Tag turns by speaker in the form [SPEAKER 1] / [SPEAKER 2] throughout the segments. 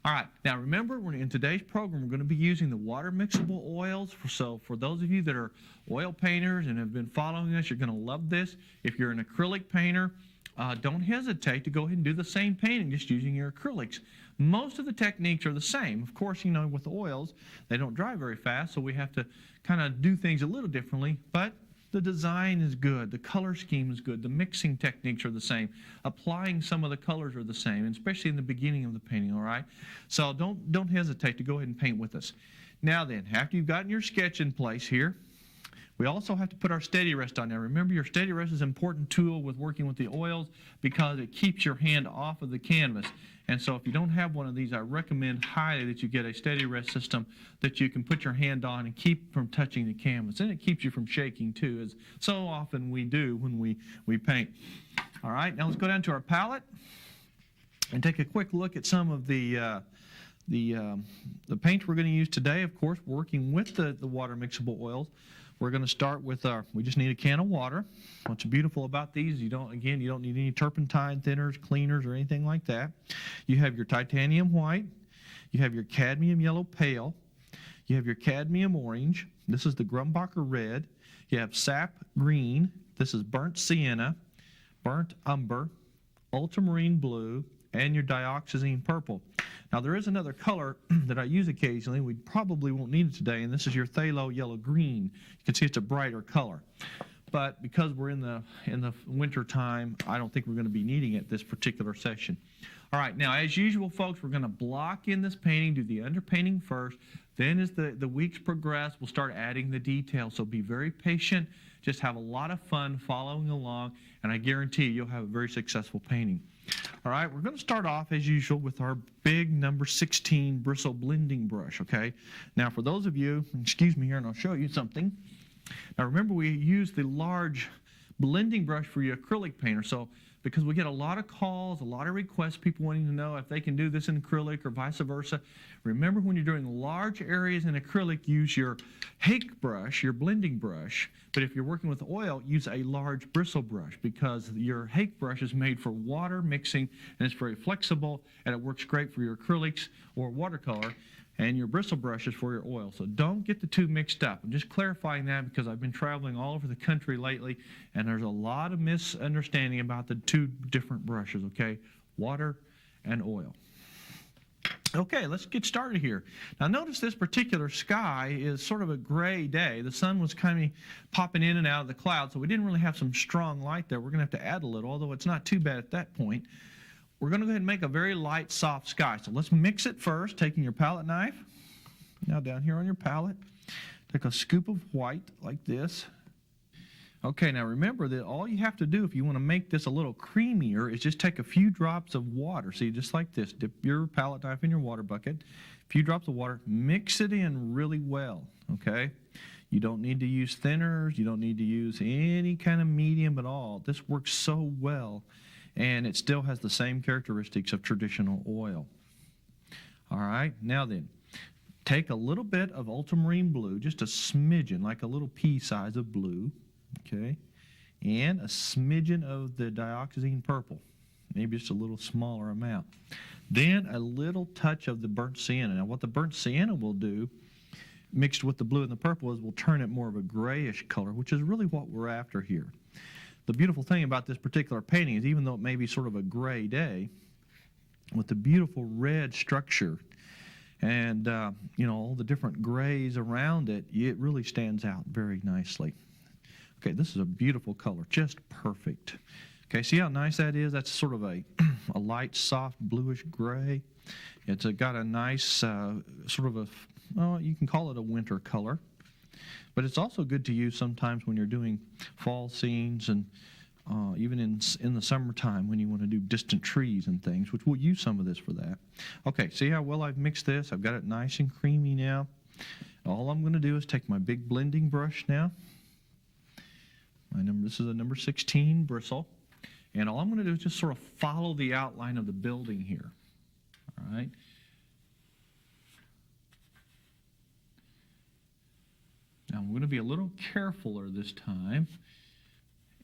[SPEAKER 1] All right, now remember, in today's program, we're going to be using the water mixable oils. So for those of you that are oil painters and have been following us, you're going to love this. If you're an acrylic painter, don't hesitate to go ahead and do the same painting just using your acrylics. Most of the techniques are the same. Of course, with oils, they don't dry very fast, so we have to kind of do things a little differently, but the design is good, the color scheme is good, the mixing techniques are the same, applying some of the colors are the same, especially in the beginning of the painting, all right? So don't hesitate to go ahead and paint with us. Now then, after you've gotten your sketch in place here, we also have to put our steady rest on there. Remember, your steady rest is an important tool with working with the oils because it keeps your hand off of the canvas. And so if you don't have one of these, I recommend highly that you get a steady rest system that you can put your hand on and keep from touching the canvas. And it keeps you from shaking too, as so often we do when we paint. All right, now let's go down to our palette and take a quick look at some of the paint we're going to use today. Of course, working with the water mixable oils. We're going to start with we just need a can of water. What's beautiful about these, you don't need any turpentine, thinners, cleaners, or anything like that. You have your titanium white. You have your cadmium yellow pale. You have your cadmium orange. This is the Grumbacher red. You have sap green. This is burnt sienna, burnt umber, ultramarine blue, and your dioxazine purple. Now there is another color that I use occasionally. We probably won't need it today, and this is your phthalo yellow green. You can see it's a brighter color. But because we're in the winter time, I don't think we're going to be needing it this particular session. All right, now as usual, folks, we're going to block in this painting, do the underpainting first. Then as the weeks progress, we'll start adding the details. So be very patient. Just have a lot of fun following along, and I guarantee you'll have a very successful painting. All right, we're going to start off as usual with our big number 16 bristle blending brush, okay? Now for those of you, excuse me here, and I'll show you something. Now remember, we use the large blending brush for your acrylic painter. So because we get a lot of calls, a lot of requests, people wanting to know if they can do this in acrylic or vice versa. Remember, when you're doing large areas in acrylic, use your hake brush, your blending brush. But if you're working with oil, use a large bristle brush because your hake brush is made for water mixing, and it's very flexible, and it works great for your acrylics or watercolor. And your bristle brush is for your oil. So don't get the two mixed up. I'm just clarifying that because I've been traveling all over the country lately, and there's a lot of misunderstanding about the two different brushes, okay? Water and oil. Okay, let's get started here. Now notice this particular sky is sort of a gray day. The sun was kind of popping in and out of the clouds, so we didn't really have some strong light there. We're going to have to add a little, although it's not too bad at that point. We're going to go ahead and make a very light, soft sky. So let's mix it first, taking your palette knife. Now down here on your palette, take a scoop of white like this. Okay, now remember that all you have to do if you want to make this a little creamier is just take a few drops of water. See, just like this. Dip your palette knife in your water bucket. A few drops of water. Mix it in really well, okay? You don't need to use thinners. You don't need to use any kind of medium at all. This works so well. And it still has the same characteristics of traditional oil. All right, now then, take a little bit of ultramarine blue, just a smidgen, like a little pea size of blue, okay, and a smidgen of the dioxazine purple, maybe just a little smaller amount. Then a little touch of the burnt sienna. Now what the burnt sienna will do, mixed with the blue and the purple, is will turn it more of a grayish color, which is really what we're after here. The beautiful thing about this particular painting is even though it may be sort of a gray day, with the beautiful red structure and all the different grays around it, it really stands out very nicely. Okay, this is a beautiful color, just perfect. Okay, see how nice that is? That's sort of a light, soft, bluish gray. It's got a nice sort of you can call it a winter color. But it's also good to use sometimes when you're doing fall scenes and even in the summertime when you want to do distant trees and things, which we'll use some of this for that. Okay, see how well I've mixed this? I've got it nice and creamy now. All I'm going to do is take my big blending brush now. This is a number 16 bristle. And all I'm going to do is just sort of follow the outline of the building here. All right. Now I'm going to be a little carefuler this time,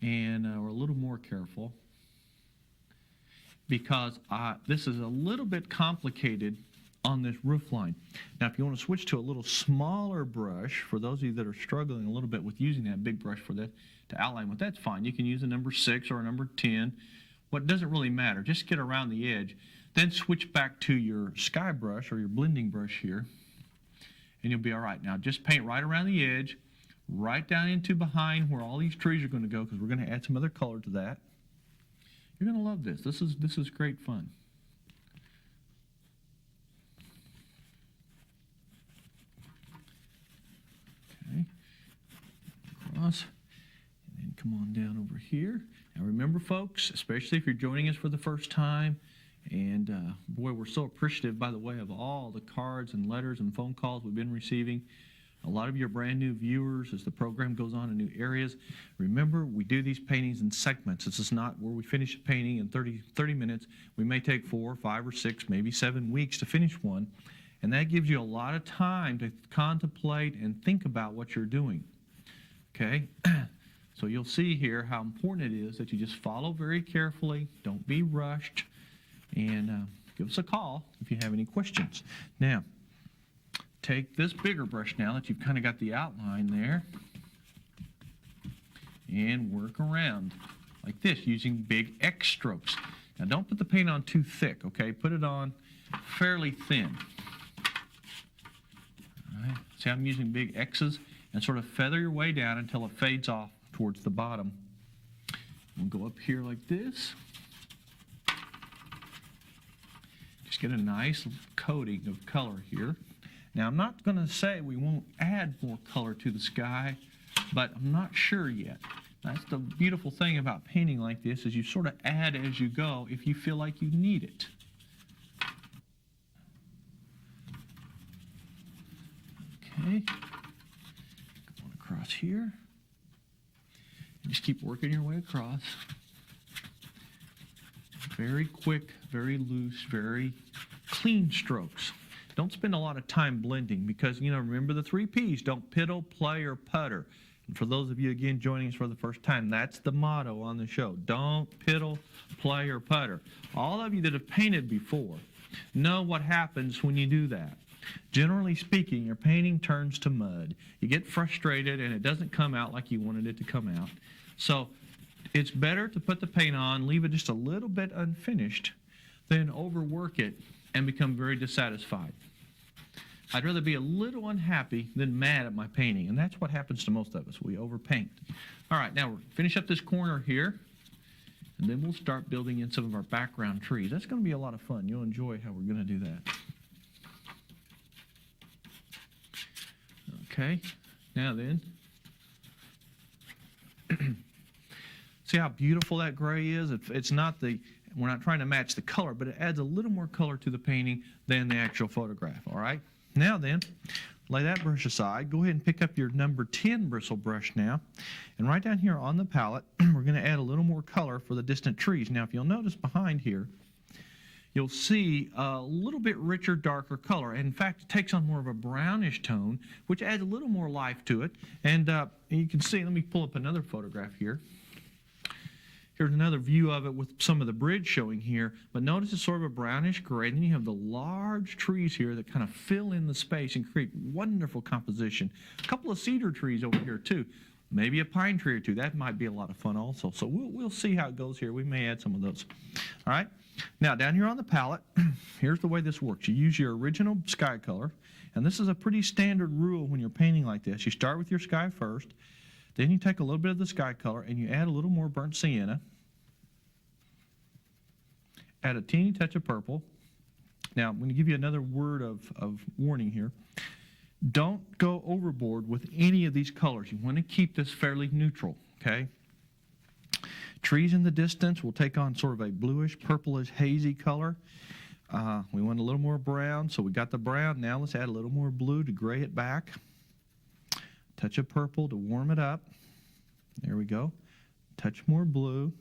[SPEAKER 1] and we're a little more careful because this is a little bit complicated on this roof line. Now, if you want to switch to a little smaller brush, for those of you that are struggling a little bit with using that big brush for that to outline with, that's fine. You can use a number 6 or a number 10. What doesn't really matter, just get around the edge. Then switch back to your sky brush or your blending brush here, and you'll be all right. Now, just paint right around the edge, right down into behind where all these trees are going to go, because we're going to add some other color to that. You're going to love this. This is great fun. Okay, across, and then come on down over here. Now remember, folks, especially if you're joining us for the first time, and boy, we're so appreciative, by the way, of all the cards and letters and phone calls we've been receiving. A lot of you are brand new viewers as the program goes on in new areas. Remember, we do these paintings in segments. This is not where we finish a painting in 30 minutes. We may take 4, 5, or 6, maybe 7 weeks to finish one. And that gives you a lot of time to contemplate and think about what you're doing. Okay? So you'll see here how important it is that you just follow very carefully. Don't be rushed. And give us a call if you have any questions. Now, take this bigger brush now that you've kind of got the outline there and work around like this using big X strokes. Now don't put the paint on too thick, okay? Put it on fairly thin. All right. See, I'm using big X's, and sort of feather your way down until it fades off towards the bottom. We'll go up here like this. Just get a nice coating of color here. Now, I'm not going to say we won't add more color to the sky, but I'm not sure yet. That's the beautiful thing about painting like this, is you sort of add as you go if you feel like you need it. Okay. Come on across here. And just keep working your way across. Very quick, very loose, very clean strokes. Don't spend a lot of time blending because, remember the 3 P's. Don't piddle, play, or putter. And for those of you, again, joining us for the first time, that's the motto on the show. Don't piddle, play, or putter. All of you that have painted before know what happens when you do that. Generally speaking, your painting turns to mud. You get frustrated and it doesn't come out like you wanted it to come out. So it's better to put the paint on, leave it just a little bit unfinished, than overwork it and become very dissatisfied. I'd rather be a little unhappy than mad at my painting, and that's what happens to most of us. We overpaint. All right, now we'll finish up this corner here, and then we'll start building in some of our background trees. That's going to be a lot of fun. You'll enjoy how we're going to do that. Okay, now then, see how beautiful that gray is? It's not we're not trying to match the color, but it adds a little more color to the painting than the actual photograph, all right? Now then, lay that brush aside. Go ahead and pick up your number 10 bristle brush now. And right down here on the palette, we're going to add a little more color for the distant trees. Now, if you'll notice behind here, you'll see a little bit richer, darker color. And in fact, it takes on more of a brownish tone, which adds a little more life to it. And you can see, let me pull up another photograph here. Here's another view of it with some of the bridge showing here. But notice it's sort of a brownish gray. And then you have the large trees here that kind of fill in the space and create wonderful composition. A couple of cedar trees over here too. Maybe a pine tree or two. That might be a lot of fun also. So we'll see how it goes here. We may add some of those. All right. Now down here on the palette, here's the way this works. You use your original sky color. And this is a pretty standard rule when you're painting like this. You start with your sky first. Then you take a little bit of the sky color and you add a little more burnt sienna. Add a teeny touch of purple. Now, I'm going to give you another word of warning here. Don't go overboard with any of these colors. You want to keep this fairly neutral, okay? Trees in the distance will take on sort of a bluish, purplish, hazy color. We want a little more brown, so we got the brown. Now let's add a little more blue to gray it back. Touch of purple to warm it up. There we go. Touch more blue.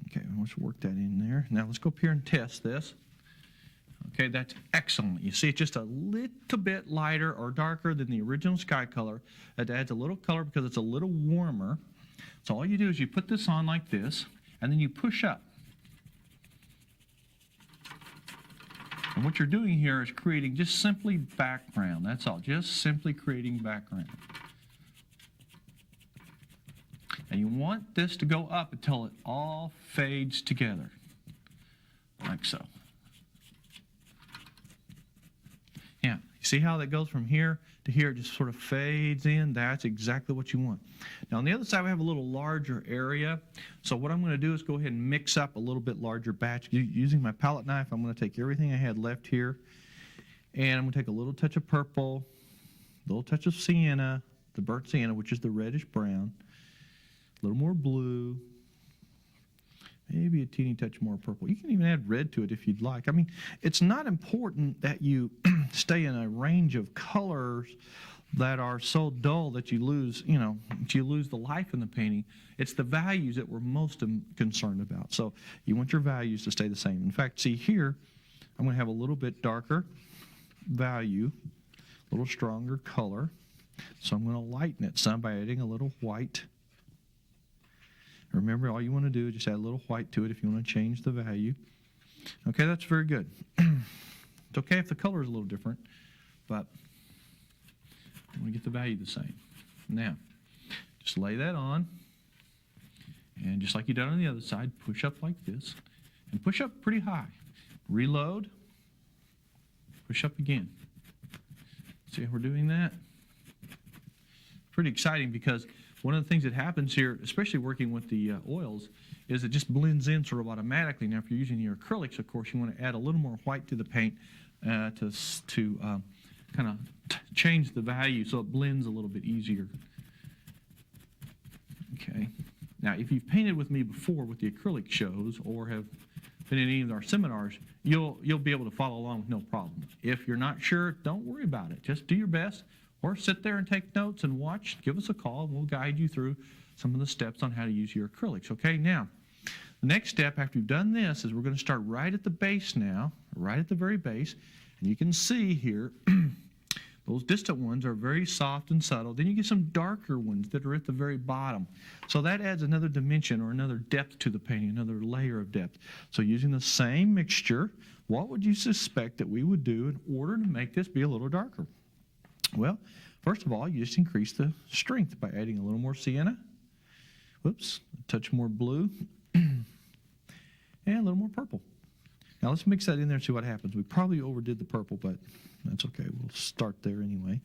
[SPEAKER 1] Okay, let's work that in there. Now let's go up here and test this. Okay, that's excellent. You see it's just a little bit lighter or darker than the original sky color. It adds a little color because it's a little warmer. So all you do is you put this on like this, and then you push up. And what you're doing here is creating just simply background. That's all, just simply creating background. And you want this to go up until it all fades together, like so. Yeah, you see how that goes from here to here? It just sort of fades in. That's exactly what you want. Now on the other side we have a little larger area. So what I'm going to do is go ahead and mix up a little bit larger batch. Using my palette knife, I'm going to take everything I had left here, and I'm going to take a little touch of purple, a little touch of sienna, the burnt sienna, which is the reddish brown, a little more blue, maybe a teeny touch more purple. You can even add red to it if you'd like. I mean, it's not important that you stay in a range of colors that are so dull that you lose, that you lose the life in the painting. It's the values that we're most concerned about. So you want your values to stay the same. In fact, see here, I'm going to have a little bit darker value, a little stronger color. So I'm going to lighten it some by adding a little white. Remember, all you want to do is just add a little white to it if you want to change the value. Okay, that's very good. It's okay if the color is a little different, but I want to get the value the same. Now, just lay that on, and just like you done on the other side, push up like this, and push up pretty high. Reload, push up again. See how we're doing that? Pretty exciting, because one of the things that happens here, especially working with the oils, is it just blends in sort of automatically. Now, if you're using your acrylics, of course, you want to add a little more white to the paint to kind of change the value so it blends a little bit easier. Okay. Now, if you've painted with me before with the acrylic shows or have been in any of our seminars, you'll be able to follow along with no problem. If you're not sure, don't worry about it. Just do your best. Or sit there and take notes and watch. Give us a call, and we'll guide you through some of the steps on how to use your acrylics. Okay, now, the next step after you've done this is we're going to start right at the base now, right at the very base. And you can see here, those distant ones are very soft and subtle. Then you get some darker ones that are at the very bottom. So that adds another dimension or another depth to the painting, another layer of depth. So using the same mixture, what would you suspect that we would do in order to make this be a little darker? Well, first of all, you just increase the strength by adding a little more sienna, whoops, a touch more blue, and a little more purple. Now let's mix that in there and see what happens. We probably overdid the purple, but that's okay. We'll start there anyway.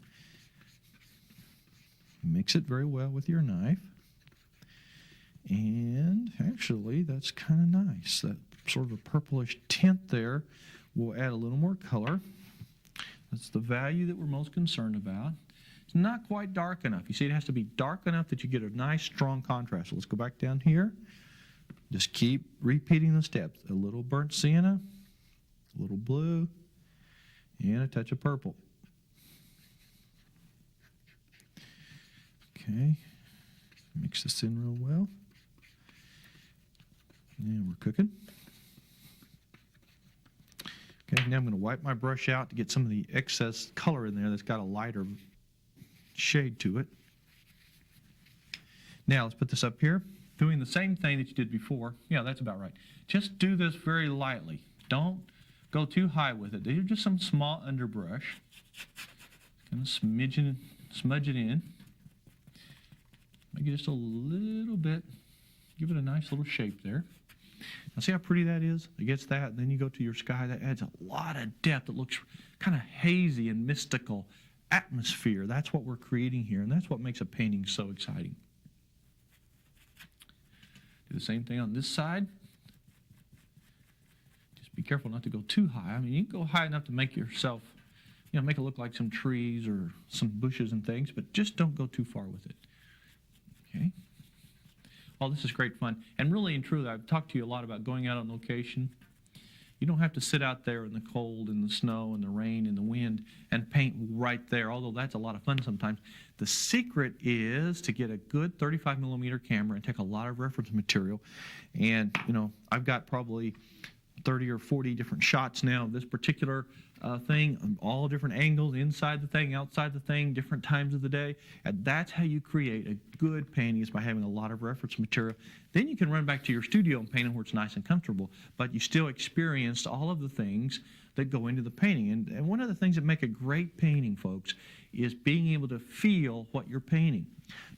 [SPEAKER 1] Mix it very well with your knife. And actually, that's kind of nice. That sort of a purplish tint there. We'll add a little more color. That's the value that we're most concerned about. It's not quite dark enough. You see, it has to be dark enough that you get a nice, strong contrast. So let's go back down here. Just keep repeating the steps. A little burnt sienna, a little blue, and a touch of purple. Okay, mix this in real well. And we're cooking. Okay, now I'm going to wipe my brush out to get some of the excess color in there that's got a lighter shade to it. Now let's put this up here. Doing the same thing that you did before. Yeah, that's about right. Just do this very lightly. Don't go too high with it. These are just some small underbrush. Kind of smudge it in. Make it just a little bit. Give it a nice little shape there. Now see how pretty that is? It gets that, and then you go to your sky. That adds a lot of depth. It looks kind of hazy and mystical atmosphere. That's what we're creating here, and that's what makes a painting so exciting. Do the same thing on this side. Just be careful not to go too high. I mean, you can go high enough to make yourself, make it look like some trees or some bushes and things, but just don't go too far with it. Okay. Oh, this is great fun. And really and truly, I've talked to you a lot about going out on location. You don't have to sit out there in the cold and the snow and the rain and the wind and paint right there, although that's a lot of fun sometimes. The secret is to get a good 35mm camera and take a lot of reference material. And, I've got probably 30 or 40 different shots now of this particular thing, all different angles, inside the thing, outside the thing, different times of the day. And that's how you create a good painting, is by having a lot of reference material. Then you can run back to your studio and paint it where it's nice and comfortable, but you still experienced all of the things that go into the painting. And one of the things that make a great painting, folks, is being able to feel what you're painting.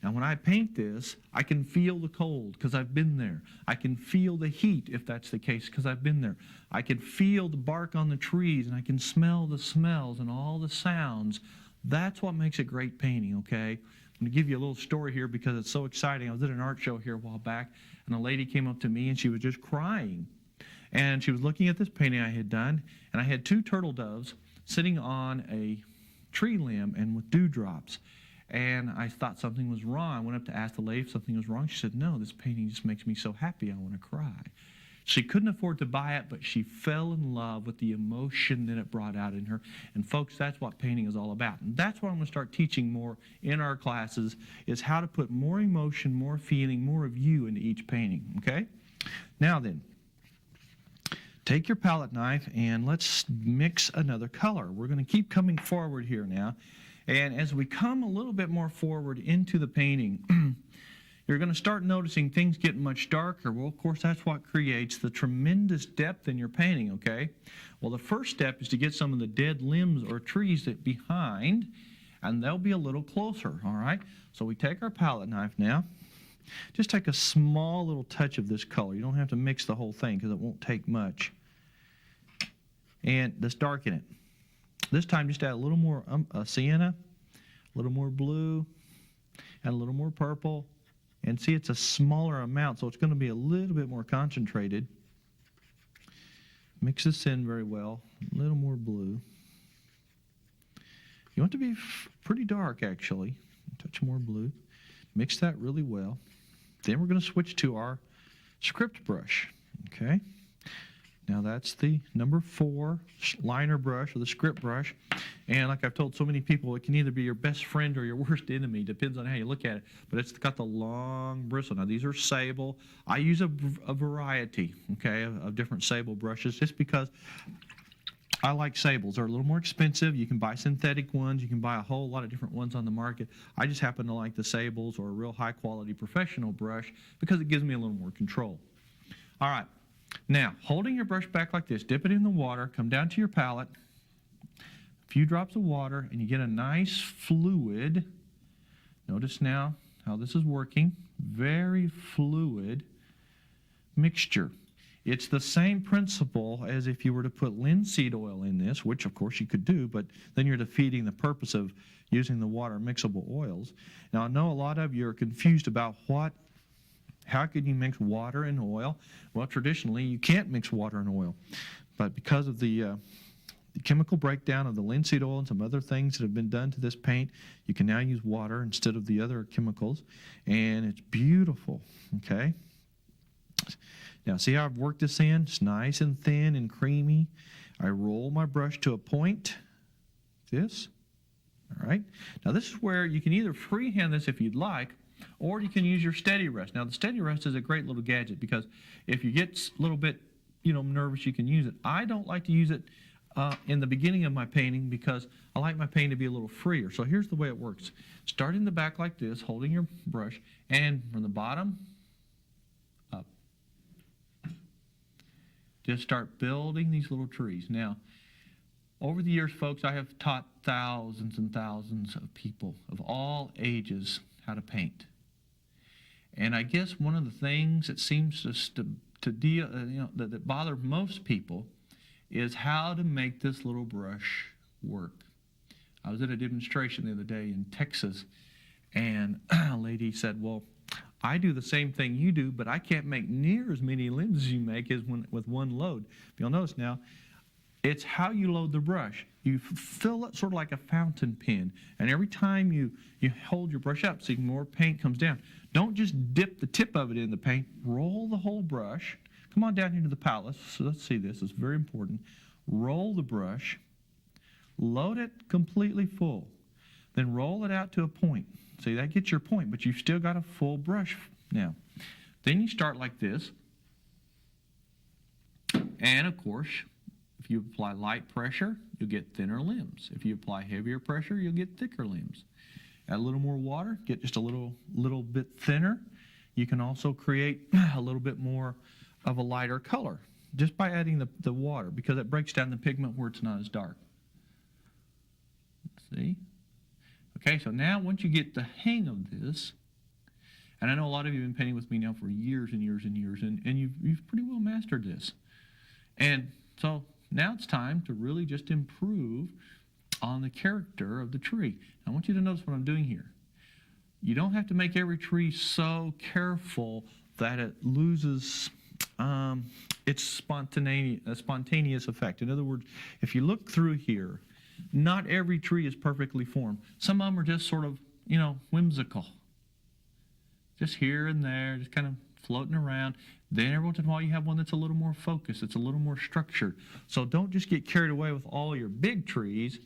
[SPEAKER 1] Now, when I paint this, I can feel the cold because I've been there. I can feel the heat, if that's the case, because I've been there. I can feel the bark on the trees, and I can smell the smells and all the sounds. That's what makes a great painting, okay? I'm going to give you a little story here because it's so exciting. I was at an art show here a while back, and a lady came up to me, and she was just crying. And she was looking at this painting I had done, and I had 2 turtle doves sitting on a tree limb and with dewdrops. And I thought something was wrong. I went up to ask the lady if something was wrong. She said, "No, this painting just makes me so happy I want to cry." She couldn't afford to buy it, but she fell in love with the emotion that it brought out in her. And folks, that's what painting is all about. And that's what I'm going to start teaching more in our classes, is how to put more emotion, more feeling, more of you into each painting, okay? Now then, take your palette knife and let's mix another color. We're going to keep coming forward here now. And as we come a little bit more forward into the painting, you're going to start noticing things getting much darker. Well, of course, that's what creates the tremendous depth in your painting, okay? Well, the first step is to get some of the dead limbs or trees that behind, and they'll be a little closer, all right? So we take our palette knife now. Just take a small little touch of this color. You don't have to mix the whole thing because it won't take much. And let's darken it. This time just add a little more sienna, a little more blue, and a little more purple. And see, it's a smaller amount, so it's going to be a little bit more concentrated. Mix this in very well. A little more blue. You want it to be pretty dark, actually. A touch more blue. Mix that really well. Then we're going to switch to our script brush. Okay. Now that's the number 4 liner brush, or the script brush. And like I've told so many people, it can either be your best friend or your worst enemy. Depends on how you look at it. But it's got the long bristle. Now these are sable. I use a variety, okay, of different sable brushes just because I like sables. They're a little more expensive. You can buy synthetic ones. You can buy a whole lot of different ones on the market. I just happen to like the sables, or a real high quality professional brush, because it gives me a little more control. All right. Now, holding your brush back like this, dip it in the water, come down to your palette, a few drops of water, and you get a nice fluid. Notice now how this is working. Very fluid mixture. It's the same principle as if you were to put linseed oil in this, which of course you could do, but then you're defeating the purpose of using the water mixable oils. Now, I know a lot of you are confused about how could you mix water and oil? Well, traditionally, you can't mix water and oil. But because of the chemical breakdown of the linseed oil and some other things that have been done to this paint, you can now use water instead of the other chemicals. And it's beautiful, okay? Now, see how I've worked this in? It's nice and thin and creamy. I roll my brush to a point, this. All right? Now, this is where you can either freehand this if you'd like, or you can use your steady rest. Now, the steady rest is a great little gadget because if you get a little bit, nervous, you can use it. I don't like to use it in the beginning of my painting because I like my paint to be a little freer. So here's the way it works. Start in the back like this, holding your brush, and from the bottom up. Just start building these little trees. Now, over the years, folks, I have taught thousands and thousands of people of all ages how to paint. And I guess one of the things that seems to deal, that bother most people is how to make this little brush work. I was at a demonstration the other day in Texas, and a lady said, "Well, I do the same thing you do, but I can't make near as many limbs as you make with one load." If you'll notice now, it's how you load the brush. You fill it sort of like a fountain pen, and every time you hold your brush up, see more paint comes down. Don't just dip the tip of it in the paint. Roll the whole brush. Come on down into the palette. So let's see this. It's very important. Roll the brush. Load it completely full. Then roll it out to a point. See, that gets your point, but you've still got a full brush now. Then you start like this. And, of course, If you apply light pressure, you'll get thinner limbs. If you apply heavier pressure, you'll get thicker limbs. Add a little more water, get just a little bit thinner. You can also create a little bit more of a lighter color just by adding the water, because it breaks down the pigment where it's not as dark. See? Okay, so now once you get the hang of this, and I know a lot of you have been painting with me now for years and years and years, and you've pretty well mastered this. And so now it's time to really just improve on the character of the tree. I want you to notice what I'm doing here. You don't have to make every tree so careful that it loses its spontaneous effect. In other words, if you look through here, not every tree is perfectly formed. Some of them are just sort of, whimsical. Just here and there, just kind of floating around. Then every once in a while you have one that's a little more focused, it's a little more structured. So don't just get carried away with all your big trees,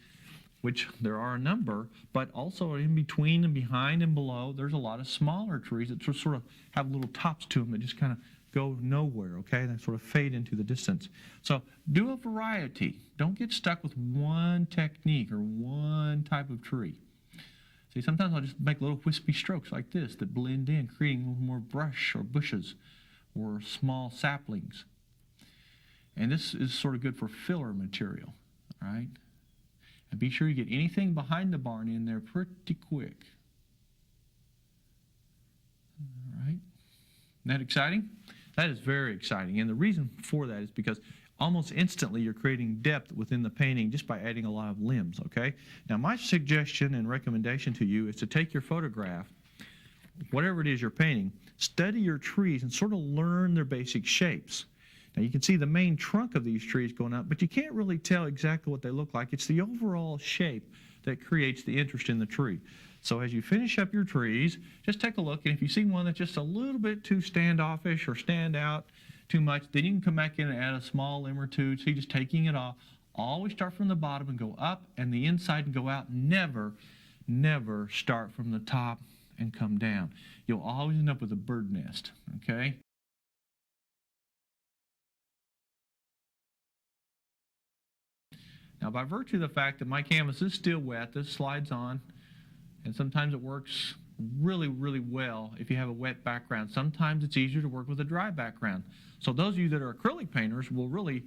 [SPEAKER 1] which there are a number, but also in between and behind and below, there's a lot of smaller trees that sort of have little tops to them that just kind of go nowhere, okay? They sort of fade into the distance. So do a variety. Don't get stuck with one technique or one type of tree. See, sometimes I'll just make little wispy strokes like this that blend in, creating a little more brush or bushes or small saplings. And this is sort of good for filler material, all right? And be sure you get anything behind the barn in there pretty quick. All right? Isn't that exciting? That is very exciting. And the reason for that is because almost instantly you're creating depth within the painting just by adding a lot of limbs, okay? Now my suggestion and recommendation to you is to take your photograph, whatever it is you're painting, study your trees and sort of learn their basic shapes. Now you can see the main trunk of these trees going up, but you can't really tell exactly what they look like. It's the overall shape that creates the interest in the tree. So as you finish up your trees, just take a look, and if you see one that's just a little bit too standoffish or stand out too much, then you can come back in and add a small limb or two. So you're just taking it off. Always start from the bottom and go up and the inside and go out. Never, never start from the top and come down. You'll always end up with a bird nest, okay? Now, by virtue of the fact that my canvas is still wet, this slides on, and sometimes it works really, really well if you have a wet background. Sometimes it's easier to work with a dry background. So those of you that are acrylic painters will really,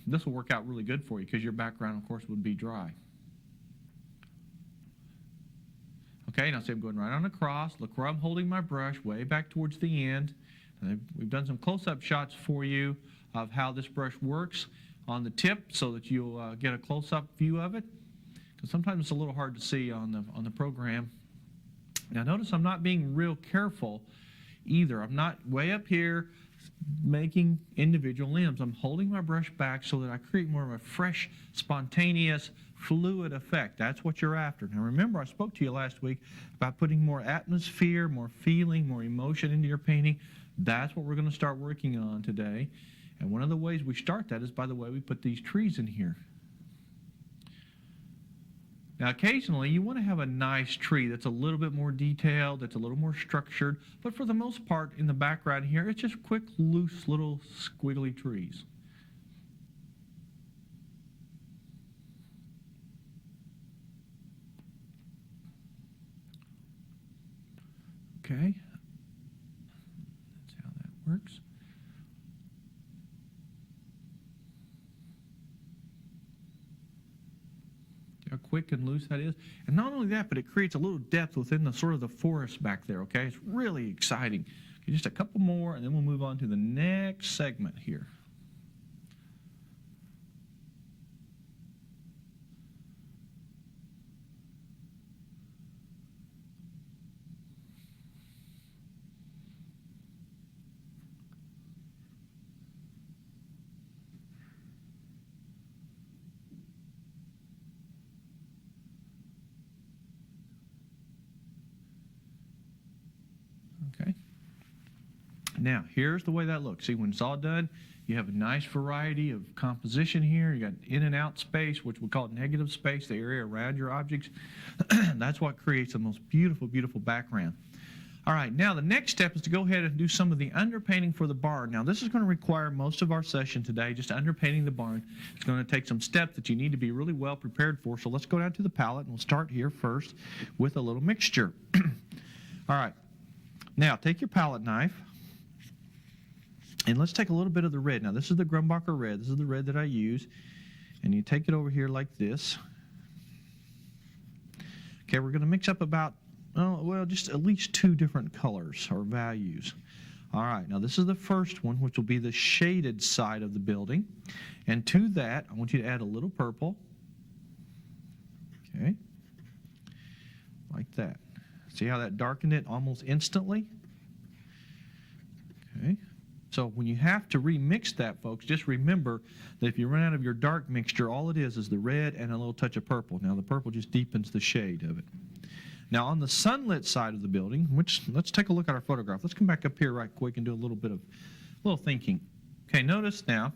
[SPEAKER 1] this will work out really good for you because your background, of course, would be dry. Okay, now see I'm going right on across. Look where I'm holding my brush, way back towards the end. And we've done some close-up shots for you of how this brush works on the tip so that you'll get a close-up view of it. Because sometimes it's a little hard to see on the program. Now notice I'm not being real careful either. I'm not way up here making individual limbs. I'm holding my brush back so that I create more of a fresh, spontaneous, fluid effect. That's what you're after. Now remember, I spoke to you last week about putting more atmosphere, more feeling, more emotion into your painting. That's what we're going to start working on today. And one of the ways we start that is by the way we put these trees in here. Now occasionally you want to have a nice tree that's a little bit more detailed, that's a little more structured, but for the most part in the background here it's just quick, loose, little squiggly trees. Okay, that's how that works. How quick and loose that is. And not only that, but it creates a little depth within the sort of the forest back there, okay? It's really exciting. Okay, just a couple more, and then we'll move on to the next segment here. Okay. Now, here's the way that looks. See, when it's all done, you have a nice variety of composition here. You got in and out space, which we call negative space, the area around your objects. That's what creates the most beautiful, beautiful background. All right, now the next step is to go ahead and do some of the underpainting for the barn. Now this is going to require most of our session today, just underpainting the barn. It's going to take some steps that you need to be really well prepared for. So let's go down to the palette and we'll start here first with a little mixture. All right, now take your palette knife and let's take a little bit of the red. Now this is the Grumbacher red. This is the red that I use. And you take it over here like this. Okay, we're going to mix up about just at least 2 different colors or values. All right, now this is the first one, which will be the shaded side of the building. And to that, I want you to add a little purple. Okay, like that. See how that darkened it almost instantly? Okay, so when you have to remix that, folks, just remember that if you run out of your dark mixture, all it is the red and a little touch of purple. Now the purple just deepens the shade of it. Now on the sunlit side of the building, which let's take a look at our photograph. Let's come back up here right quick and do a little thinking. Okay, notice now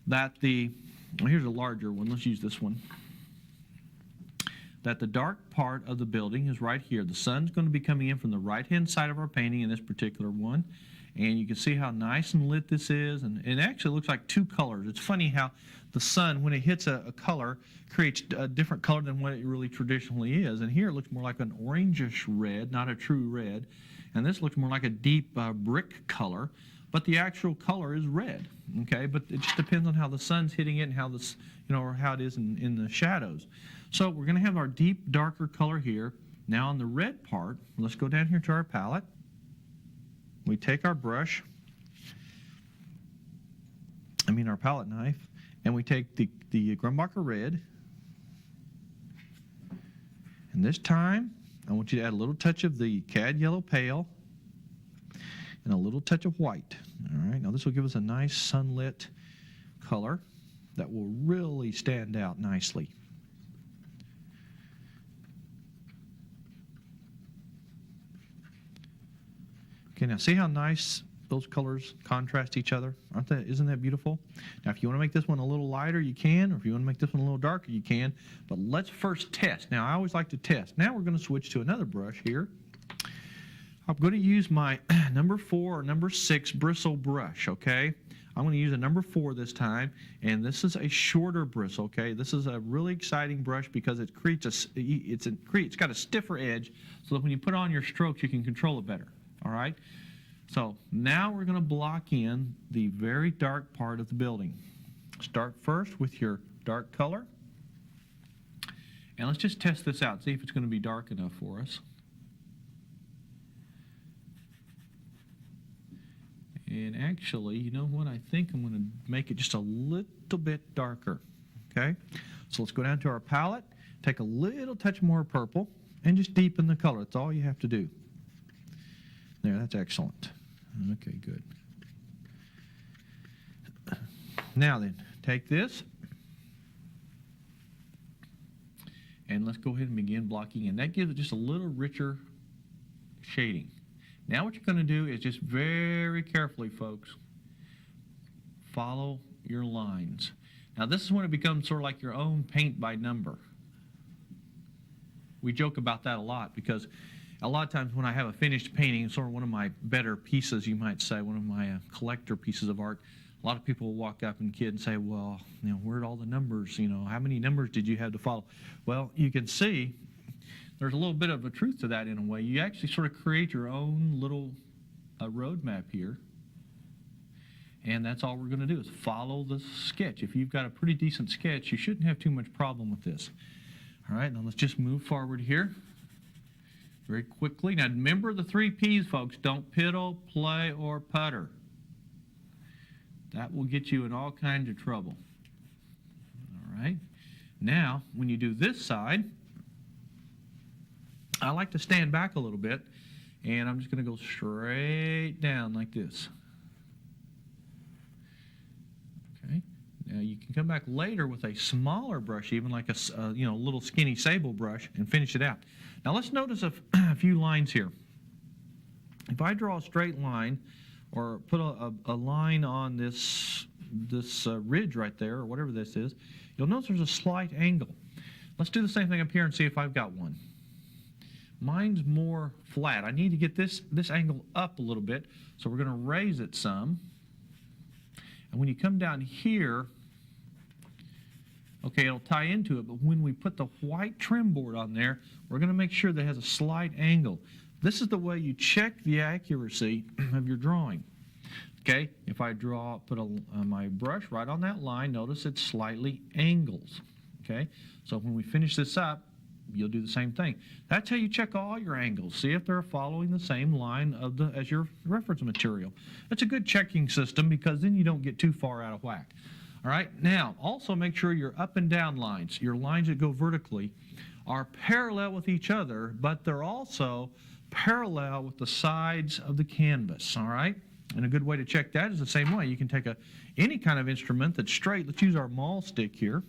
[SPEAKER 1] that here's a larger one. Let's use this one. That the dark part of the building is right here. The sun's going to be coming in from the right-hand side of our painting in this particular one. And you can see how nice and lit this is. And it actually looks like 2 colors. It's funny how the sun, when it hits a color, creates a different color than what it really traditionally is. And here it looks more like an orangish red, not a true red. And this looks more like a deep brick color. But the actual color is red. Okay, but it just depends on how the sun's hitting it and how this, or how it is in the shadows. So we're going to have our deep, darker color here. Now on the red part, let's go down here to our palette. We take our brush, our palette knife, and we take the Grumbacher red. And this time, I want you to add a little touch of the cad yellow pale and a little touch of white. All right, now this will give us a nice sunlit color that will really stand out nicely. Okay, now see how nice those colors contrast each other? Isn't that beautiful? Now, if you want to make this one a little lighter, you can, or if you want to make this one a little darker, you can. But let's first test. Now, I always like to test. Now we're going to switch to another brush here. I'm going to use my number 4 or number 6 bristle brush, okay? I'm going to use a number 4 this time, and this is a shorter bristle, okay? This is a really exciting brush because it creates it's got a stiffer edge, so that when you put on your strokes, you can control it better. All right, so now we're going to block in the very dark part of the building. Start first with your dark color. And let's just test this out, see if it's going to be dark enough for us. And actually, you know what? I think I'm going to make it just a little bit darker. Okay, so let's go down to our palette, take a little touch more purple, and just deepen the color. That's all you have to do. There, that's excellent. Okay, good. Now then, take this, and let's go ahead and begin blocking in. That gives it just a little richer shading. Now what you're going to do is just very carefully, folks, follow your lines. Now this is when it becomes sort of like your own paint by number. We joke about that a lot because a lot of times when I have a finished painting, sort of one of my better pieces, you might say, one of my collector pieces of art, a lot of people will walk up and kid and say, well, where'd all the numbers, how many numbers did you have to follow? Well, you can see there's a little bit of a truth to that in a way. You actually sort of create your own little roadmap here. And that's all we're going to do is follow the sketch. If you've got a pretty decent sketch, you shouldn't have too much problem with this. All right, now let's just move forward here very quickly. Now remember the 3 P's, folks. Don't piddle, play, or putter. That will get you in all kinds of trouble. All right. Now, when you do this side, I like to stand back a little bit, and I'm just going to go straight down like this. Okay. Now you can come back later with a smaller brush, even like a little skinny sable brush, and finish it out. Now let's notice a few lines here. If I draw a straight line, or put a line on this ridge right there, or whatever this is, you'll notice there's a slight angle. Let's do the same thing up here and see if I've got one. Mine's more flat. I need to get this angle up a little bit, so we're going to raise it some. And when you come down here, okay, it'll tie into it, but when we put the white trim board on there, we're going to make sure that it has a slight angle. This is the way you check the accuracy of your drawing. Okay, if I put my brush right on that line, notice it slightly angles. Okay, so when we finish this up, you'll do the same thing. That's how you check all your angles. See if they're following the same line as your reference material. It's a good checking system because then you don't get too far out of whack. All right, now also make sure your up and down lines, your lines that go vertically, are parallel with each other, but they're also parallel with the sides of the canvas. All right, and a good way to check that is the same way. You can take any kind of instrument that's straight. Let's use our maul stick here.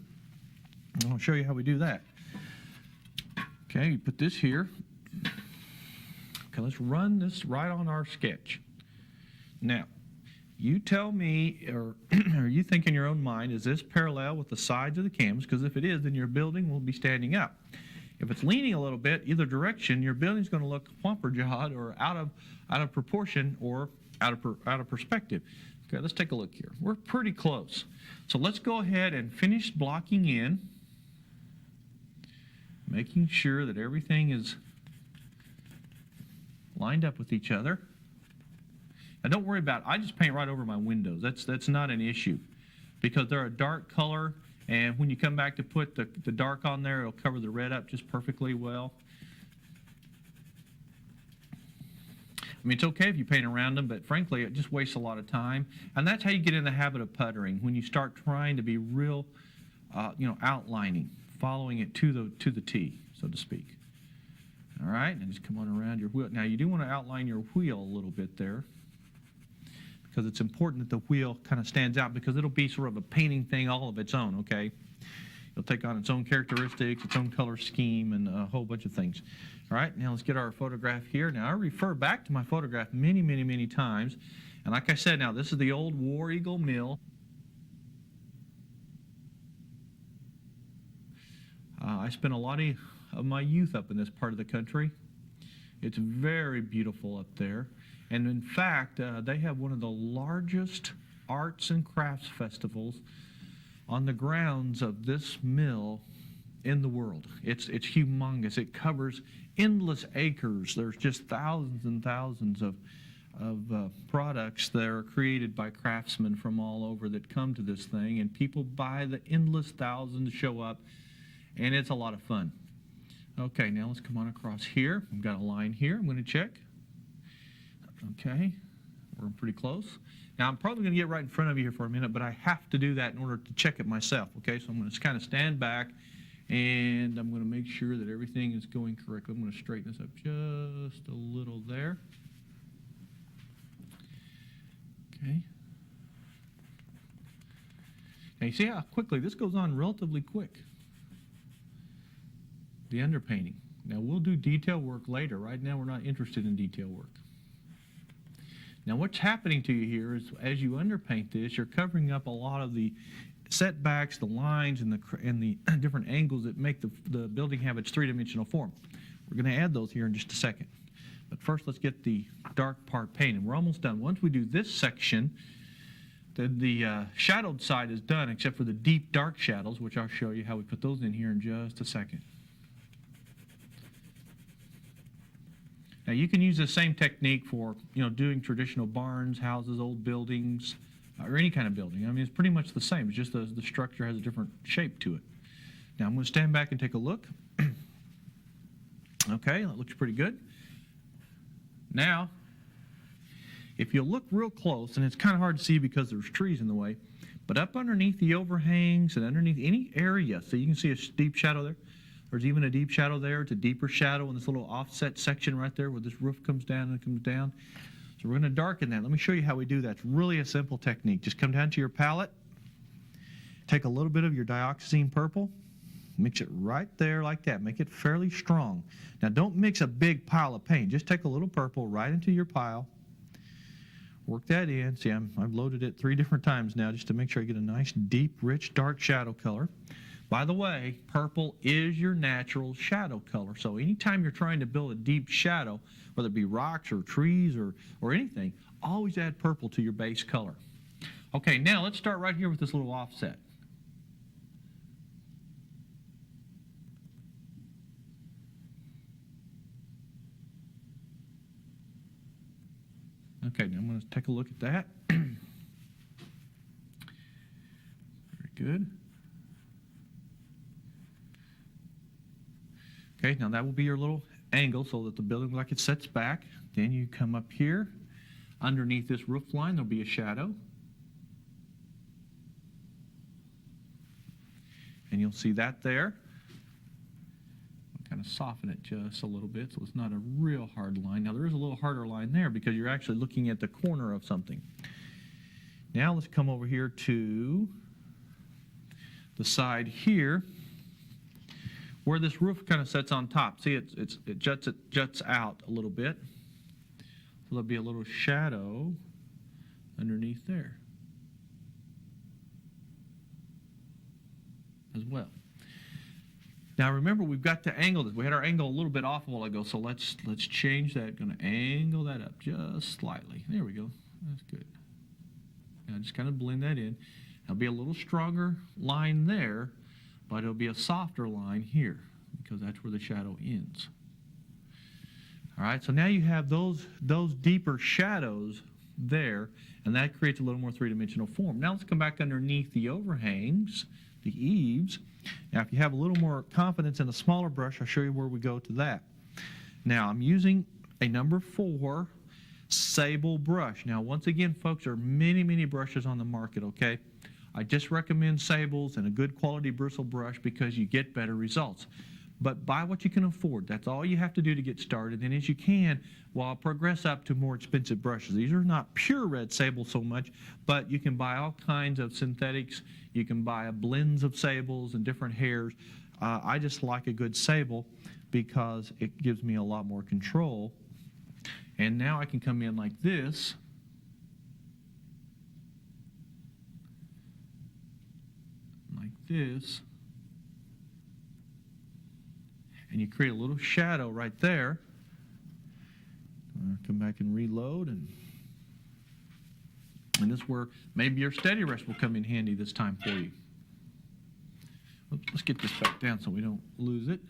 [SPEAKER 1] I'll show you how we do that. Okay, you put this here. Okay, let's run this right on our sketch. Now, you tell me, or you think in your own mind, is this parallel with the sides of the canvas? Because if it is, then your building will be standing up. If it's leaning a little bit either direction, your building's going to look whomper-jawed or out of proportion or out of perspective. Okay, let's take a look here. We're pretty close. So let's go ahead and finish blocking in, making sure that everything is lined up with each other. Now don't worry about it. I just paint right over my windows. That's not an issue because they're a dark color, and when you come back to put the dark on there, it'll cover the red up just perfectly well. I mean, it's okay if you paint around them, but frankly, it just wastes a lot of time. And that's how you get in the habit of puttering, when you start trying to be real, outlining, following it to the T, so to speak. All right, and just come on around your wheel. Now, you do want to outline your wheel a little bit there, because it's important that the wheel kind of stands out, because it'll be sort of a painting thing all of its own, okay? It'll take on its own characteristics, its own color scheme, and a whole bunch of things. All right, now let's get our photograph here. Now, I refer back to my photograph many, many, many times. And like I said, now, this is the old War Eagle mill. I spent a lot of my youth up in this part of the country. It's very beautiful up there. And in fact, they have one of the largest arts and crafts festivals on the grounds of this mill in the world. It's humongous. It covers endless acres. There's just thousands and thousands of products that are created by craftsmen from all over that come to this thing, and people buy the endless thousands show up, and it's a lot of fun. Okay, now let's come on across here. We've got a line here. I'm going to check. Okay, we're pretty close. Now, I'm probably going to get right in front of you here for a minute, but I have to do that in order to check it myself. Okay, so I'm going to kind of stand back, and I'm going to make sure that everything is going correctly. I'm going to straighten this up just a little there. Okay. Now, you see how quickly this goes on relatively quick. The underpainting. Now, we'll do detail work later. Right now, we're not interested in detail work. Now, what's happening to you here is, as you underpaint this, you're covering up a lot of the setbacks, the lines, and the different angles that make the building have its three-dimensional form. We're going to add those here in just a second. But first, let's get the dark part painted. We're almost done. Once we do this section, then the shadowed side is done, except for the deep dark shadows, which I'll show you how we put those in here in just a second. Now, you can use the same technique for, doing traditional barns, houses, old buildings, or any kind of building. I mean, it's pretty much the same. It's just the structure has a different shape to it. Now, I'm going to stand back and take a look. Okay, that looks pretty good. Now, if you look real close, and it's kind of hard to see because there's trees in the way, but up underneath the overhangs and underneath any area, so you can see a deep shadow there. There's even a deep shadow there. It's a deeper shadow in this little offset section right there where this roof comes down and comes down. So we're going to darken that. Let me show you how we do that. It's really a simple technique. Just come down to your palette, take a little bit of your dioxazine purple, mix it right there like that. Make it fairly strong. Now, don't mix a big pile of paint. Just take a little purple right into your pile. Work that in. See, I've loaded it 3 different times now just to make sure I get a nice, deep, rich, dark shadow color. By the way, purple is your natural shadow color. So anytime you're trying to build a deep shadow, whether it be rocks or trees or anything, always add purple to your base color. Okay, now let's start right here with this little offset. Okay, now I'm going to take a look at that. Very good. Okay, now that will be your little angle so that the building looks like it sets back. Then you come up here. Underneath this roof line, there'll be a shadow. And you'll see that there. I'll kind of soften it just a little bit so it's not a real hard line. Now there is a little harder line there because you're actually looking at the corner of something. Now let's come over here to the side here where this roof kind of sits on top. See, it juts out a little bit. So there'll be a little shadow underneath there as well. Now remember, we've got to angle this. We had our angle a little bit off a while ago, so let's change that. Going to angle that up just slightly. There we go. That's good. Now just kind of blend that in. There'll be a little stronger line there, but it'll be a softer line here because that's where the shadow ends. All right, so now you have those deeper shadows there, and that creates a little more three-dimensional form. Now let's come back underneath the overhangs, the eaves. Now if you have a little more confidence in a smaller brush, I'll show you where we go to that. Now I'm using a number 4 sable brush. Now once again, folks, there are many brushes on the market, okay? I just recommend sables and a good quality bristle brush because you get better results. But buy what you can afford. That's all you have to do to get started. And as you can, well, progress up to more expensive brushes. These are not pure red sable so much, but you can buy all kinds of synthetics. You can buy blends of sables and different hairs. I just like a good sable because it gives me a lot more control. And now I can come in like this. Like this. And you create a little shadow right there. Come back and reload, and this is where maybe your steady rest will come in handy this time for you. Oops, let's get this back down so we don't lose it.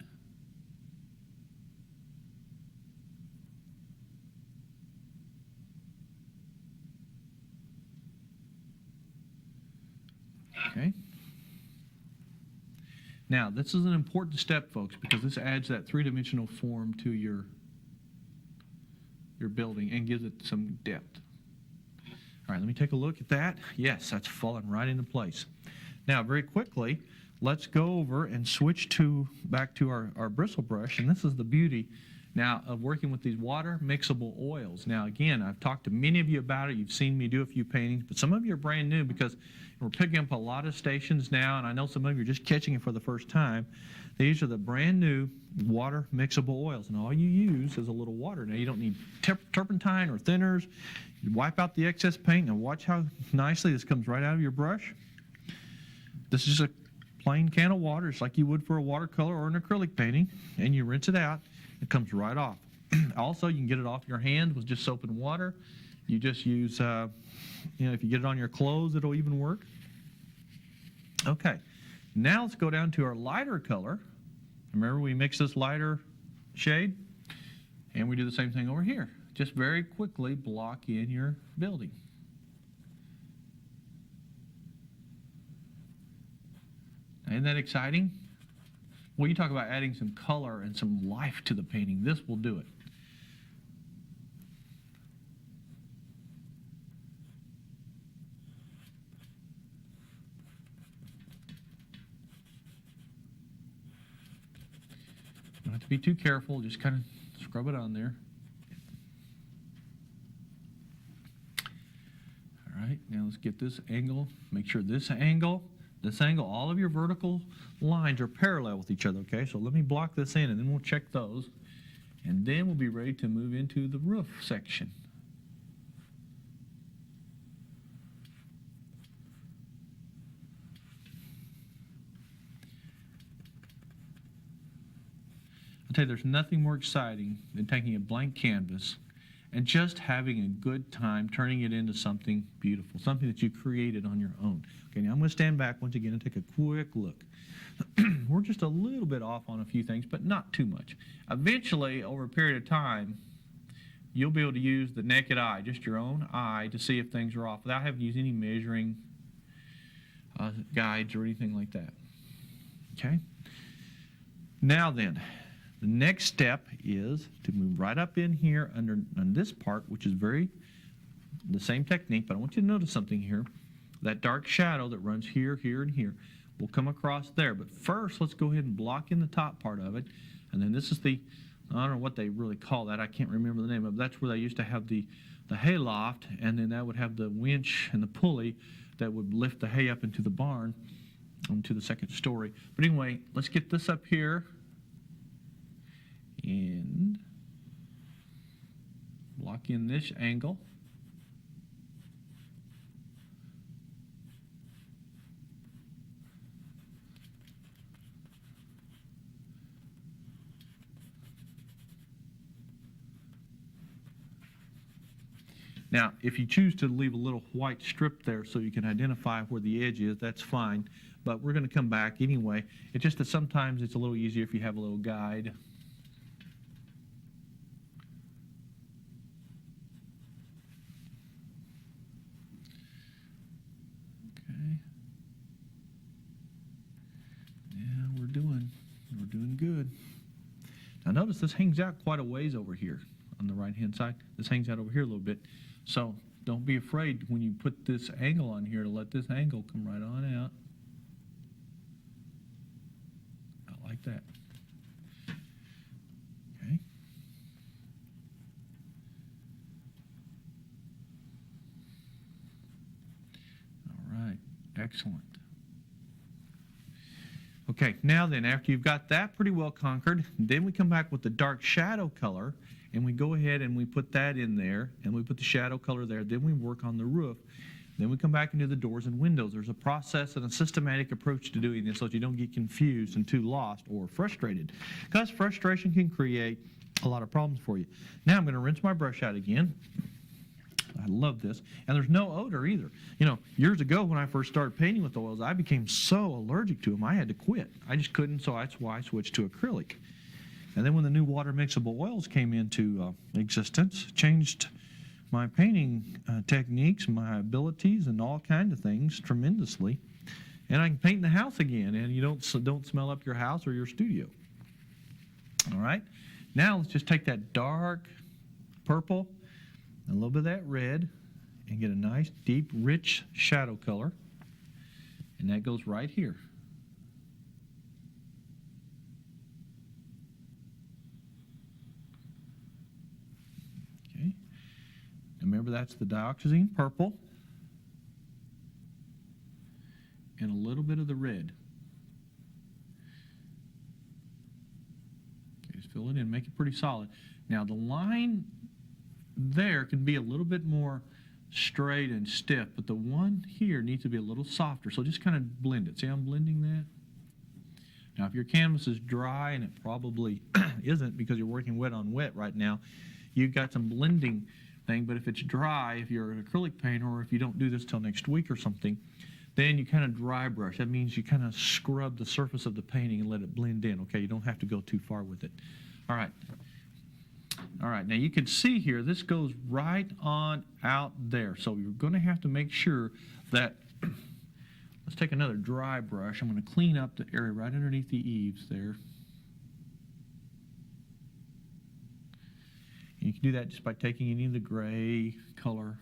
[SPEAKER 1] Okay. Now, this is an important step, folks, because this adds that three-dimensional form to your building and gives it some depth. All right, let me take a look at that. Yes, that's falling right into place. Now, very quickly, let's go over and switch back to our bristle brush, and this is the beauty now of working with these water mixable oils. Now, again, I've talked to many of you about it. You've seen me do a few paintings, but some of you are brand new because we're picking up a lot of stations now, and I know some of you are just catching it for the first time. These are the brand new water mixable oils, and all you use is a little water. Now, you don't need turpentine or thinners. You wipe out the excess paint, and watch how nicely this comes right out of your brush. This is a plain can of water. It's like you would for a watercolor or an acrylic painting, and you rinse it out. It comes right off. Also, you can get it off your hand with just soap and water. You just use, if you get it on your clothes, it'll even work. Okay, now let's go down to our lighter color. Remember, we mix this lighter shade, and we do the same thing over here. Just very quickly block in your building. Isn't that exciting? Well, you talk about adding some color and some life to the painting. This will do it. Don't have to be too careful. Just kind of scrub it on there. All right, now let's get this angle. Make sure this angle, all of your vertical lines are parallel with each other, okay? So let me block this in, and then we'll check those. And then we'll be ready to move into the roof section. I'll tell you, there's nothing more exciting than taking a blank canvas and just having a good time turning it into something beautiful, something that you created on your own. Okay, now I'm going to stand back once again and take a quick look. We're just a little bit off on a few things, but not too much. Eventually, over a period of time, you'll be able to use the naked eye, just your own eye, to see if things are off without having to use any measuring guides or anything like that. Okay? Now then, the next step is to move right up in here on this part, which is the same technique, but I want you to notice something here. That dark shadow that runs here, here, and here will come across there. But first, let's go ahead and block in the top part of it. And then this is I don't know what they really call that. I can't remember the name of it. That's where they used to have the hay loft, and then that would have the winch and the pulley that would lift the hay up into the barn, into the second story. But anyway, let's get this up here and lock in this angle. Now, if you choose to leave a little white strip there so you can identify where the edge is, that's fine. But we're going to come back anyway. It's just that sometimes it's a little easier if you have a little guide. Okay. Yeah, we're doing good. Now notice this hangs out quite a ways over here on the right-hand side. This hangs out over here a little bit. So don't be afraid when you put this angle on here to let this angle come right on out. About like that. Okay. All right. Excellent. Okay, now then, after you've got that pretty well conquered, then we come back with the dark shadow color, and we go ahead and we put that in there, and we put the shadow color there. Then we work on the roof. Then we come back and do the doors and windows. There's a process and a systematic approach to doing this so that you don't get confused and too lost or frustrated, because frustration can create a lot of problems for you. Now I'm going to rinse my brush out again. I love this. And there's no odor either. You know, years ago when I first started painting with oils, I became so allergic to them, I had to quit. I just couldn't, so that's why I switched to acrylic. And then when the new water mixable oils came into existence, changed my painting techniques, my abilities, and all kinds of things tremendously. And I can paint in the house again, and you don't smell up your house or your studio. All right? Now let's just take that dark purple, a little bit of that red, and get a nice, deep, rich shadow color. And that goes right here. Okay. Remember, that's the dioxazine purple and a little bit of the red. Okay, just fill it in, make it pretty solid. Now the line there can be a little bit more straight and stiff, but the one here needs to be a little softer, so just kind of blend it. See how I'm blending that? Now if your canvas is dry, and it probably isn't because you're working wet on wet right now, you've got some blending thing, but if it's dry, if you're an acrylic painter, or if you don't do this till next week or something, then you kind of dry brush. That means you kind of scrub the surface of the painting and let it blend in, okay? You don't have to go too far with it. All right. All right, now you can see here, this goes right on out there. So you're going to have to make sure that, let's take another dry brush. I'm going to clean up the area right underneath the eaves there. And you can do that just by taking any of the gray color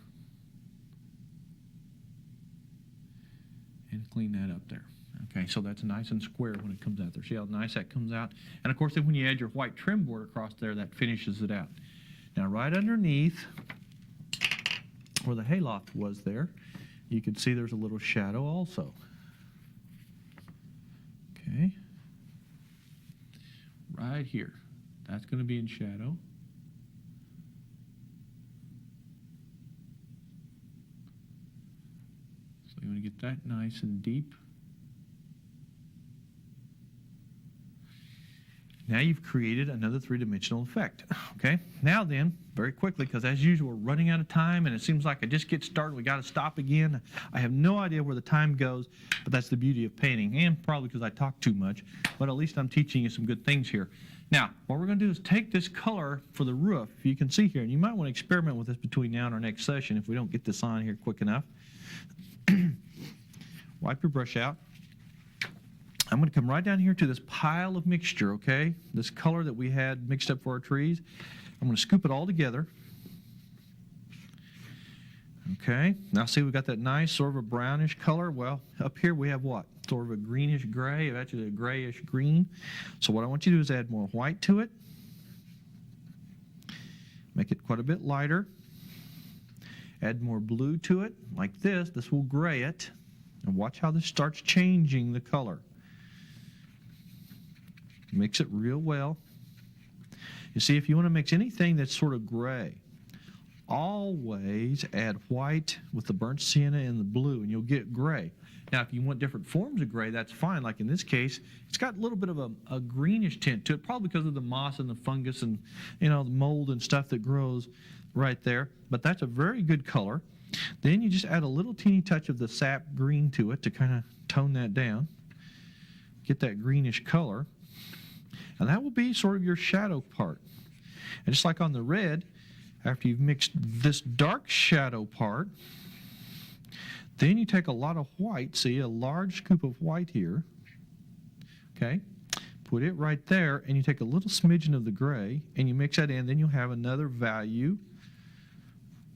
[SPEAKER 1] and clean that up there. Okay, so that's nice and square when it comes out there. See how nice that comes out? And of course, then when you add your white trim board across there, that finishes it out. Now, right underneath where the hayloft was there, you can see there's a little shadow also. Okay. Right here. That's going to be in shadow. So you want to get that nice and deep. Now you've created another three-dimensional effect. Okay, now then, very quickly, because as usual, we're running out of time, and it seems like I just get started. We got to stop again. I have no idea where the time goes, but that's the beauty of painting, and probably because I talk too much, but at least I'm teaching you some good things here. Now, what we're going to do is take this color for the roof. You can see here, and you might want to experiment with this between now and our next session if we don't get this on here quick enough. Wipe your brush out. I'm going to come right down here to this pile of mixture, okay? This color that we had mixed up for our trees. I'm going to scoop it all together. Okay, now see we've got that nice sort of a brownish color. Well, up here we have what? Sort of a greenish gray, actually a grayish green. So what I want you to do is add more white to it. Make it quite a bit lighter. Add more blue to it, like this. This will gray it. And watch how this starts changing the color. Mix it real well. You see, if you want to mix anything that's sort of gray, always add white with the burnt sienna and the blue, and you'll get gray. Now, if you want different forms of gray, that's fine. Like in this case, it's got a little bit of a greenish tint to it, probably because of the moss and the fungus and, you know, the mold and stuff that grows right there. But that's a very good color. Then you just add a little teeny touch of the sap green to it to kind of tone that down. Get that greenish color. And that will be sort of your shadow part. And just like on the red, after you've mixed this dark shadow part, then you take a lot of white, see a large scoop of white here, okay? Put it right there, and you take a little smidgen of the gray, and you mix that in, then you'll have another value,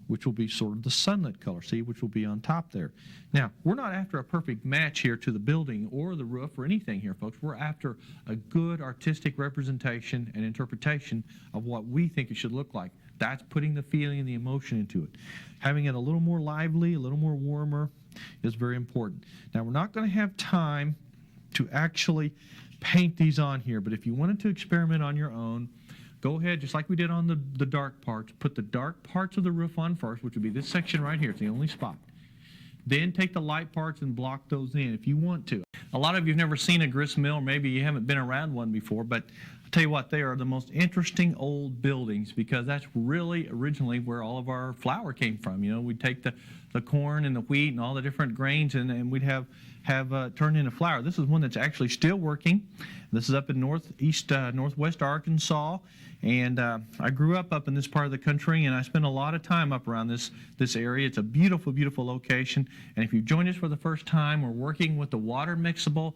[SPEAKER 1] which will be sort of the sunlit color, see, which will be on top there. Now, we're not after a perfect match here to the building or the roof or anything here, folks. We're after a good artistic representation and interpretation of what we think it should look like. That's putting the feeling and the emotion into it. Having it a little more lively, a little more warmer is very important. Now, we're not going to have time to actually paint these on here, but if you wanted to experiment on your own, go ahead, just like we did on the dark parts, put the dark parts of the roof on first, which would be this section right here. It's the only spot. Then take the light parts and block those in if you want to. A lot of you have never seen a grist mill, or maybe you haven't been around one before, but I'll tell you what, they are the most interesting old buildings because that's really originally where all of our flour came from. You know, we'd take the corn and the wheat and all the different grains and we'd have turned into flour. This is one that's actually still working. This is up in northwest Arkansas. And I grew up in this part of the country, and I spent a lot of time up around this area. It's a beautiful, beautiful location. And if you've joined us for the first time, we're working with the water mixable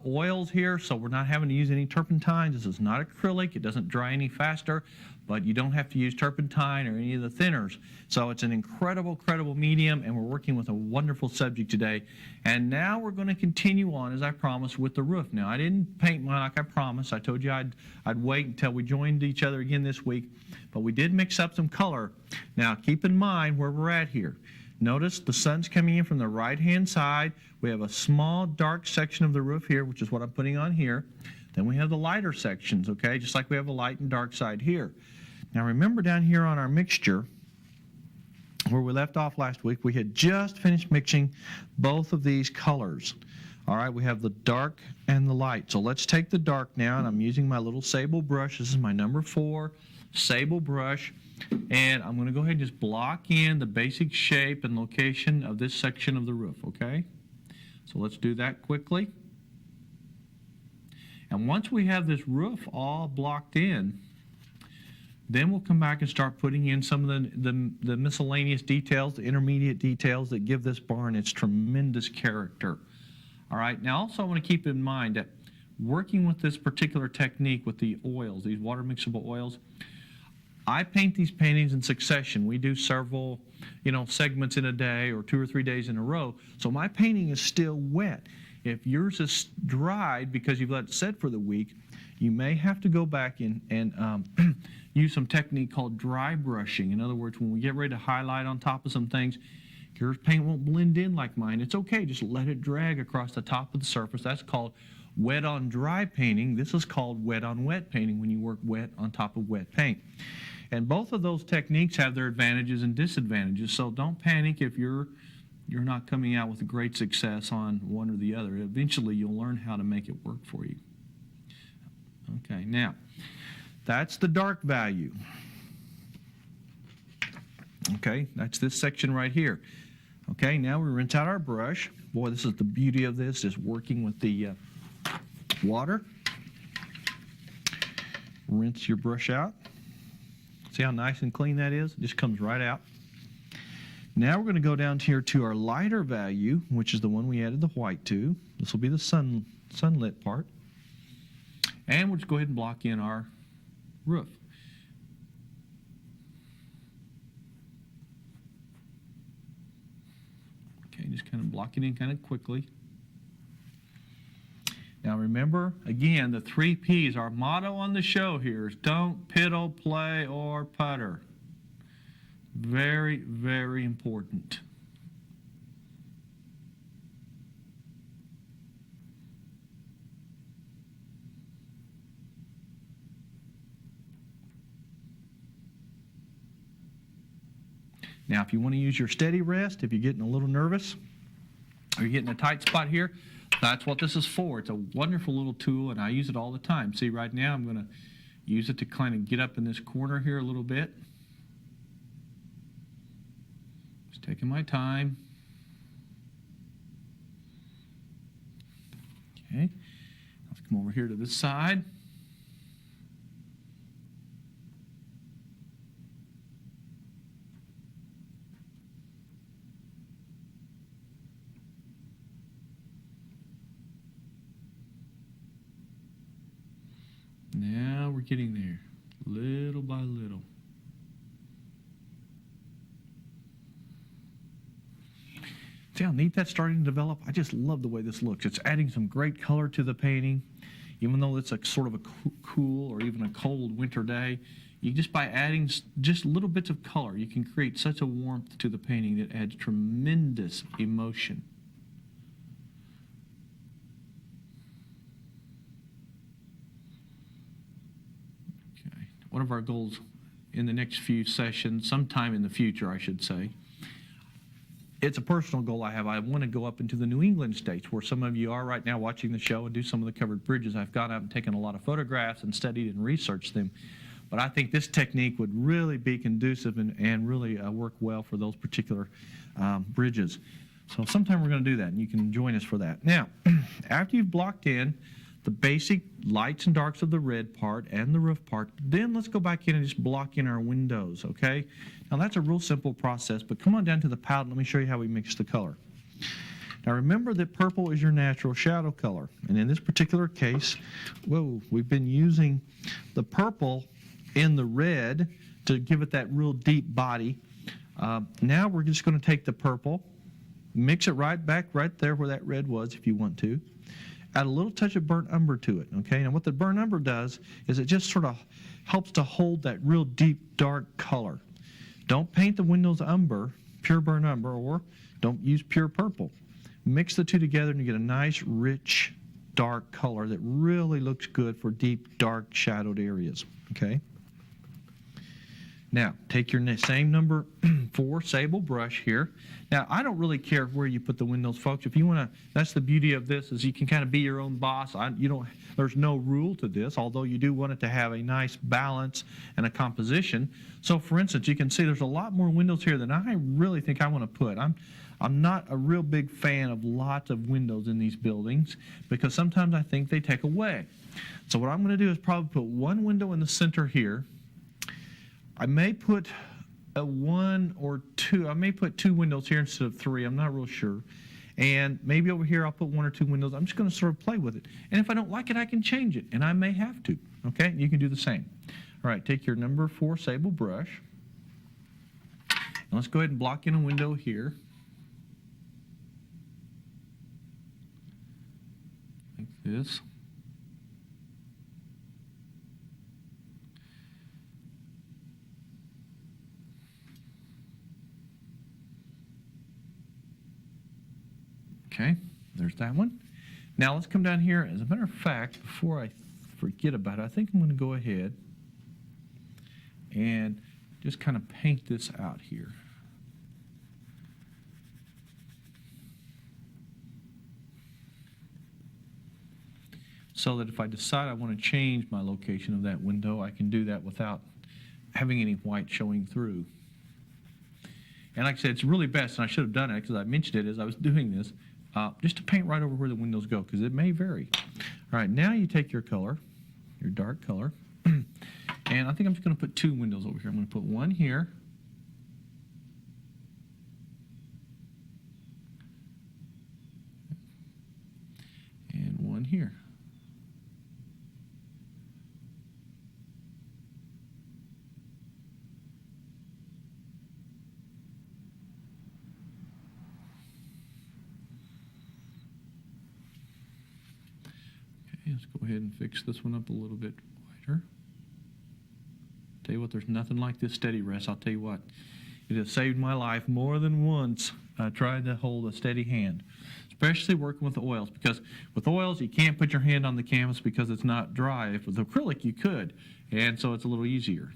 [SPEAKER 1] oils here, so we're not having to use any turpentine. This is not acrylic. It doesn't dry any faster, but you don't have to use turpentine or any of the thinners. So it's an incredible medium, and we're working with a wonderful subject today. And now we're going to continue on, as I promised, with the roof. Now, I didn't paint mine like I promised. I told you I'd wait until we joined each other again this week, but we did mix up some color. Now, keep in mind where we're at here. Notice the sun's coming in from the right-hand side. We have a small dark section of the roof here, which is what I'm putting on here. Then we have the lighter sections, okay, just like we have a light and dark side here. Now remember down here on our mixture, where we left off last week, we had just finished mixing both of these colors. All right, we have the dark and the light. So let's take the dark now, and I'm using my little sable brush. This is my number 4 sable brush. And I'm going to go ahead and just block in the basic shape and location of this section of the roof, okay? So let's do that quickly. And once we have this roof all blocked in, then we'll come back and start putting in some of the miscellaneous details, the intermediate details that give this barn its tremendous character. All right, now also I want to keep in mind that working with this particular technique with the oils, these water mixable oils, I paint these paintings in succession. We do several, segments in a day or 2 or 3 days in a row. So my painting is still wet. If yours is dried because you've let it set for the week, you may have to go back and use some technique called dry brushing. In other words, when we get ready to highlight on top of some things, your paint won't blend in like mine. It's okay, just let it drag across the top of the surface. That's called wet on dry painting. This is called wet on wet painting when you work wet on top of wet paint. And both of those techniques have their advantages and disadvantages, so don't panic if you're not coming out with a great success on one or the other. Eventually you'll learn how to make it work for you. Okay, now, that's the dark value. Okay, that's this section right here. Okay, now we rinse out our brush. Boy, this is the beauty of this, is working with the water. Rinse your brush out. See how nice and clean that is? It just comes right out. Now we're going to go down here to our lighter value, which is the one we added the white to. This will be the sunlit part. And we'll just go ahead and block in our roof. Okay, just kind of block it in kind of quickly. Now remember, again, the 3 Ps, our motto on the show here is don't piddle, play, or putter. Very, very important. Now, if you want to use your steady rest, if you're getting a little nervous or you're getting a tight spot here, that's what this is for. It's a wonderful little tool, and I use it all the time. See, right now I'm going to use it to kind of get up in this corner here a little bit. Just taking my time. Okay, let's come over here to this side. Now we're getting there, little by little. See how neat that's starting to develop? I just love the way this looks. It's adding some great color to the painting. Even though it's a sort of a cool or even a cold winter day, you just by adding just little bits of color, you can create such a warmth to the painting that adds tremendous emotion. One of our goals in the next few sessions, sometime in the future, I should say, it's a personal goal I have. I want to go up into the New England states, where some of you are right now watching the show, and do some of the covered bridges. I've gone out and taken a lot of photographs and studied and researched them. But I think this technique would really be conducive and really work well for those particular bridges. So sometime we're going to do that, and you can join us for that. Now, after you've blocked in the basic lights and darks of the red part and the roof part, then let's go back in and just block in our windows, okay? Now that's a real simple process, but come on down to the palette and let me show you how we mix the color. Now remember that purple is your natural shadow color, and in this particular case, we've been using the purple in the red to give it that real deep body. Now we're just going to take the purple, mix it right back right there where that red was if you want to. Add a little touch of burnt umber to it, okay? And what the burnt umber does is it just sort of helps to hold that real deep, dark color. Don't paint the windows umber, pure burnt umber, or don't use pure purple. Mix the two together and you get a nice, rich, dark color that really looks good for deep, dark, shadowed areas, okay? Now, take your same number 4 sable brush here. Now, I don't really care where you put the windows, folks. If you want to, that's the beauty of this, is you can kind of be your own boss. There's no rule to this, although you do want it to have a nice balance and a composition. So, for instance, you can see there's a lot more windows here than I really think I want to put. I'm not a real big fan of lots of windows in these buildings because sometimes I think they take away. So what I'm going to do is probably put one window in the center here. I may put I may put 2 windows here instead of 3. I'm not real sure. And maybe over here I'll put 1 or 2 windows. I'm just going to sort of play with it. And if I don't like it, I can change it. And I may have to. Okay? You can do the same. All right, take your number 4 sable brush. And let's go ahead and block in a window here. Like this. Okay, there's that one. Now let's come down here. As a matter of fact, before I forget about it, I think I'm going to go ahead and just kind of paint this out here. so that if I decide I want to change my location of that window, I can do that without having any white showing through. And like I said, it's really best, and I should have done it because I mentioned it as I was doing this, just to paint right over where the windows go, because it may vary. All right, now you take your color, your dark color, and I think I'm just going to put 2 windows over here. I'm going to put one here, and one here. Let's go ahead and fix this one up a little bit wider. Tell you what, there's nothing like this steady rest. I'll tell you what, it has saved my life more than once trying to hold a steady hand, especially working with oils, because with oils you can't put your hand on the canvas because it's not dry. If with acrylic you could, and so it's a little easier.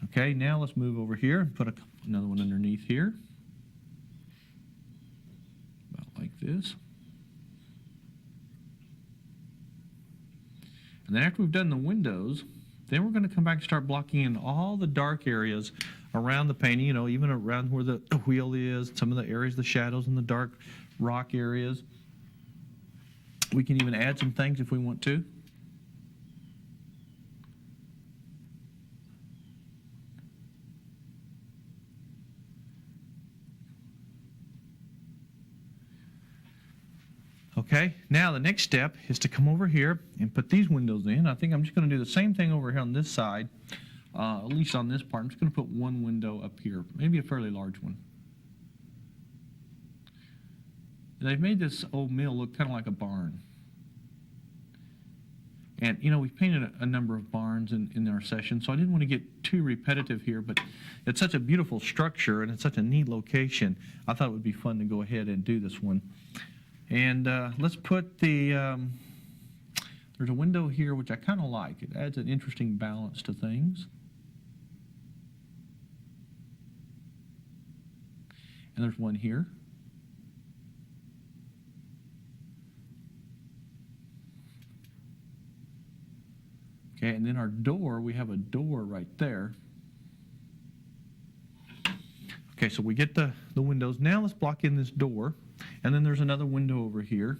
[SPEAKER 1] Okay, now let's move over here and put another one underneath here, about like this. And then after we've done the windows, then we're going to come back and start blocking in all the dark areas around the painting, you know, even around where the wheel is, some of the areas, the shadows and the dark rock areas. We can even add some things if we want to. Okay, now the next step is to come over here and put these windows in. I think I'm just going to do the same thing over here on this side, at least on this part. I'm just going to put one window up here, maybe a fairly large one. And they've made this old mill look kind of like a barn. And, you know, we've painted a number of barns in our session, so I didn't want to get too repetitive here, but it's such a beautiful structure and it's such a neat location. I thought it would be fun to go ahead and do this one. And let's put the, there's a window here which I kind of like. It adds an interesting balance to things. And there's one here. Okay, and then our door, we have a door right there. Okay, so we get the windows. Now let's block in this door. And then there's another window over here.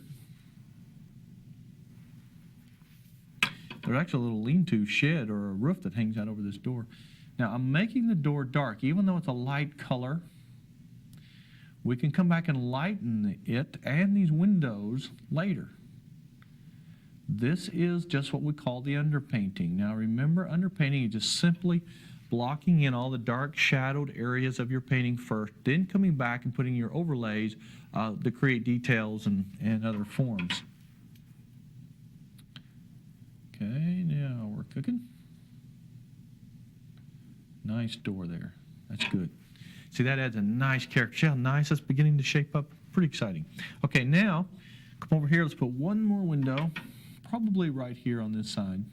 [SPEAKER 1] There's actually a little lean-to shed or a roof that hangs out over this door. Now I'm making the door dark, even though it's a light color. We can come back and lighten it and these windows later. This is just what we call the underpainting. Now remember, underpainting is just simply blocking in all the dark shadowed areas of your painting first, then coming back and putting your overlays to create details and other forms. Okay, now we're cooking. Nice door there. That's good. See, that adds a nice character. See how nice it's beginning to shape up? Pretty exciting. Okay, now come over here. Let's put one more window, probably right here on this side.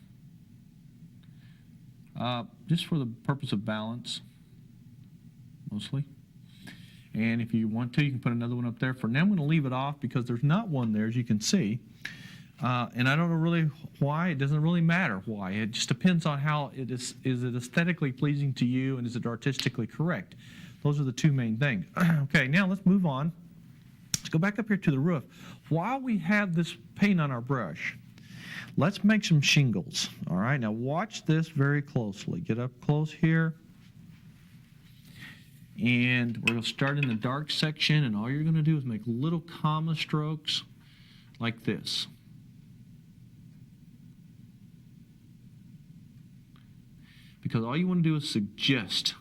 [SPEAKER 1] Just for the purpose of balance, mostly. And if you want to, you can put another one up there. For now, I'm going to leave it off because there's not one there, as you can see. And I don't know really why. It doesn't really matter why. It just depends on how it is it aesthetically pleasing to you and is it artistically correct. Those are the two main things. Okay, now let's move on. Let's go back up here to the roof. While we have this paint on our brush, let's make some shingles. All right, now watch this very closely. Get up close here. And we're going to start in the dark section, and all you're going to do is make little comma strokes like this. Because all you want to do is suggest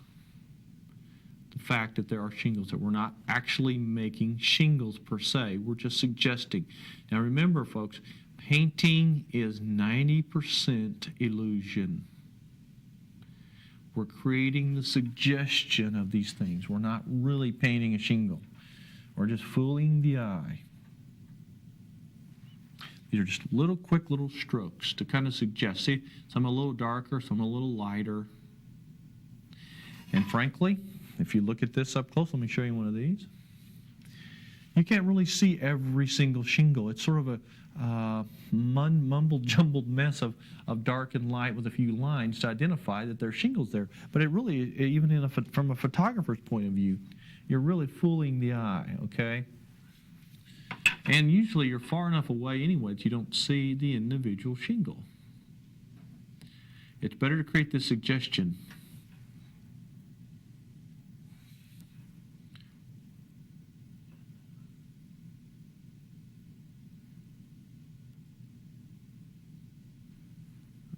[SPEAKER 1] the fact that there are shingles, that we're not actually making shingles per se. We're just suggesting. Now remember, folks, painting is 90% illusion. We're creating the suggestion of these things. We're not really painting a shingle. We're just fooling the eye. These are just little quick little strokes to kind of suggest. See, some a little darker, some a little lighter. And frankly, if you look at this up close, let me show you one of these. you can't really see every single shingle. It's sort of a mumbled, jumbled mess of dark and light with a few lines to identify that there's shingles there. But it really, even from a photographer's point of view, you're really fooling the eye, okay? And usually you're far enough away anyway that you don't see the individual shingle. It's better to create this suggestion.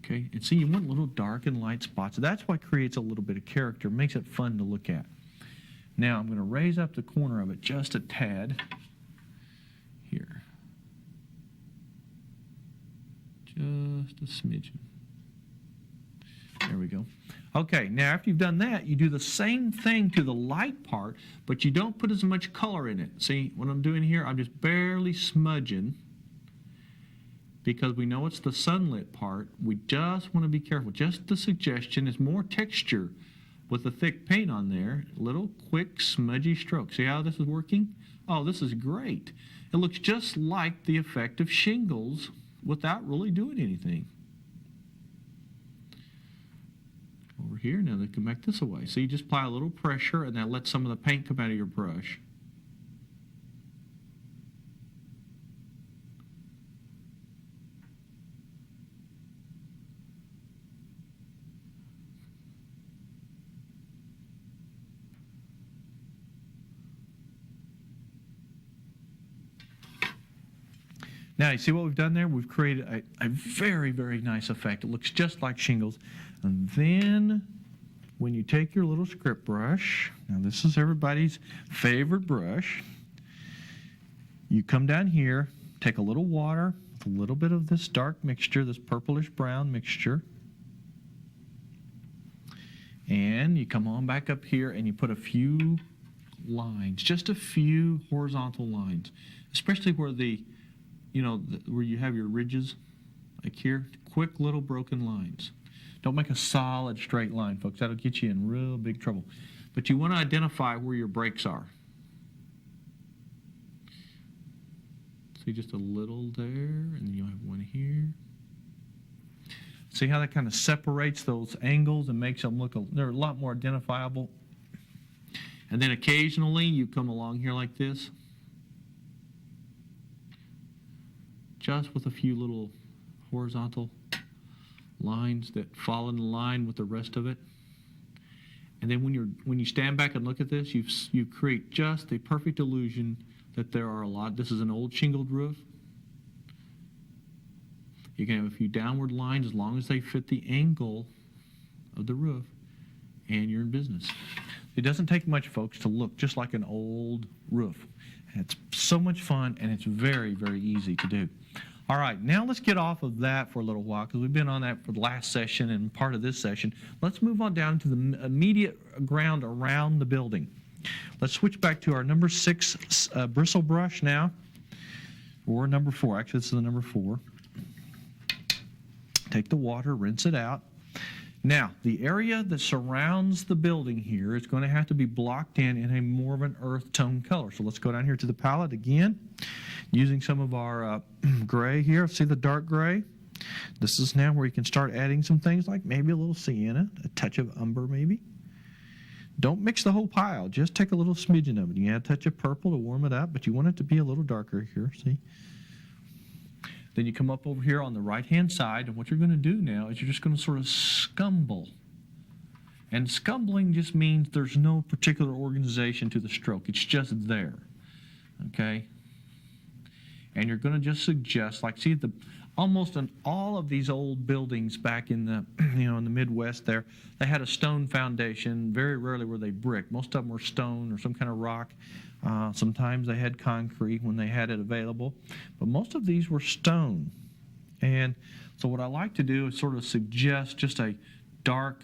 [SPEAKER 1] Okay, and see, you want little dark and light spots. That's what creates a little bit of character, makes it fun to look at. Now I'm going to raise up the corner of it just a tad here. Just a smidgen. There we go. Okay, now after you've done that, you do the same thing to the light part, but you don't put as much color in it. See, what I'm doing here, I'm just barely smudging, because we know it's the sunlit part. We just want to be careful. Just the suggestion is more texture with the thick paint on there. Little quick smudgy strokes. See how this is working? Oh, this is great. It looks just like the effect of shingles without really doing anything. Over here, now they come back this way. So you just apply a little pressure and that lets some of the paint come out of your brush. Now, you see what we've done there? We've created a very, very nice effect. It looks just like shingles. And then, when you take your little script brush, now this is everybody's favorite brush, you come down here, take a little water, with a little bit of this dark mixture, this purplish brown mixture, and you come on back up here and you put a few lines, just a few horizontal lines, especially where where you have your ridges, like here, quick little broken lines. Don't make a solid straight line, folks. That'll get you in real big trouble. But you want to identify where your breaks are. See just a little there, and then you'll have one here. See how that kind of separates those angles and makes them look, they're a lot more identifiable. And then occasionally you come along here like this, just with a few little horizontal lines that fall in line with the rest of it. And then when you stand back and look at this, you create just a perfect illusion that there are a lot. This is an old shingled roof. You can have a few downward lines as long as they fit the angle of the roof, and you're in business. It doesn't take much, folks, to look just like an old roof. It's so much fun, and it's very, very easy to do. All right, now let's get off of that for a little while, because we've been on that for the last session and part of this session. Let's move on down to the immediate ground around the building. Let's switch back to our number 6 bristle brush now, or number 4. Actually, this is the number 4. Take the water, rinse it out. Now, the area that surrounds the building here is going to have to be blocked in a more of an earth tone color. So let's go down here to the palette again, using some of our gray here. See the dark gray? This is now where you can start adding some things like maybe a little sienna, a touch of umber maybe. Don't mix the whole pile. Just take a little smidgen of it. You can add a touch of purple to warm it up, but you want it to be a little darker here, see? Then you come up over here on the right-hand side, and what you're going to do now is you're just going to sort of scumble. And scumbling just means there's no particular organization to the stroke. It's just there, okay? And you're going to just suggest, like, see, almost in all of these old buildings back in the, in the Midwest there, they had a stone foundation. Very rarely were they brick. Most of them were stone or some kind of rock. Sometimes they had concrete when they had it available, but most of these were stone. And so what I like to do is sort of suggest just a dark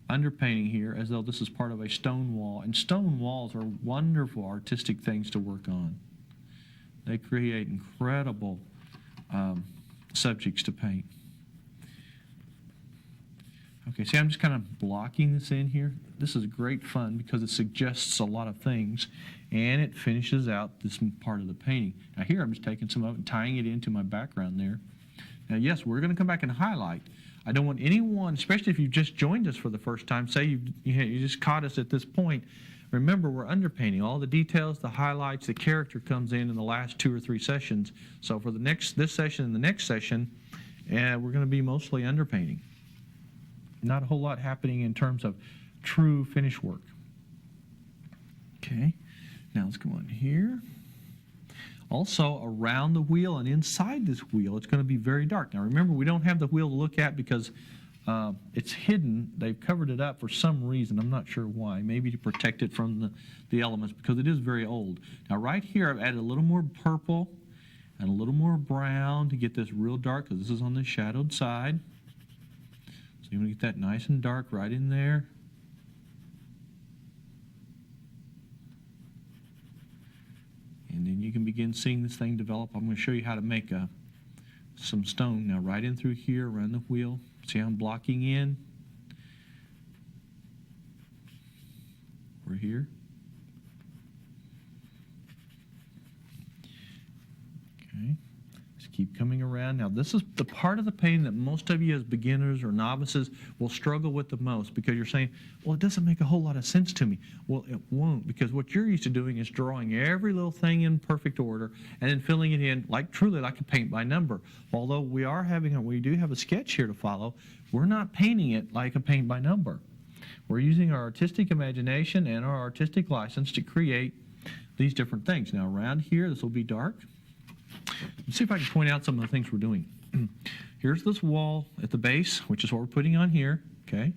[SPEAKER 1] underpainting here as though this is part of a stone wall. And stone walls are wonderful artistic things to work on. They create incredible subjects to paint. Okay, see, I'm just kind of blocking this in here. This is great fun because it suggests a lot of things, and it finishes out this part of the painting. Now here I'm just taking some of it and tying it into my background there. Now yes, we're going to come back and highlight. I don't want anyone, especially if you've just joined us for the first time, say you just caught us at this point. Remember, we're underpainting. All the details, the highlights, the character comes in the last 2 or 3 sessions. So for this session and the next session, we're going to be mostly underpainting. Not a whole lot happening in terms of true finish work. Okay, now let's go on here. Also, around the wheel and inside this wheel, it's going to be very dark. Now remember, we don't have the wheel to look at because it's hidden. They've covered it up for some reason. I'm not sure why. Maybe to protect it from the elements, because it is very old. Now right here, I've added a little more purple and a little more brown to get this real dark, because this is on the shadowed side. So you want to get that nice and dark right in there. And then you can begin seeing this thing develop. I'm going to show you how to make some stone. Now right in through here, around the wheel. See how I'm blocking in? We're here. Okay. Just keep coming around. Now this is the part of the painting that most of you as beginners or novices will struggle with the most, because you're saying, well, it doesn't make a whole lot of sense to me. Well, it won't, because what you're used to doing is drawing every little thing in perfect order and then filling it in truly like a paint by number. Although we do have a sketch here to follow, we're not painting it like a paint by number. We're using our artistic imagination and our artistic license to create these different things. Now around here, this will be dark. Let's see if I can point out some of the things we're doing. Here's this wall at the base, which is what we're putting on here. Okay.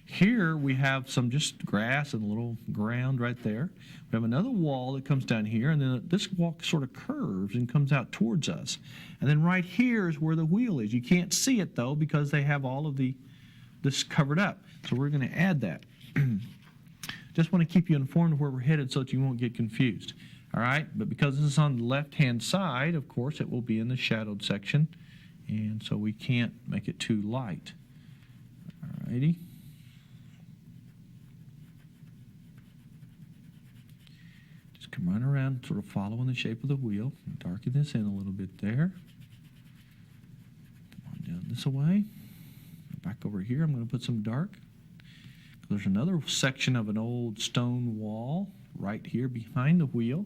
[SPEAKER 1] Here we have some just grass and a little ground right there. We have another wall that comes down here, and then this wall sort of curves and comes out towards us. And then right here is where the wheel is. You can't see it though, because they have all of this covered up. So we're going to add that. Just want to keep you informed of where we're headed so that you won't get confused. All right, but because this is on the left-hand side, of course, it will be in the shadowed section, and so we can't make it too light. All righty. Just come right around, sort of following the shape of the wheel. Darken this in a little bit there. Come on down this way. Back over here, I'm going to put some dark. There's another section of an old stone wall right here behind the wheel.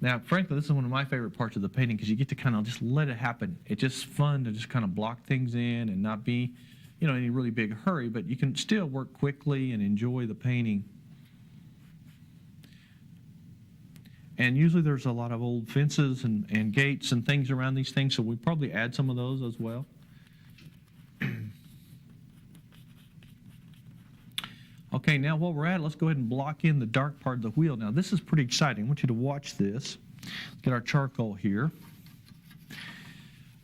[SPEAKER 1] Now, frankly, this is one of my favorite parts of the painting, because you get to kind of just let it happen. It's just fun to just kind of block things in and not be, in any really big hurry, but you can still work quickly and enjoy the painting. And usually there's a lot of old fences and gates and things around these things, so we probably add some of those as well. Okay, now while we're at it, let's go ahead and block in the dark part of the wheel. Now this is pretty exciting. I want you to watch this. Let's get our charcoal here.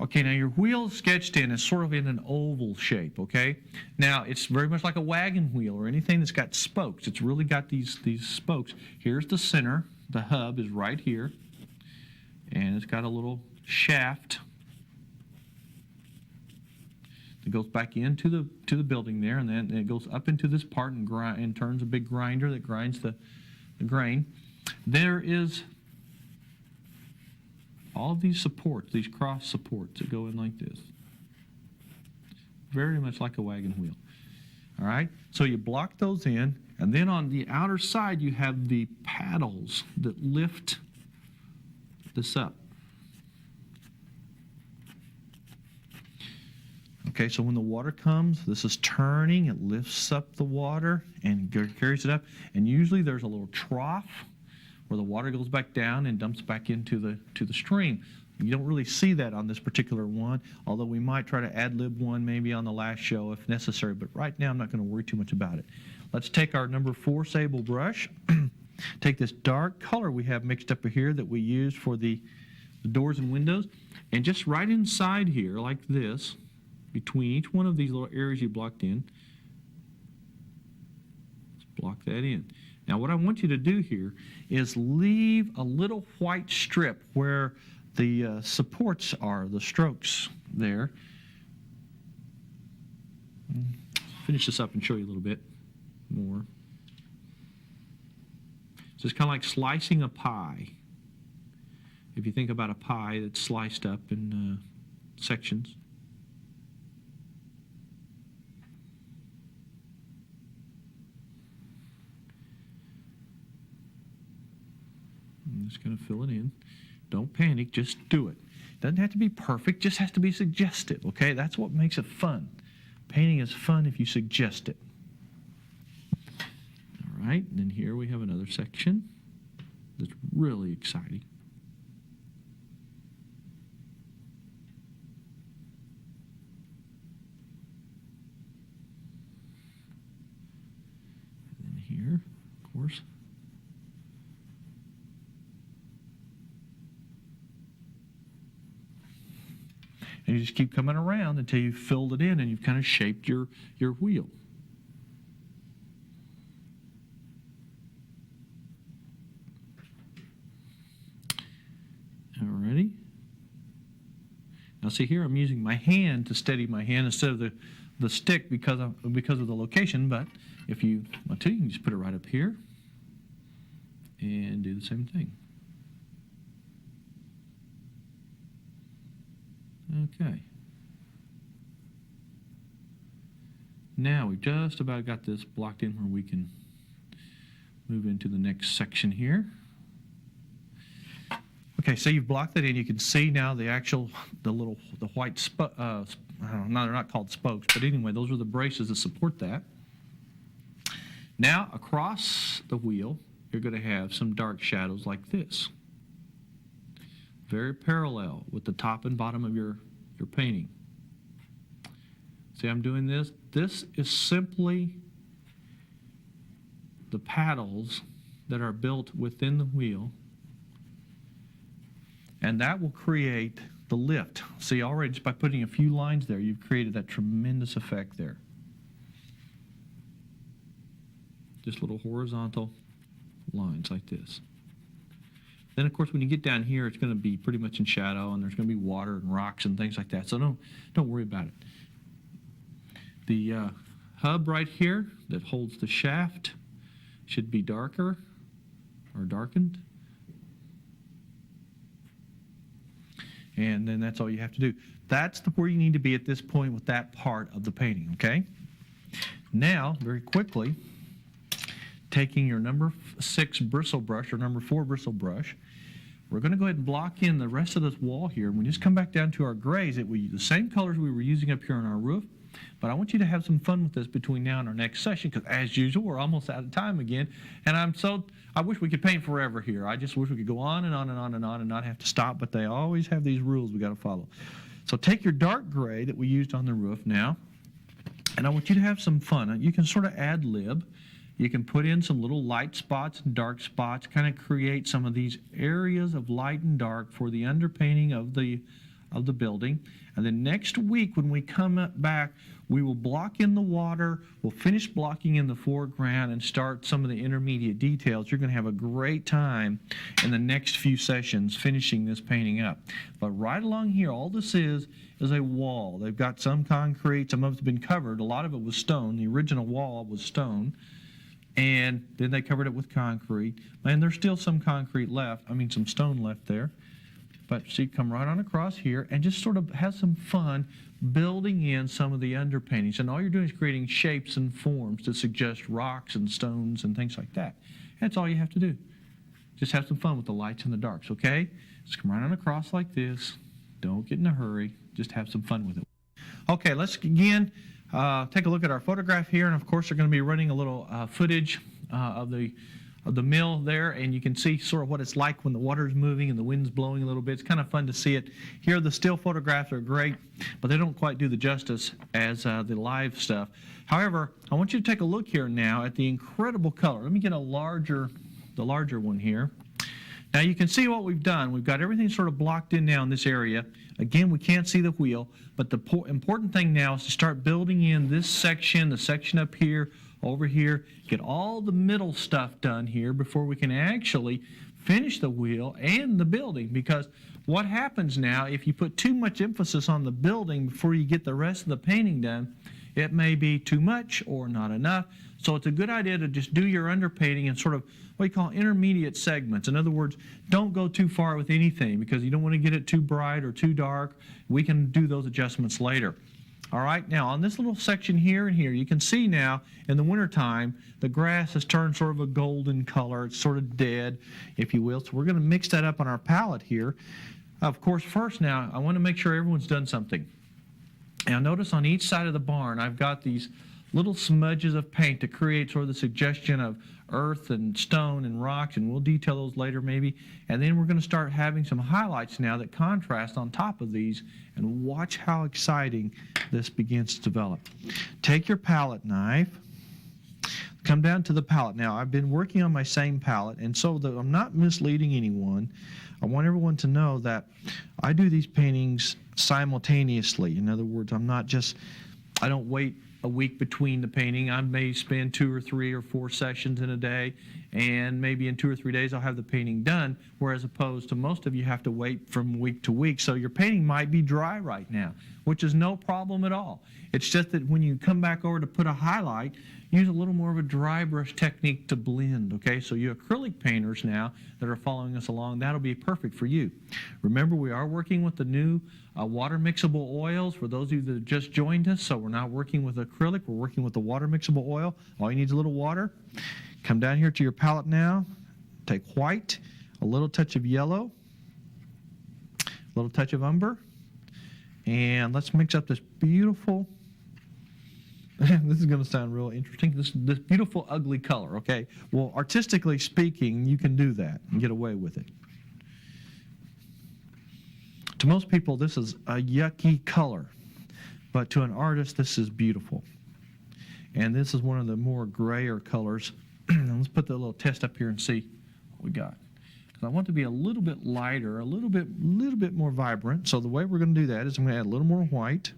[SPEAKER 1] Okay, now your wheel sketched in is sort of in an oval shape, okay? Now it's very much like a wagon wheel or anything that's got spokes. It's really got these spokes. Here's the center. The hub is right here. And it's got a little shaft that goes back into the building there, and then it goes up into this part and turns a big grinder that grinds the grain. There is all of these supports, these cross supports that go in like this. Very much like a wagon wheel. All right, so you block those in, and then on the outer side you have the paddles that lift this up. Okay, so when the water comes, this is turning, it lifts up the water and carries it up. And usually there's a little trough where the water goes back down and dumps back into the stream. You don't really see that on this particular one, although we might try to ad-lib one maybe on the last show if necessary, but right now I'm not going to worry too much about it. Let's take our number 4 sable brush, take this dark color we have mixed up here that we used for the doors and windows, and just right inside here like this, between each one of these little areas you blocked in, let's block that in. Now what I want you to do here is leave a little white strip where the supports are, the strokes there. Finish this up and show you a little bit more. So it's kind of like slicing a pie. If you think about a pie that's sliced up in sections. I'm just going to fill it in. Don't panic, just do it. Doesn't have to be perfect, just has to be suggestive, okay? That's what makes it fun. Painting is fun if you suggest it. All right, and then here we have another section that's really exciting. And then here, of course. And you just keep coming around until you've filled it in and you've kind of shaped your wheel. Alrighty. Now see here I'm using my hand to steady my hand instead of the stick because of the location, but if you want to, you can just put it right up here and do the same thing. Okay. Now we've just about got this blocked in where we can move into the next section here. Okay, so you've blocked that in. You can see now the white I don't know, they're not called spokes, but anyway, those are the braces that support that. Now across the wheel, you're going to have some dark shadows like this. Very parallel with the top and bottom of your painting. See, I'm doing this. This is simply the paddles that are built within the wheel, and that will create the lift. See, already just by putting a few lines there, you've created that tremendous effect there. Just little horizontal lines like this. Then, of course, when you get down here, it's going to be pretty much in shadow, and there's going to be water and rocks and things like that. So don't worry about it. The hub right here that holds the shaft should be darker or darkened. And then that's all you have to do. That's where you need to be at this point with that part of the painting, okay? Now, very quickly, taking your number 6 bristle brush or number 4 bristle brush, we're going to go ahead and block in the rest of this wall here. And we just come back down to our grays. It will use the same colors we were using up here on our roof. But I want you to have some fun with this between now and our next session, because as usual, we're almost out of time again. And I wish we could paint forever here. I just wish we could go on and on and on and on and not have to stop, but they always have these rules we got to follow. So take your dark gray that we used on the roof now, and I want you to have some fun. You can sort of ad lib. You can put in some little light spots and dark spots, kind of create some of these areas of light and dark for the underpainting of the building. And then next week when we come back, we will block in the water, we'll finish blocking in the foreground and start some of the intermediate details. You're going to have a great time in the next few sessions finishing this painting up. But right along here, all this is a wall. They've got some concrete, some of it's been covered. A lot of it was stone. The original wall was stone. And then they covered it with concrete. And there's still some concrete left, some stone left there. But see, come right on across here and just sort of have some fun building in some of the underpaintings. And all you're doing is creating shapes and forms to suggest rocks and stones and things like that. That's all you have to do. Just have some fun with the lights and the darks, okay? Just come right on across like this. Don't get in a hurry. Just have some fun with it. Okay, let's again take a look at our photograph here. And of course, they're going to be running a little footage of the mill there, and you can see sort of what it's like when the water's moving and the wind's blowing a little bit. It's kind of fun to see it. Here, the still photographs are great, but they don't quite do the justice as the live stuff. However, I want you to take a look here now at the incredible color. Let me get the larger one here. Now you can see what we've done. We've got everything sort of blocked in now in this area. Again, we can't see the wheel, but the important thing now is to start building in this section, the section up here, over here, get all the middle stuff done here before we can actually finish the wheel and the building. Because what happens now, if you put too much emphasis on the building before you get the rest of the painting done, it may be too much or not enough. So it's a good idea to just do your underpainting in sort of what you call intermediate segments. In other words, don't go too far with anything because you don't want to get it too bright or too dark. We can do those adjustments later. All right, now on this little section here and here, you can see now in the wintertime, the grass has turned sort of a golden color. It's sort of dead, if you will. So we're going to mix that up on our palette here. Of course, first now, I want to make sure everyone's done something. Now notice on each side of the barn, I've got these little smudges of paint to create sort of the suggestion of earth and stone and rocks, and we'll detail those later maybe. And then we're going to start having some highlights now that contrast on top of these, and watch how exciting this begins to develop. Take your palette knife, come down to the palette. Now, I've been working on my same palette, and so that I'm not misleading anyone, I want everyone to know that I do these paintings simultaneously. In other words, I don't wait a week between the painting. I may spend 2 or 3 or 4 sessions in a day, and maybe in 2 or 3 days I'll have the painting done, whereas opposed to most of you have to wait from week to week. So your painting might be dry right now, which is no problem at all. It's just that when you come back over to put a highlight, use a little more of a dry brush technique to blend, okay? So you acrylic painters now that are following us along, that'll be perfect for you. Remember, we are working with the new water mixable oils for those of you that have just joined us. So we're not working with acrylic, we're working with the water mixable oil. All you need is a little water. Come down here to your palette now. Take white, a little touch of yellow, a little touch of umber, and let's mix up this beautiful, this is going to sound real interesting, this beautiful ugly color, okay? Well, artistically speaking, you can do that and get away with it. To most people, this is a yucky color, but to an artist, this is beautiful. And this is one of the more grayer colors. Let's put the little test up here and see what we got. Because I want it to be a little bit lighter, a little bit more vibrant. So the way we're going to do that is I'm going to add a little more white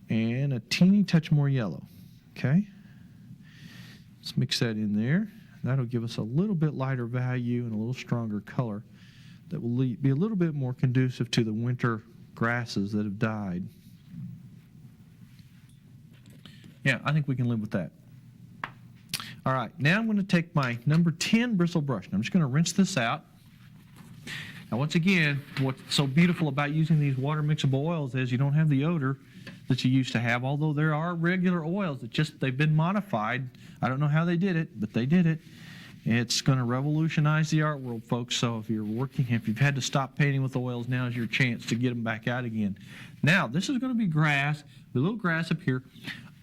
[SPEAKER 1] and a teeny touch more yellow. Okay? Let's mix that in there. That'll give us a little bit lighter value and a little stronger color that will be a little bit more conducive to the winter grasses that have died. Yeah, I think we can live with that. All right, now I'm going to take my number 10 bristle brush, and I'm just going to rinse this out. Now, once again, what's so beautiful about using these water mixable oils is you don't have the odor that you used to have, although there are regular oils that they've been modified. I don't know how they did it, but they did it. It's going to revolutionize the art world, folks. So if you've had to stop painting with oils, now is your chance to get them back out again. Now, this is going to be grass, the little grass up here.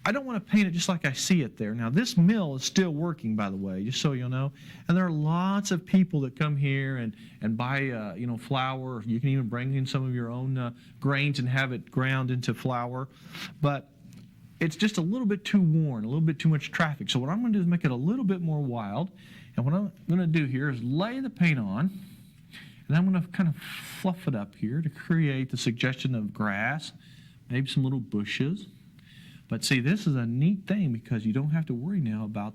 [SPEAKER 1] I don't want to paint it just like I see it there. Now, this mill is still working, by the way, just so you'll know. And there are lots of people that come here and buy, flour. You can even bring in some of your own grains and have it ground into flour. But it's just a little bit too worn, a little bit too much traffic. So what I'm going to do is make it a little bit more wild. And what I'm going to do here is lay the paint on. And I'm going to kind of fluff it up here to create the suggestion of grass, maybe some little bushes. But see, this is a neat thing because you don't have to worry now about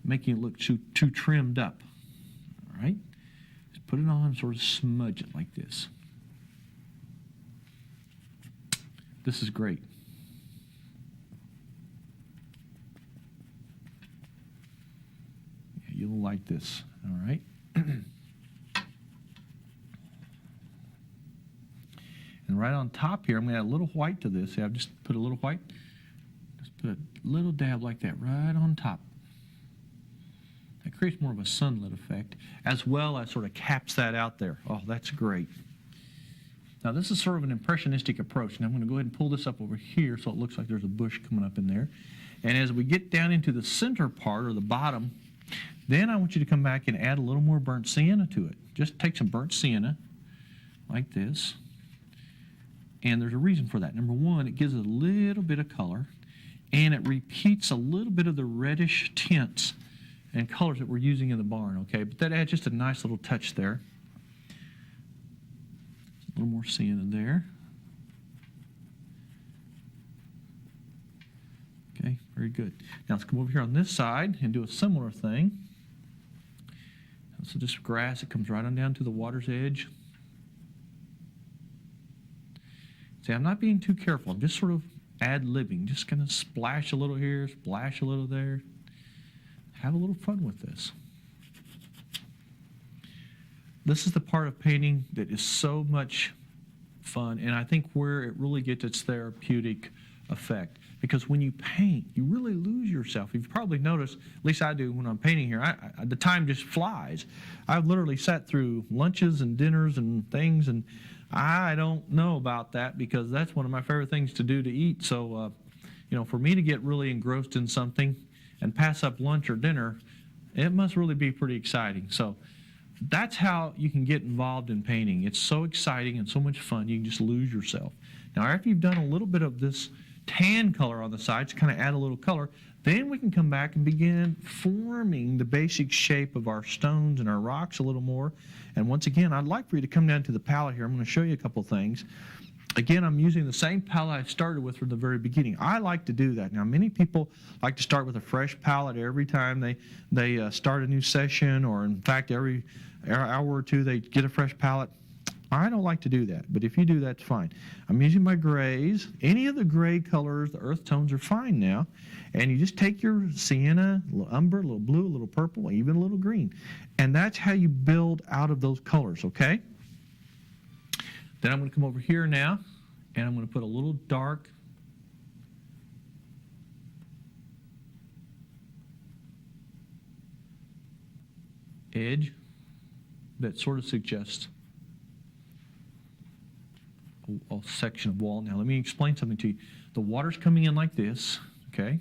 [SPEAKER 1] making it look too trimmed up. All right? Just put it on and sort of smudge it like this. This is great. Yeah, you'll like this. All right? And right on top here, I'm going to add a little white to this. See, I've just put a little white. Just put a little dab like that right on top. That creates more of a sunlit effect, as well as sort of caps that out there. Oh, that's great. Now, this is sort of an impressionistic approach. And I'm going to go ahead and pull this up over here so it looks like there's a bush coming up in there. And as we get down into the center part, or the bottom, then I want you to come back and add a little more burnt sienna to it. Just take some burnt sienna, like this. And there's a reason for that. Number one, it gives it a little bit of color, and it repeats a little bit of the reddish tints and colors that we're using in the barn, okay? But that adds just a nice little touch there. A little more sienna there. Okay, very good. Now let's come over here on this side and do a similar thing. So this grass, it comes right on down to the water's edge. See, I'm not being too careful. I'm just sort of ad-libbing, just kind of splash a little here, splash a little there. Have a little fun with this. This is the part of painting that is so much fun, and I think where it really gets its therapeutic effect. Because when you paint, you really lose yourself. You've probably noticed, at least I do when I'm painting here, the time just flies. I've literally sat through lunches and dinners and things, and I don't know about that because that's one of my favorite things to do to eat. So, for me to get really engrossed in something and pass up lunch or dinner, it must really be pretty exciting. So that's how you can get involved in painting. It's so exciting and so much fun, you can just lose yourself. Now, after you've done a little bit of this tan color on the sides to kind of add a little color, then we can come back and begin forming the basic shape of our stones and our rocks a little more. And once again, I'd like for you to come down to the palette here. I'm going to show you a couple things. Again, I'm using the same palette I started with from the very beginning. I like to do that. Now, many people like to start with a fresh palette every time they start a new session, or in fact, every hour or two they get a fresh palette. I don't like to do that, but if you do, that's fine. I'm using my grays. Any of the gray colors, the earth tones are fine now. And you just take your sienna, a little umber, a little blue, a little purple, even a little green. And that's how you build out of those colors, okay? Then I'm going to come over here now, and I'm going to put a little dark edge that sort of suggests a section of wall. Now, let me explain something to you. The water's coming in like this, okay?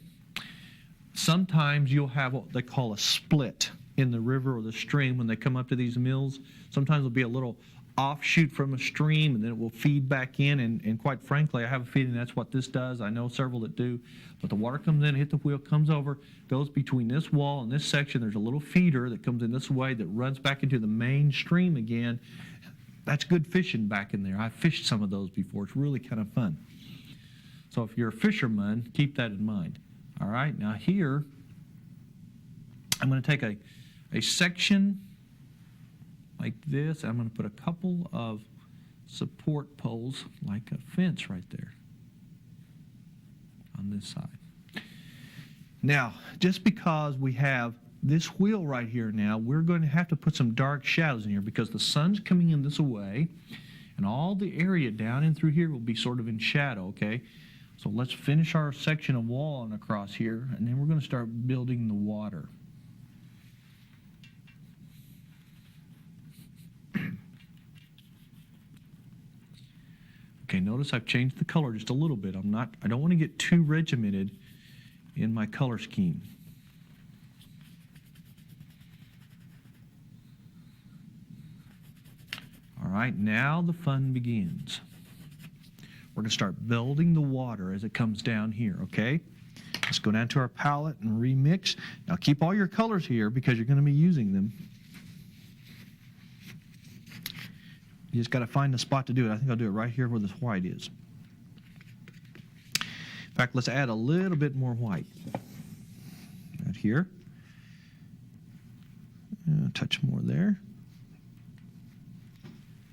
[SPEAKER 1] Sometimes you'll have what they call a split in the river or the stream when they come up to these mills. Sometimes there'll be a little offshoot from a stream, and then it will feed back in, and quite frankly, I have a feeling that's what this does. I know several that do. But the water comes in, hit the wheel, comes over, goes between this wall and this section. There's a little feeder that comes in this way that runs back into the main stream again. That's good fishing back in there. I've fished some of those before. It's really kind of fun. So if you're a fisherman, keep that in mind. All right, now here, I'm going to take a section like this, and I'm going to put a couple of support poles like a fence right there on this side. Now, just because we have this wheel right here now, we're going to have to put some dark shadows in here because the sun's coming in this way, and all the area down and through here will be sort of in shadow, okay? So let's finish our section of wall and across here, and then we're going to start building the water. Okay, notice I've changed the color just a little bit. I don't want to get too regimented in my color scheme. All right, now the fun begins. We're going to start building the water as it comes down here, okay? Let's go down to our palette and remix. Now keep all your colors here because you're going to be using them. You just got to find the spot to do it. I think I'll do it right here where this white is. In fact, let's add a little bit more white. Right here. A touch more there.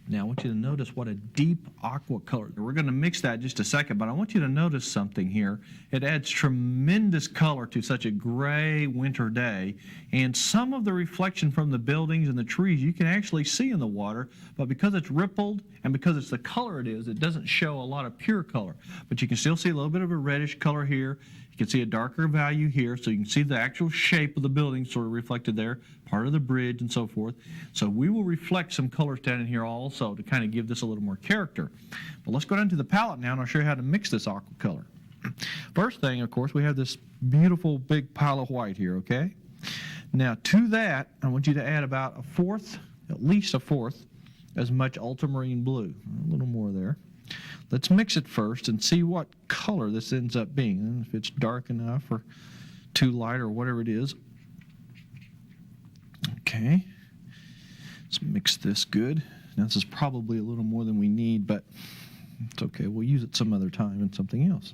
[SPEAKER 1] Now I want you to notice what a deep aqua color. We're going to mix that in just a second, but I want you to notice something here. It adds tremendous color to such a gray winter day, and some of the reflection from the buildings and the trees you can actually see in the water, but because it's rippled and because it's the color it doesn't show a lot of pure color. But you can still see a little bit of a reddish color here. You can see a darker value here, so you can see the actual shape of the building sort of reflected there, part of the bridge and so forth. So we will reflect some colors down in here also to kind of give this a little more character. But let's go down to the palette now, and I'll show you how to mix this aqua color. First thing, of course, we have this beautiful big pile of white here, okay? Now to that, I want you to add about a fourth, at least a fourth, as much ultramarine blue. A little more there. Let's mix it first and see what color this ends up being, and if it's dark enough or too light or whatever it is. Okay, let's mix this good. Now this is probably a little more than we need, but it's okay. We'll use it some other time in something else.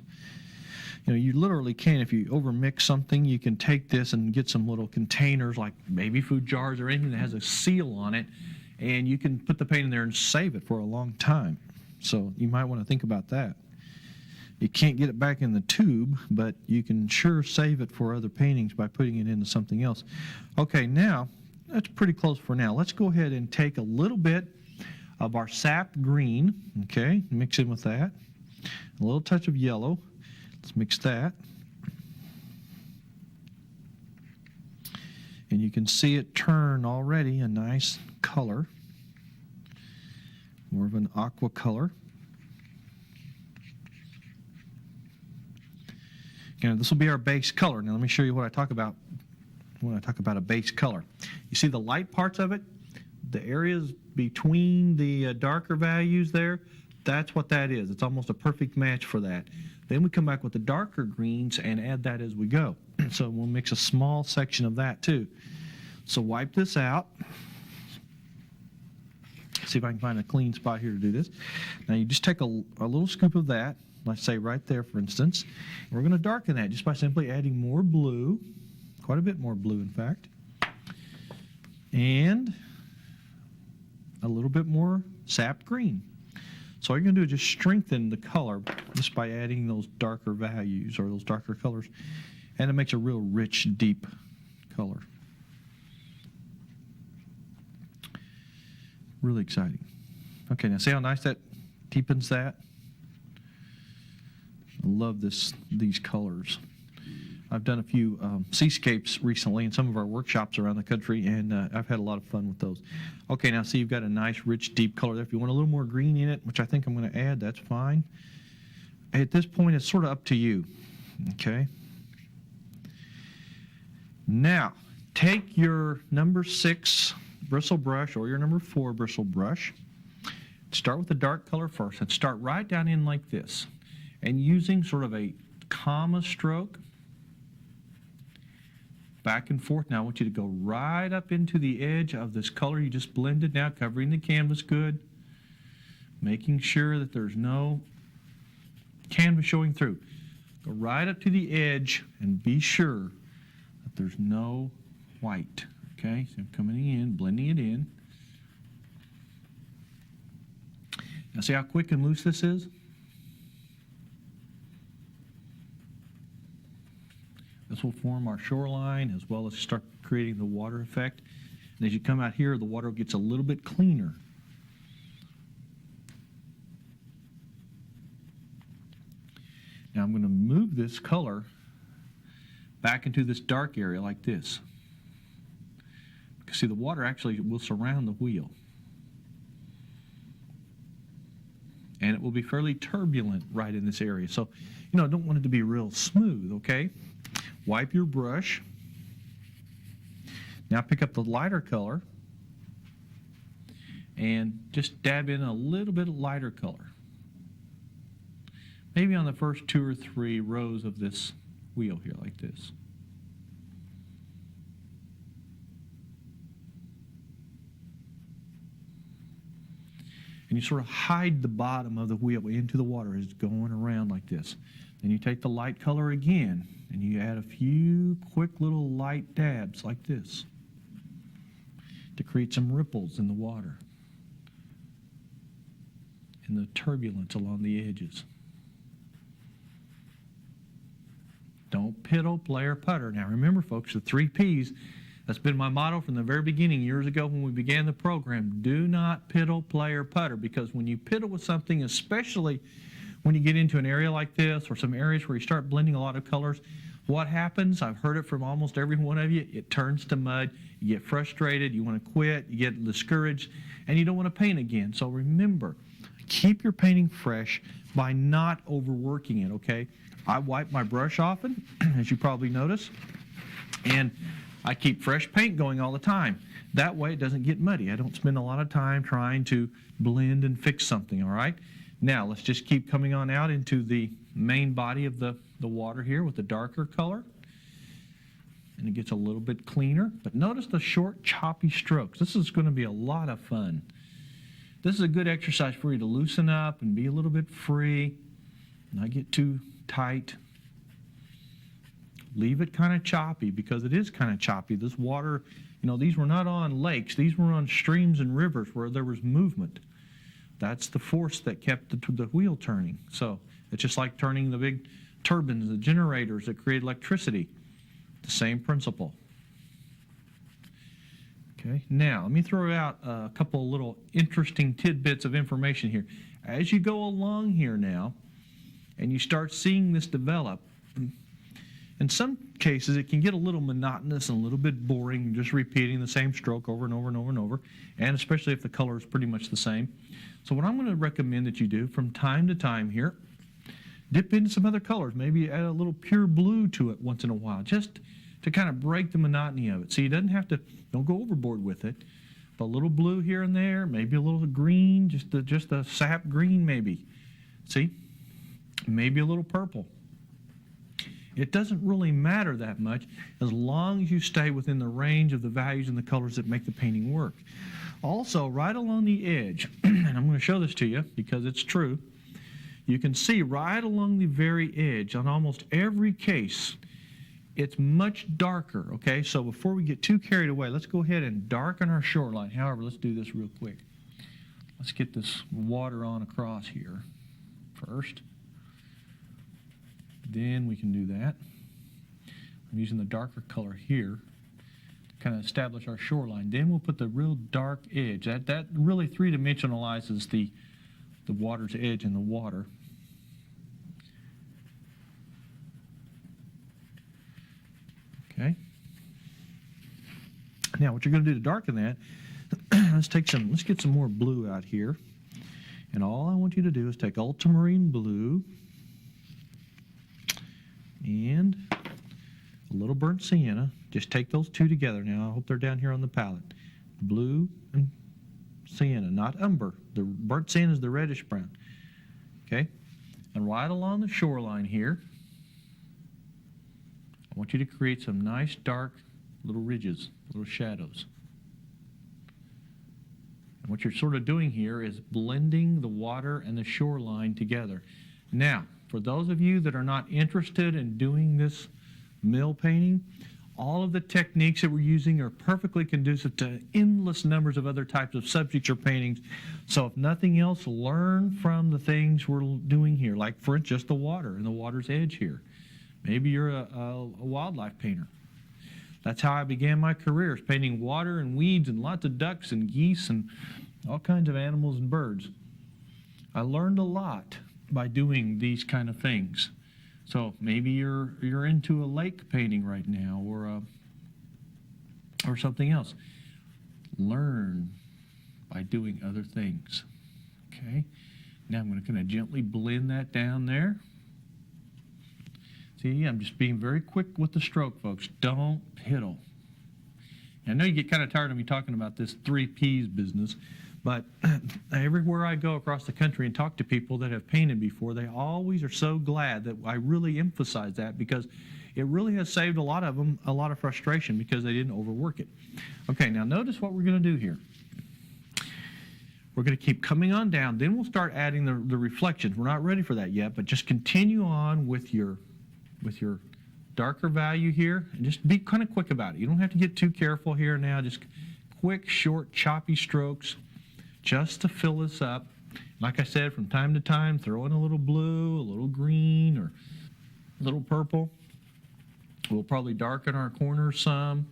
[SPEAKER 1] You know, you literally can, if you overmix something, you can take this and get some little containers like baby food jars or anything that has a seal on it, and you can put the paint in there and save it for a long time. So you might want to think about that. You can't get it back in the tube, but you can sure save it for other paintings by putting it into something else. Okay, now, that's pretty close for now. Let's go ahead and take a little bit of our sap green, okay, mix in with that. A little touch of yellow. Let's mix that. And you can see it turn already a nice color, more of an aqua color. Now, this will be our base color. Now, let me show you what I talk about when I talk about a base color. You see the light parts of it? The areas between the darker values there, that's what that is. It's almost a perfect match for that. Then we come back with the darker greens and add that as we go. So we'll mix a small section of that too. So wipe this out. See if I can find a clean spot here to do this. Now you just take a little scoop of that, let's say right there for instance. We're going to darken that just by simply adding more blue, quite a bit more blue in fact, and a little bit more sap green. So all you're going to do is just strengthen the color just by adding those darker values or those darker colors, and it makes a real rich, deep color. Really exciting. Okay, now see how nice that deepens that? I love these colors. I've done a few seascapes recently in some of our workshops around the country, and I've had a lot of fun with those. Okay, now see you've got a nice, rich, deep color there. If you want a little more green in it, which I think I'm going to add, that's fine. At this point, it's sort of up to you, okay? Now, take your number 6 bristle brush or your number 4 bristle brush. Start with the dark color first, and start right down in like this. And using sort of a comma stroke, back and forth. Now I want you to go right up into the edge of this color you just blended now, covering the canvas good, making sure that there's no canvas showing through. Go right up to the edge and be sure that there's no white. Okay, so I'm coming in, blending it in. Now see how quick and loose this is? This will form our shoreline as well as start creating the water effect. And as you come out here, the water gets a little bit cleaner. Now I'm going to move this color back into this dark area like this. Because see, the water actually will surround the wheel. And it will be fairly turbulent right in this area. So, I don't want it to be real smooth, okay? Wipe your brush. Now pick up the lighter color and just dab in a little bit of lighter color. Maybe on the first 2 or 3 rows of this wheel here like this. And you sort of hide the bottom of the wheel into the water as it's going around like this. Then you take the light color again, and you add a few quick little light dabs like this to create some ripples in the water and the turbulence along the edges. Don't piddle, play, or putter. Now remember, folks, the 3 Ps, that's been my motto from the very beginning years ago when we began the program. Do not piddle, play, or putter, because when you piddle with something, especially when you get into an area like this or some areas where you start blending a lot of colors, what happens? I've heard it from almost every one of you. It turns to mud. You get frustrated. You want to quit. You get discouraged, and you don't want to paint again. So remember, keep your painting fresh by not overworking it, okay? I wipe my brush often, as you probably notice, and I keep fresh paint going all the time. That way it doesn't get muddy. I don't spend a lot of time trying to blend and fix something, all right? Now, let's just keep coming on out into the main body of the water here with the darker color. And it gets a little bit cleaner. But notice the short, choppy strokes. This is going to be a lot of fun. This is a good exercise for you to loosen up and be a little bit free, not get too tight. Leave it kind of choppy, because it is kind of choppy. This water, these were not on lakes. These were on streams and rivers where there was movement. That's the force that kept the wheel turning. So It's just like turning the big turbines, the generators that create electricity. The same principle. Okay, now let me throw out a couple of little interesting tidbits of information here. As you go along here now, and you start seeing this develop, in some cases it can get a little monotonous and a little bit boring, just repeating the same stroke over and over and over and over, and especially if the color is pretty much the same. So what I'm going to recommend that you do from time to time here, dip into some other colors, maybe add a little pure blue to it once in a while, just to kind of break the monotony of it. So you don't have to, don't go overboard with it, but a little blue here and there, maybe a little green, just a sap green maybe. See? Maybe a little purple. It doesn't really matter that much as long as you stay within the range of the values and the colors that make the painting work. Also, right along the edge, and I'm going to show this to you because it's true, you can see right along the very edge on almost every case, it's much darker, okay? So before we get too carried away, let's go ahead and darken our shoreline. However, let's do this real quick. Let's get this water on across here first. Then we can do that. I'm using the darker color here to kind of establish our shoreline. Then we'll put the real dark edge. That really three-dimensionalizes the water's edge in the water. Okay. Now what you're going to do to darken that, let's get some more blue out here. And all I want you to do is take ultramarine blue and a little burnt sienna. Just take those two together now. I hope they're down here on the palette. Blue and sienna, not umber. The burnt sienna is the reddish brown. Okay? And right along the shoreline here, I want you to create some nice dark little ridges, little shadows. And what you're sort of doing here is blending the water and the shoreline together. Now, for those of you that are not interested in doing this mill painting, all of the techniques that we're using are perfectly conducive to endless numbers of other types of subjects or paintings. So if nothing else, learn from the things we're doing here, like for instance, just the water and the water's edge here. Maybe you're a wildlife painter. That's how I began my career, is painting water and weeds and lots of ducks and geese and all kinds of animals and birds. I learned a lot by doing these kind of things. So maybe you're into a lake painting right now, or something else. Learn by doing other things. Okay. Now I'm going to kind of gently blend that down there. See, I'm just being very quick with the stroke, folks. Don't piddle. I know you get kind of tired of me talking about this 3 Ps business, but everywhere I go across the country and talk to people that have painted before, they always are so glad that I really emphasize that, because it really has saved a lot of them a lot of frustration because they didn't overwork it. Okay, now notice what we're going to do here. We're going to keep coming on down. Then we'll start adding the reflections. We're not ready for that yet, but just continue on with your darker value here, and just be kind of quick about it. You don't have to get too careful here now. Just quick, short, choppy strokes just to fill this up. Like I said, from time to time, throw in a little blue, a little green, or a little purple. We'll probably darken our corners some.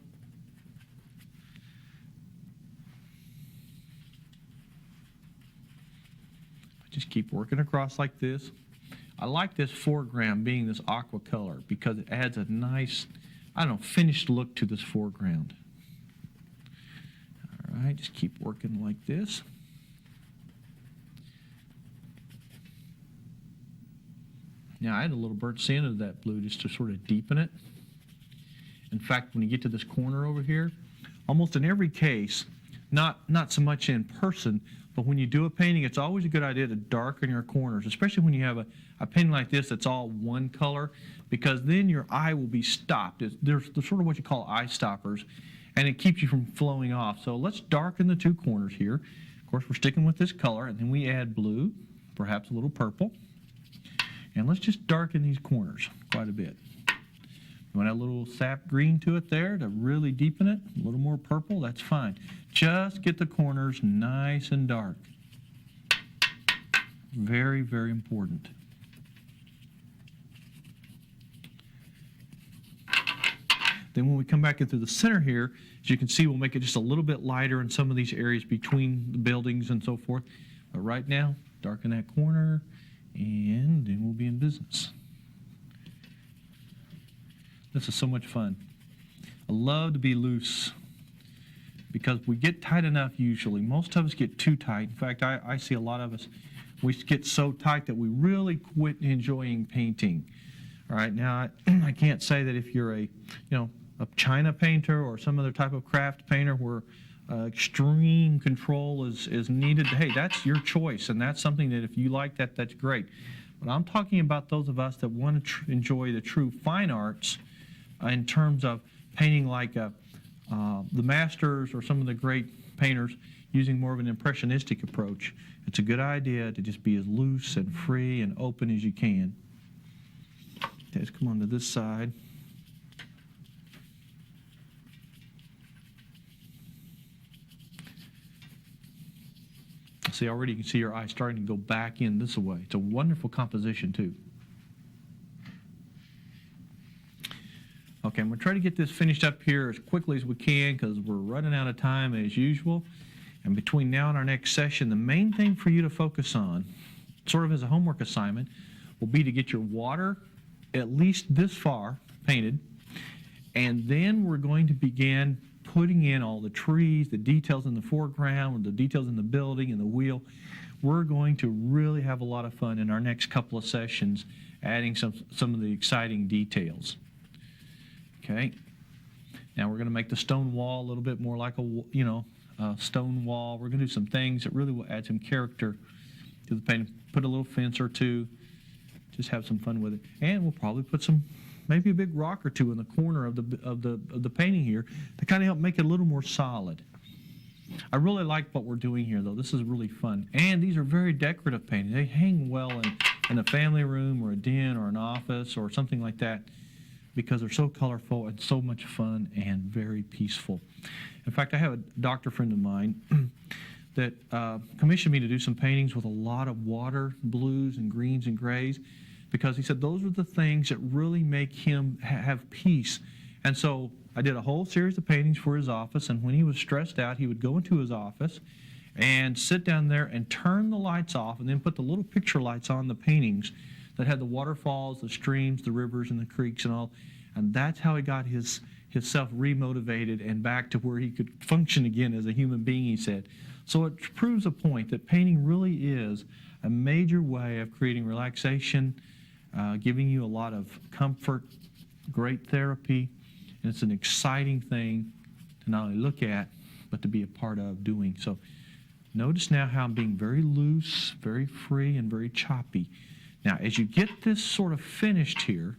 [SPEAKER 1] Just keep working across like this. I like this foreground being this aqua color because it adds a nice, I don't know, finished look to this foreground. All right, just keep working like this. Now I add a little burnt sienna to that blue just to sort of deepen it. In fact, when you get to this corner over here, almost in every case, not so much in person, but when you do a painting, it's always a good idea to darken your corners, especially when you have a painting like this that's all one color, because then your eye will be stopped. There's sort of what you call eye stoppers, and it keeps you from flowing off. So let's darken the 2 corners here. Of course, we're sticking with this color, and then we add blue, perhaps a little purple. And let's just darken these corners quite a bit. You want to add a little sap green to it there to really deepen it, a little more purple, that's fine. Just get the corners nice and dark. Very, very important. Then when we come back into the center here, as you can see, we'll make it just a little bit lighter in some of these areas between the buildings and so forth. But right now, darken that corner, and then we'll be in business. This is so much fun. I love to be loose because we get tight enough usually. Most of us get too tight. In fact, I see a lot of us, we get so tight that we really quit enjoying painting. All right, now I can't say that if you're a China painter or some other type of craft painter where extreme control is needed. Hey, that's your choice, and that's something that if you like that, that's great. But I'm talking about those of us that want to enjoy the true fine arts in terms of painting like the masters or some of the great painters using more of an impressionistic approach. It's a good idea to just be as loose and free and open as you can. Okay, let's come on to this side. See, already you can see your eye starting to go back in this way. It's a wonderful composition, too. Okay, I'm going to try to get this finished up here as quickly as we can because we're running out of time as usual. And between now and our next session, the main thing for you to focus on, sort of as a homework assignment, will be to get your water at least this far painted. And then we're going to begin putting in all the trees, the details in the foreground, the details in the building and the wheel. We're going to really have a lot of fun in our next couple of sessions adding some of the exciting details. Okay. Now we're going to make the stone wall a little bit more like a stone wall. We're going to do some things that really will add some character to the painting. Put a little fence or two. Just have some fun with it. And we'll probably put maybe a big rock or two in the corner of the painting here to kind of help make it a little more solid. I really like what we're doing here, though. This is really fun. And these are very decorative paintings. They hang well in a family room or a den or an office or something like that because they're so colorful and so much fun and very peaceful. In fact, I have a doctor friend of mine that commissioned me to do some paintings with a lot of water, blues and greens and grays, because he said those are the things that really make him have peace. And so I did a whole series of paintings for his office, and when he was stressed out, he would go into his office and sit down there and turn the lights off and then put the little picture lights on the paintings that had the waterfalls, the streams, the rivers, and the creeks and all. And that's how he got himself remotivated and back to where he could function again as a human being, he said. So it proves a point that painting really is a major way of creating relaxation, giving you a lot of comfort, great therapy, and it's an exciting thing to not only look at, but to be a part of doing. So notice now how I'm being very loose, very free, and very choppy. Now, as you get this sort of finished here,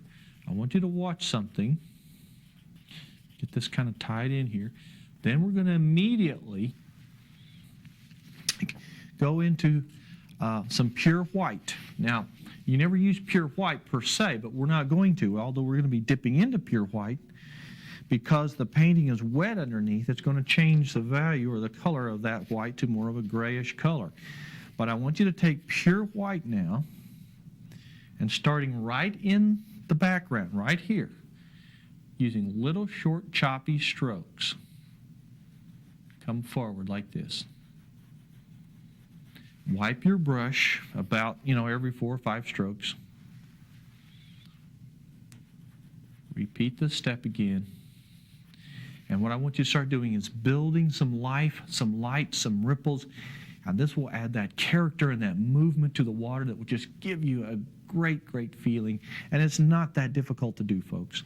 [SPEAKER 1] I want you to watch something. Get this kind of tied in here. Then we're going to immediately go into some pure white. Now, you never use pure white per se, but we're not going to, although we're going to be dipping into pure white. Because the painting is wet underneath, it's going to change the value or the color of that white to more of a grayish color. But I want you to take pure white now, and starting right in the background, right here, using little short choppy strokes, come forward like this. Wipe your brush about, every 4 or 5 strokes. Repeat this step again. And what I want you to start doing is building some life, some light, some ripples. And this will add that character and that movement to the water that will just give you a great, great feeling. And it's not that difficult to do, folks.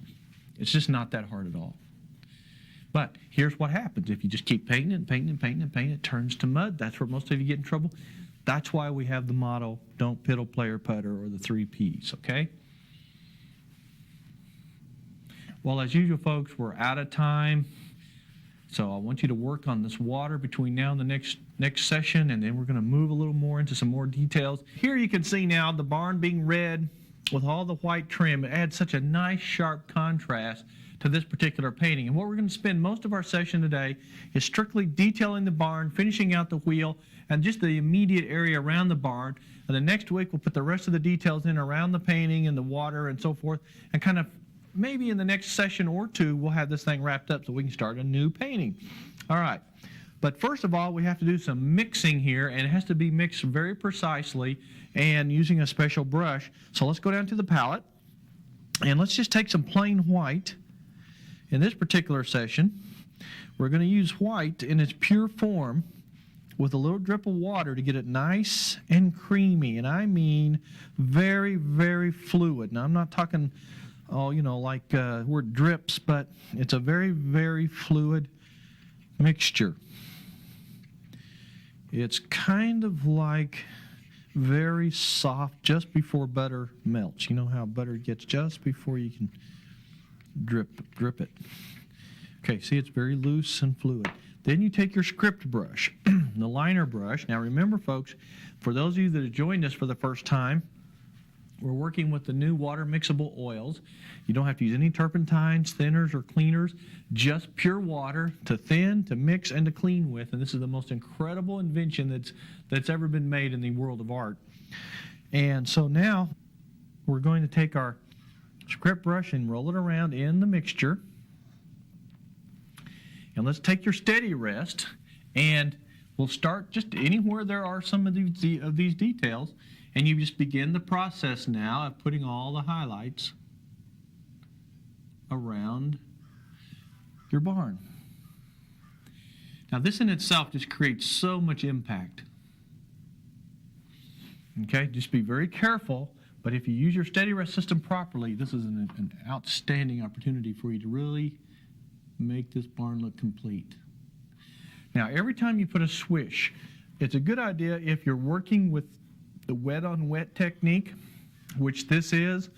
[SPEAKER 1] It's just not that hard at all. But here's what happens. If you just keep painting and painting and painting and painting, it turns to mud. That's where most of you get in trouble. That's why we have the motto, don't piddle, play, or putter, or the 3 Ps, okay? Well, as usual, folks, we're out of time. So I want you to work on this water between now and the next session, and then we're going to move a little more into some more details. Here you can see now the barn being red with all the white trim. It adds such a nice, sharp contrast to this particular painting. And what we're going to spend most of our session today is strictly detailing the barn, finishing out the wheel, and just the immediate area around the barn. And the next week we'll put the rest of the details in around the painting and the water and so forth, and kind of maybe in the next session or two, we'll have this thing wrapped up so we can start a new painting. All right. But first of all, we have to do some mixing here, and it has to be mixed very precisely and using a special brush. So let's go down to the palette, and let's just take some plain white. In this particular session, we're going to use white in its pure form with a little drip of water to get it nice and creamy, and I mean very, very fluid. Now, I'm not talking, like where it drips, but it's a very, very fluid mixture. It's kind of like very soft just before butter melts. You know how butter gets just before you can drip it. Okay, see, it's very loose and fluid. Then you take your script brush, the liner brush. Now remember, folks, for those of you that have joined us for the first time, we're working with the new water mixable oils. You don't have to use any turpentines, thinners, or cleaners, just pure water to thin, to mix, and to clean with. And this is the most incredible invention that's ever been made in the world of art. And so now we're going to take our script brush and roll it around in the mixture. And let's take your steady rest, and we'll start just anywhere there are some of these details. And you just begin the process now of putting all the highlights around your barn. Now this in itself just creates so much impact. Okay, just be very careful, but if you use your steady rest system properly, this is an outstanding opportunity for you to really make this barn look complete. Now every time you put a swish, it's a good idea if you're working with the wet on wet technique, which this is.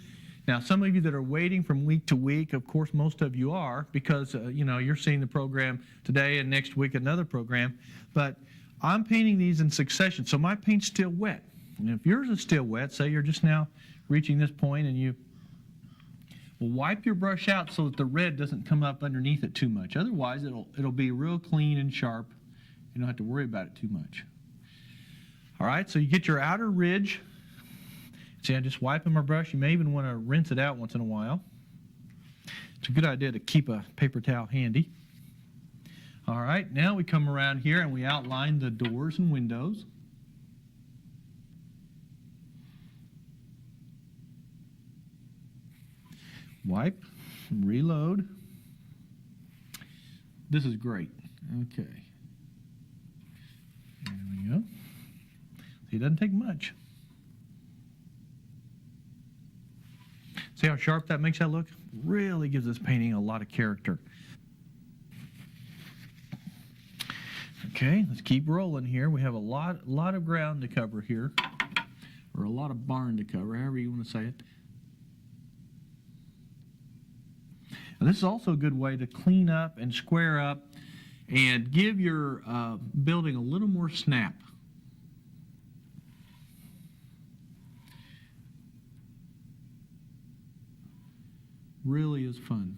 [SPEAKER 1] Now some of you that are waiting from week to week, of course most of you are, because you're seeing the program today and next week another program, but I'm painting these in succession, so my paint's still wet. And if yours is still wet, say you're just now reaching this point, and you will wipe your brush out so that the red doesn't come up underneath it too much. Otherwise it'll be real clean and sharp. You don't have to worry about it too much. All right, so you get your outer ridge. See, I'm just wiping my brush. You may even want to rinse it out once in a while. It's a good idea to keep a paper towel handy. All right, now we come around here and we outline the doors and windows. Wipe, reload. This is great. Okay. There we go. See, it doesn't take much. See how sharp that makes that look? Really gives this painting a lot of character. Okay, let's keep rolling here. We have a lot of ground to cover here, or a lot of barn to cover, however you want to say it. And this is also a good way to clean up and square up and give your building a little more snap. Really is fun.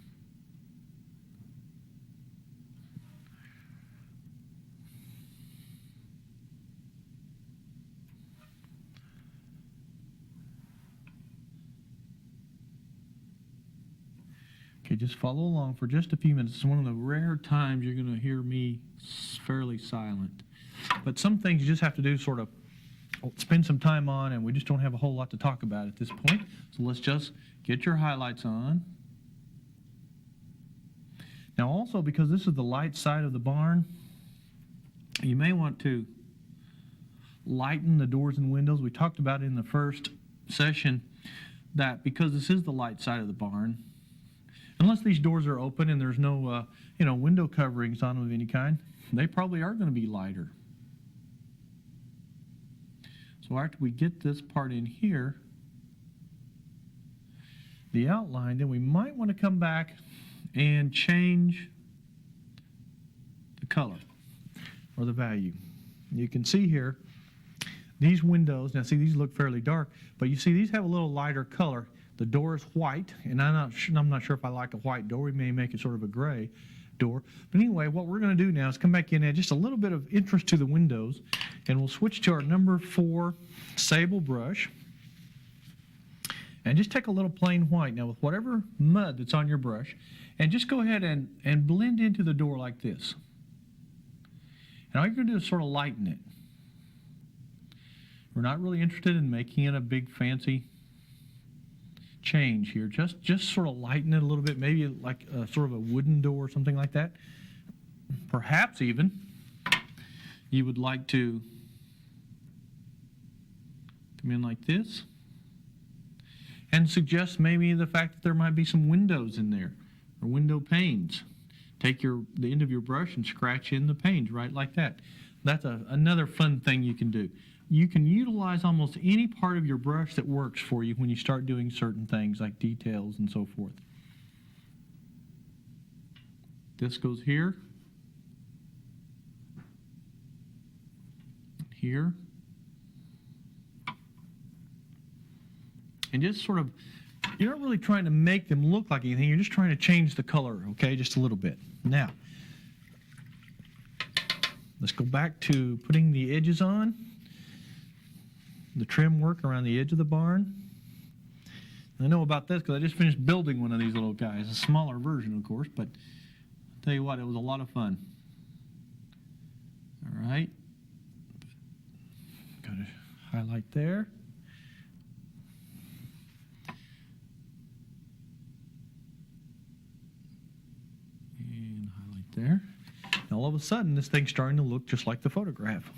[SPEAKER 1] Okay, just follow along for just a few minutes. It's one of the rare times you're going to hear me fairly silent. But some things you just have to do sort of spend some time on, and we just don't have a whole lot to talk about at this point. So let's just get your highlights on. Now also, because this is the light side of the barn, you may want to lighten the doors and windows. We talked about in the first session that because this is the light side of the barn, unless these doors are open and there's no window coverings on them of any kind, they probably are going to be lighter. So after we get this part in here, the outline, then we might want to come back and change the color or the value. You can see here these windows, now see these look fairly dark, but you see these have a little lighter color. The door is white, and I'm not sure if I like a white door. We may make it sort of a gray door. But anyway, what we're going to do now is come back in and add just a little bit of interest to the windows, and we'll switch to our number 4 sable brush. And just take a little plain white now with whatever mud that's on your brush, and just go ahead and blend into the door like this. And all you're going to do is sort of lighten it. We're not really interested in making it a big fancy change here. Just sort of lighten it a little bit, maybe like sort of a wooden door or something like that. Perhaps even you would like to come in like this and suggest maybe the fact that there might be some windows in there or window panes. Take the end of your brush and scratch in the panes right like that. That's another fun thing you can do. You can utilize almost any part of your brush that works for you when you start doing certain things like details and so forth. This goes here, here, and just sort of, you're not really trying to make them look like anything, you're just trying to change the color, okay, just a little bit. Now, let's go back to putting the edges on. The trim work around the edge of the barn. I know about this because I just finished building one of these little guys, a smaller version, of course, but I'll tell you what, it was a lot of fun. All right. Got to highlight there. And highlight there. Now all of a sudden, this thing's starting to look just like the photograph.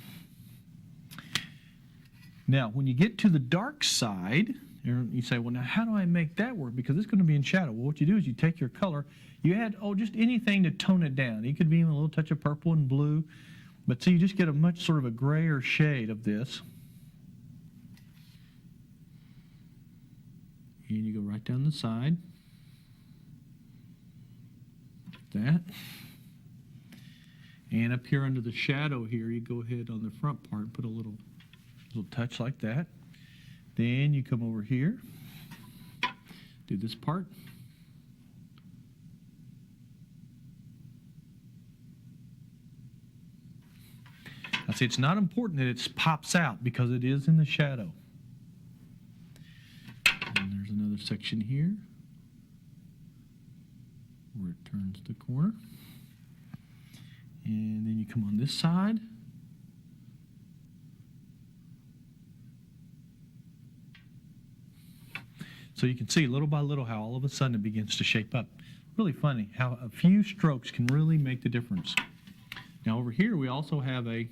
[SPEAKER 1] Now, when you get to the dark side, you say, well, now how do I make that work? Because it's going to be in shadow. Well, what you do is you take your color, you add, just anything to tone it down. It could be even a little touch of purple and blue. But so you just get a much sort of a grayer shade of this. And you go right down the side. Like that. And up here under the shadow here, you go ahead on the front part and put a little touch like that. Then you come over here, do this part. Now see, it's not important that it pops out because it is in the shadow. And there's another section here where it turns the corner. And then you come on this side. So you can see little by little how all of a sudden it begins to shape up. Really funny how a few strokes can really make the difference. Now over here we also have a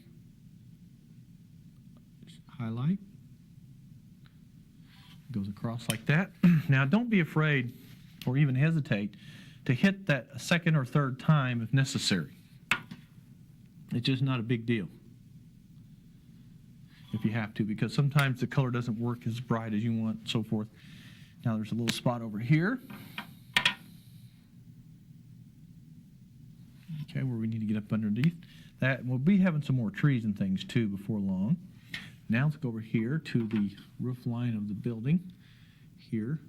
[SPEAKER 1] highlight. It goes across like that. Now don't be afraid or even hesitate to hit that a second or third time if necessary. It's just not a big deal if you have to, because sometimes the color doesn't work as bright as you want and so forth. Now there's a little spot over here, okay, where we need to get up underneath that. And we'll be having some more trees and things too before long. Now let's go over here to the roof line of the building here.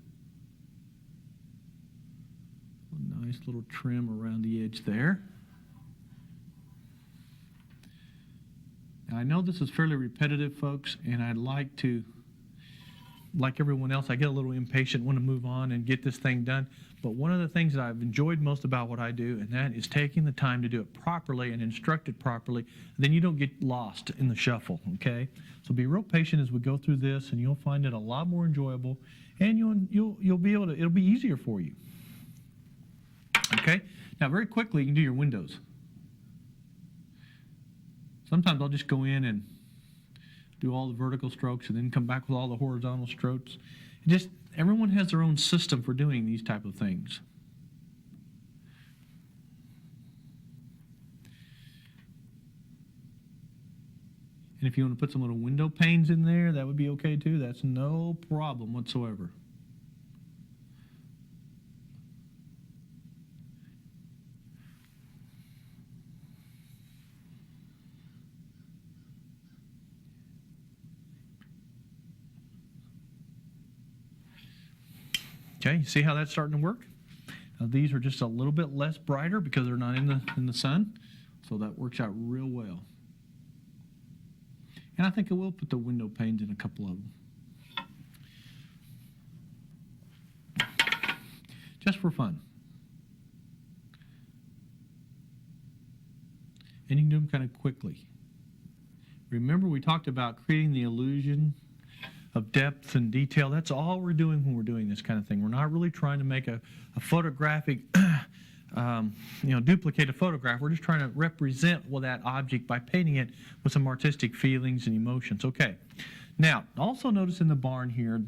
[SPEAKER 1] A nice little trim around the edge there. Now I know this is fairly repetitive, folks, and I'd like to, like everyone else, I get a little impatient, want to move on and get this thing done. But one of the things that I've enjoyed most about what I do, and that is taking the time to do it properly and instruct it properly. Then you don't get lost in the shuffle, okay? So be real patient as we go through this, and you'll find it a lot more enjoyable, and you'll be able to, it'll be easier for you. Okay? Now very quickly you can do your windows. Sometimes I'll just go in and do all the vertical strokes and then come back with all the horizontal strokes. Just everyone has their own system for doing these type of things. And if you want to put some little window panes in there, that would be okay too. That's no problem whatsoever. Okay, you see how that's starting to work? Now these are just a little bit less brighter because they're not in the sun, so that works out real well. And I think I will put the window panes in a couple of them. just for fun. And you can do them kind of quickly. Remember, we talked about creating the illusion of depth and detail. That's all we're doing when we're doing this kind of thing. We're not really trying to make a photographic, duplicate a photograph. We're just trying to represent that object by painting it with some artistic feelings and emotions. Okay. Now, also notice in the barn here,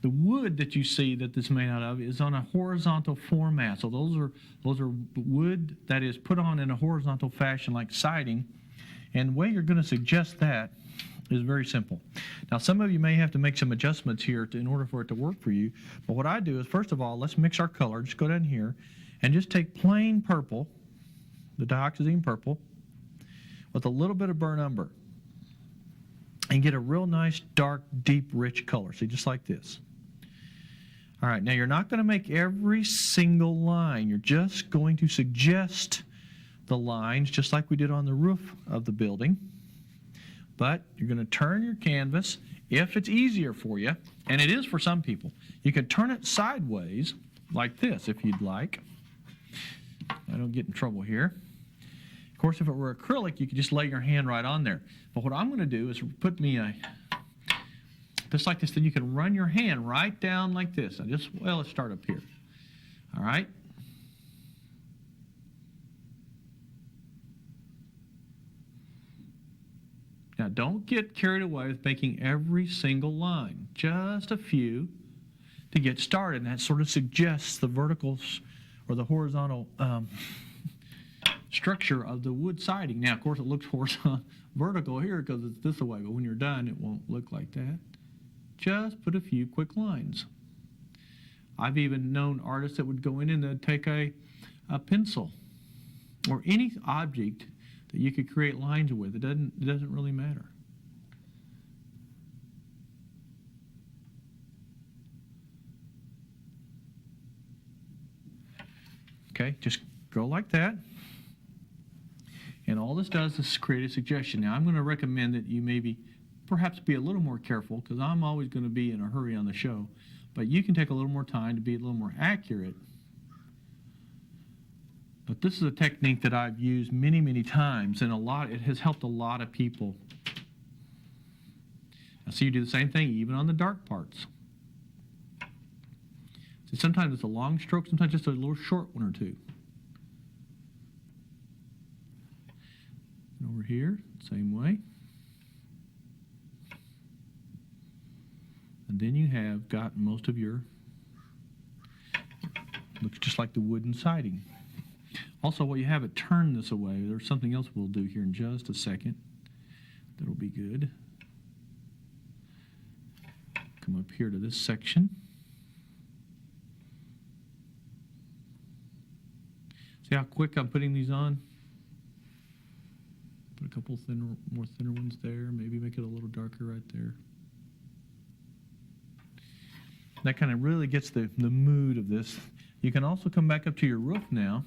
[SPEAKER 1] the wood that you see that this is made out of is on a horizontal format. So those are wood that is put on in a horizontal fashion like siding. And the way you're going to suggest that is very simple. Now, some of you may have to make some adjustments here in order for it to work for you. But what I do is, first of all, let's mix our color. Just go down here and just take plain purple, the dioxazine purple, with a little bit of burnt umber, and get a real nice, dark, deep, rich color. See, just like this. All right, now you're not going to make every single line. You're just going to suggest the lines, just like we did on the roof of the building. But you're going to turn your canvas, if it's easier for you, and it is for some people. You can turn it sideways, like this, if you'd like. I don't get in trouble here. Of course, if it were acrylic, you could just lay your hand right on there. But what I'm going to do is put me just like this, then you can run your hand right down like this. Let's start up here. All right? Now, don't get carried away with making every single line. Just a few to get started. And that sort of suggests the verticals or the horizontal structure of the wood siding. Now, of course, it looks vertical here because it's this way, but when you're done, it won't look like that. Just put a few quick lines. I've even known artists that would go in and they'd take a pencil or any object that you could create lines with. It doesn't really matter. Okay, just go like that. And all this does is create a suggestion. Now, I'm going to recommend that you perhaps be a little more careful, because I'm always going to be in a hurry on the show. But you can take a little more time to be a little more accurate. But this is a technique that I've used many, many times, and it has helped a lot of people. Now, so you do the same thing even on the dark parts. So sometimes it's a long stroke, sometimes just a little short one or two. And over here, same way. And then you have got most of your, looks just like the wooden siding. Also, while you have it turned this away, there's something else we'll do here in just a second that'll be good. Come up here to this section. See how quick I'm putting these on? Put a couple more thinner ones there, maybe make it a little darker right there. That kind of really gets the mood of this. You can also come back up to your roof now,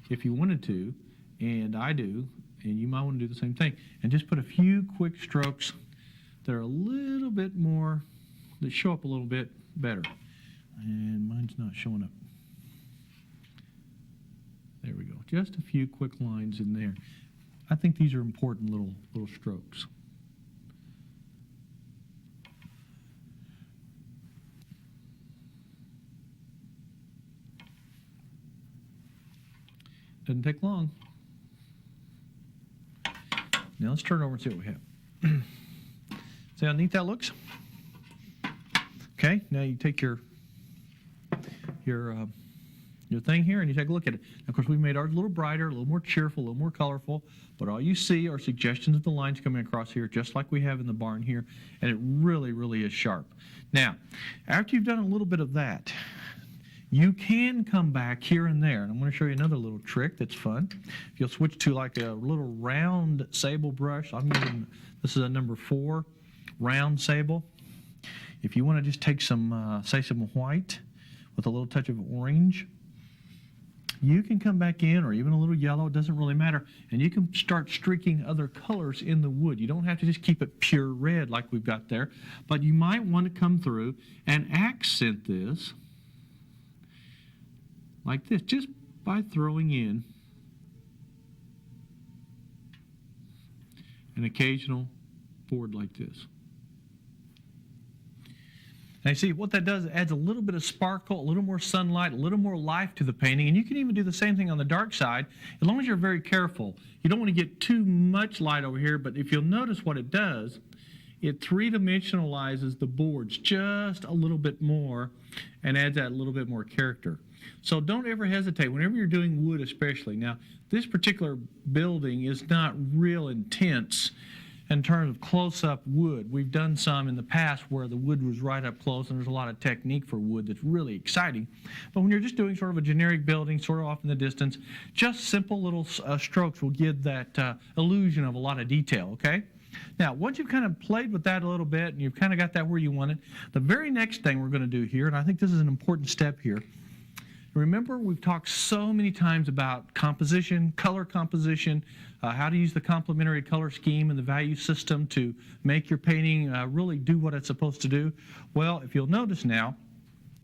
[SPEAKER 1] if you wanted to, and I do, and you might want to do the same thing, and just put a few quick strokes that are a little bit more, that show up a little bit better. And mine's not showing up. There we go. Just a few quick lines in there. I think these are important little strokes. Doesn't take long. Now let's turn over and see what we have. See how neat that looks? Okay, now you take your thing here and you take a look at it. Now, of course, we've made ours a little brighter, a little more cheerful, a little more colorful, but all you see are suggestions of the lines coming across here, just like we have in the barn here, and it really, really is sharp. Now, after you've done a little bit of that, you can come back here and there, and I'm going to show you another little trick that's fun. If you'll switch to like a little round sable brush, this is a number 4 round sable. If you want to just take some, say some white with a little touch of orange, you can come back in, or even a little yellow, it doesn't really matter, and you can start streaking other colors in the wood. You don't have to just keep it pure red like we've got there, but you might want to come through and accent this like this, just by throwing in an occasional board like this. Now you see what that does, it adds a little bit of sparkle, a little more sunlight, a little more life to the painting, and you can even do the same thing on the dark side, as long as you're very careful. You don't want to get too much light over here, but if you'll notice what it does, it three-dimensionalizes the boards just a little bit more and adds that little bit more character. So don't ever hesitate, whenever you're doing wood especially. Now, this particular building is not real intense in terms of close-up wood. We've done some in the past where the wood was right up close, and there's a lot of technique for wood that's really exciting. But when you're just doing sort of a generic building, sort of off in the distance, just simple little strokes will give that illusion of a lot of detail, okay? Now, once you've kind of played with that a little bit, and you've kind of got that where you want it, the very next thing we're going to do here, and I think this is an important step here, remember, we've talked so many times about composition, color composition, how to use the complementary color scheme and the value system to make your painting really do what it's supposed to do. Well, if you'll notice now,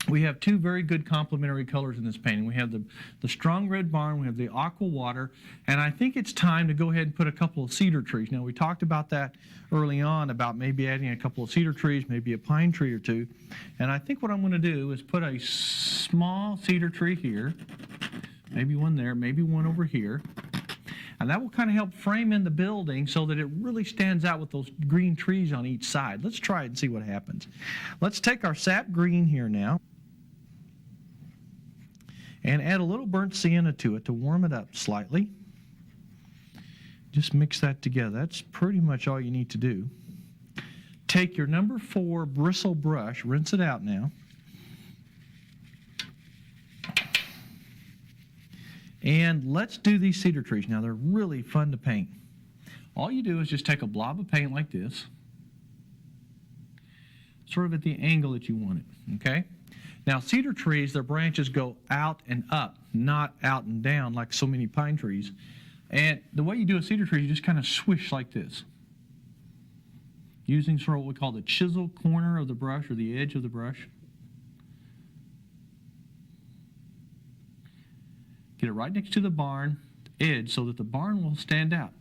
[SPEAKER 1] we have two very good complementary colors in this painting. We have the strong red barn, we have the aqua water, and I think it's time to go ahead and put a couple of cedar trees. Now, we talked about that early on, about maybe adding a couple of cedar trees, maybe a pine tree or two. And I think what I'm going to do is put a small cedar tree here, maybe one there, maybe one over here. And that will kind of help frame in the building so that it really stands out with those green trees on each side. Let's try it and see what happens. Let's take our sap green here now and add a little burnt sienna to it to warm it up slightly. Just mix that together. That's pretty much all you need to do. Take your number 4 bristle brush, rinse it out now, and let's do these cedar trees. Now, they're really fun to paint. All you do is just take a blob of paint like this, sort of at the angle that you want it, okay? Now, cedar trees, their branches go out and up, not out and down like so many pine trees. And the way you do a cedar tree, you just kind of swish like this, using sort of what we call the chisel corner of the brush or the edge of the brush. Get it right next to the barn edge so that the barn will stand out.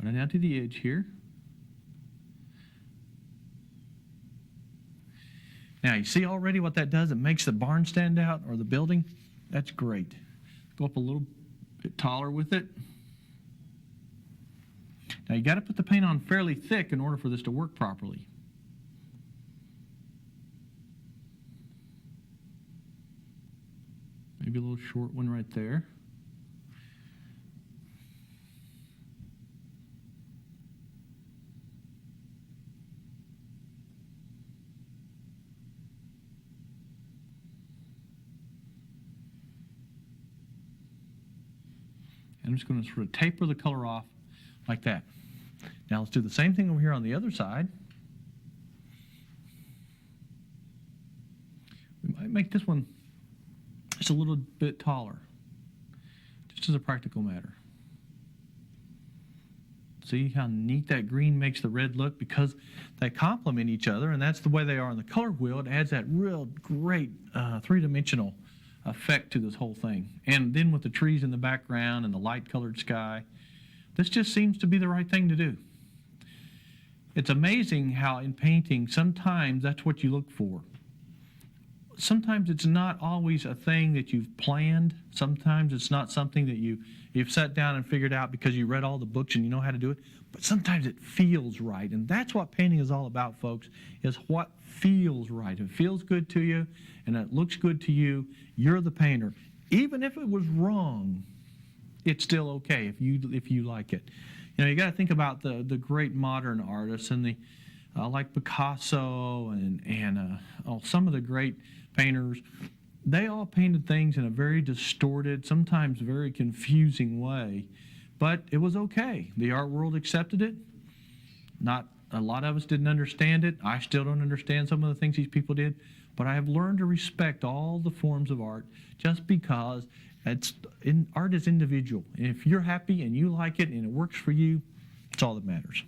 [SPEAKER 1] Right down to the edge here. Now, you see already what that does? It makes the barn stand out, or the building. That's great. Go up a little bit taller with it. Now, you got to put the paint on fairly thick in order for this to work properly. Maybe a little short one right there. I'm just going to sort of taper the color off like that. Now let's do the same thing over here on the other side. We might make this one just a little bit taller, just as a practical matter. See how neat that green makes the red look, because they complement each other, and that's the way they are on the color wheel. It adds that real great three-dimensional effect to this whole thing. And then with the trees in the background and the light-colored sky, this just seems to be the right thing to do. It's amazing how in painting, sometimes that's what you look for. Sometimes it's not always a thing that you've planned. Sometimes it's not something that you've sat down and figured out because you read all the books and you know how to do it. But sometimes it feels right. And that's what painting is all about, folks, is what feels right. If it feels good to you and it looks good to you, you're the painter. Even if it was wrong, it's still okay if you like it. You know, you got to think about the great modern artists and the like Picasso and some of the great painters. They all painted things in a very distorted, sometimes very confusing way, but it was okay. The art world accepted it. Not a lot of us didn't understand it. I still don't understand some of the things these people did, but I have learned to respect all the forms of art just because art is individual. And if you're happy and you like it and it works for you, it's all that matters.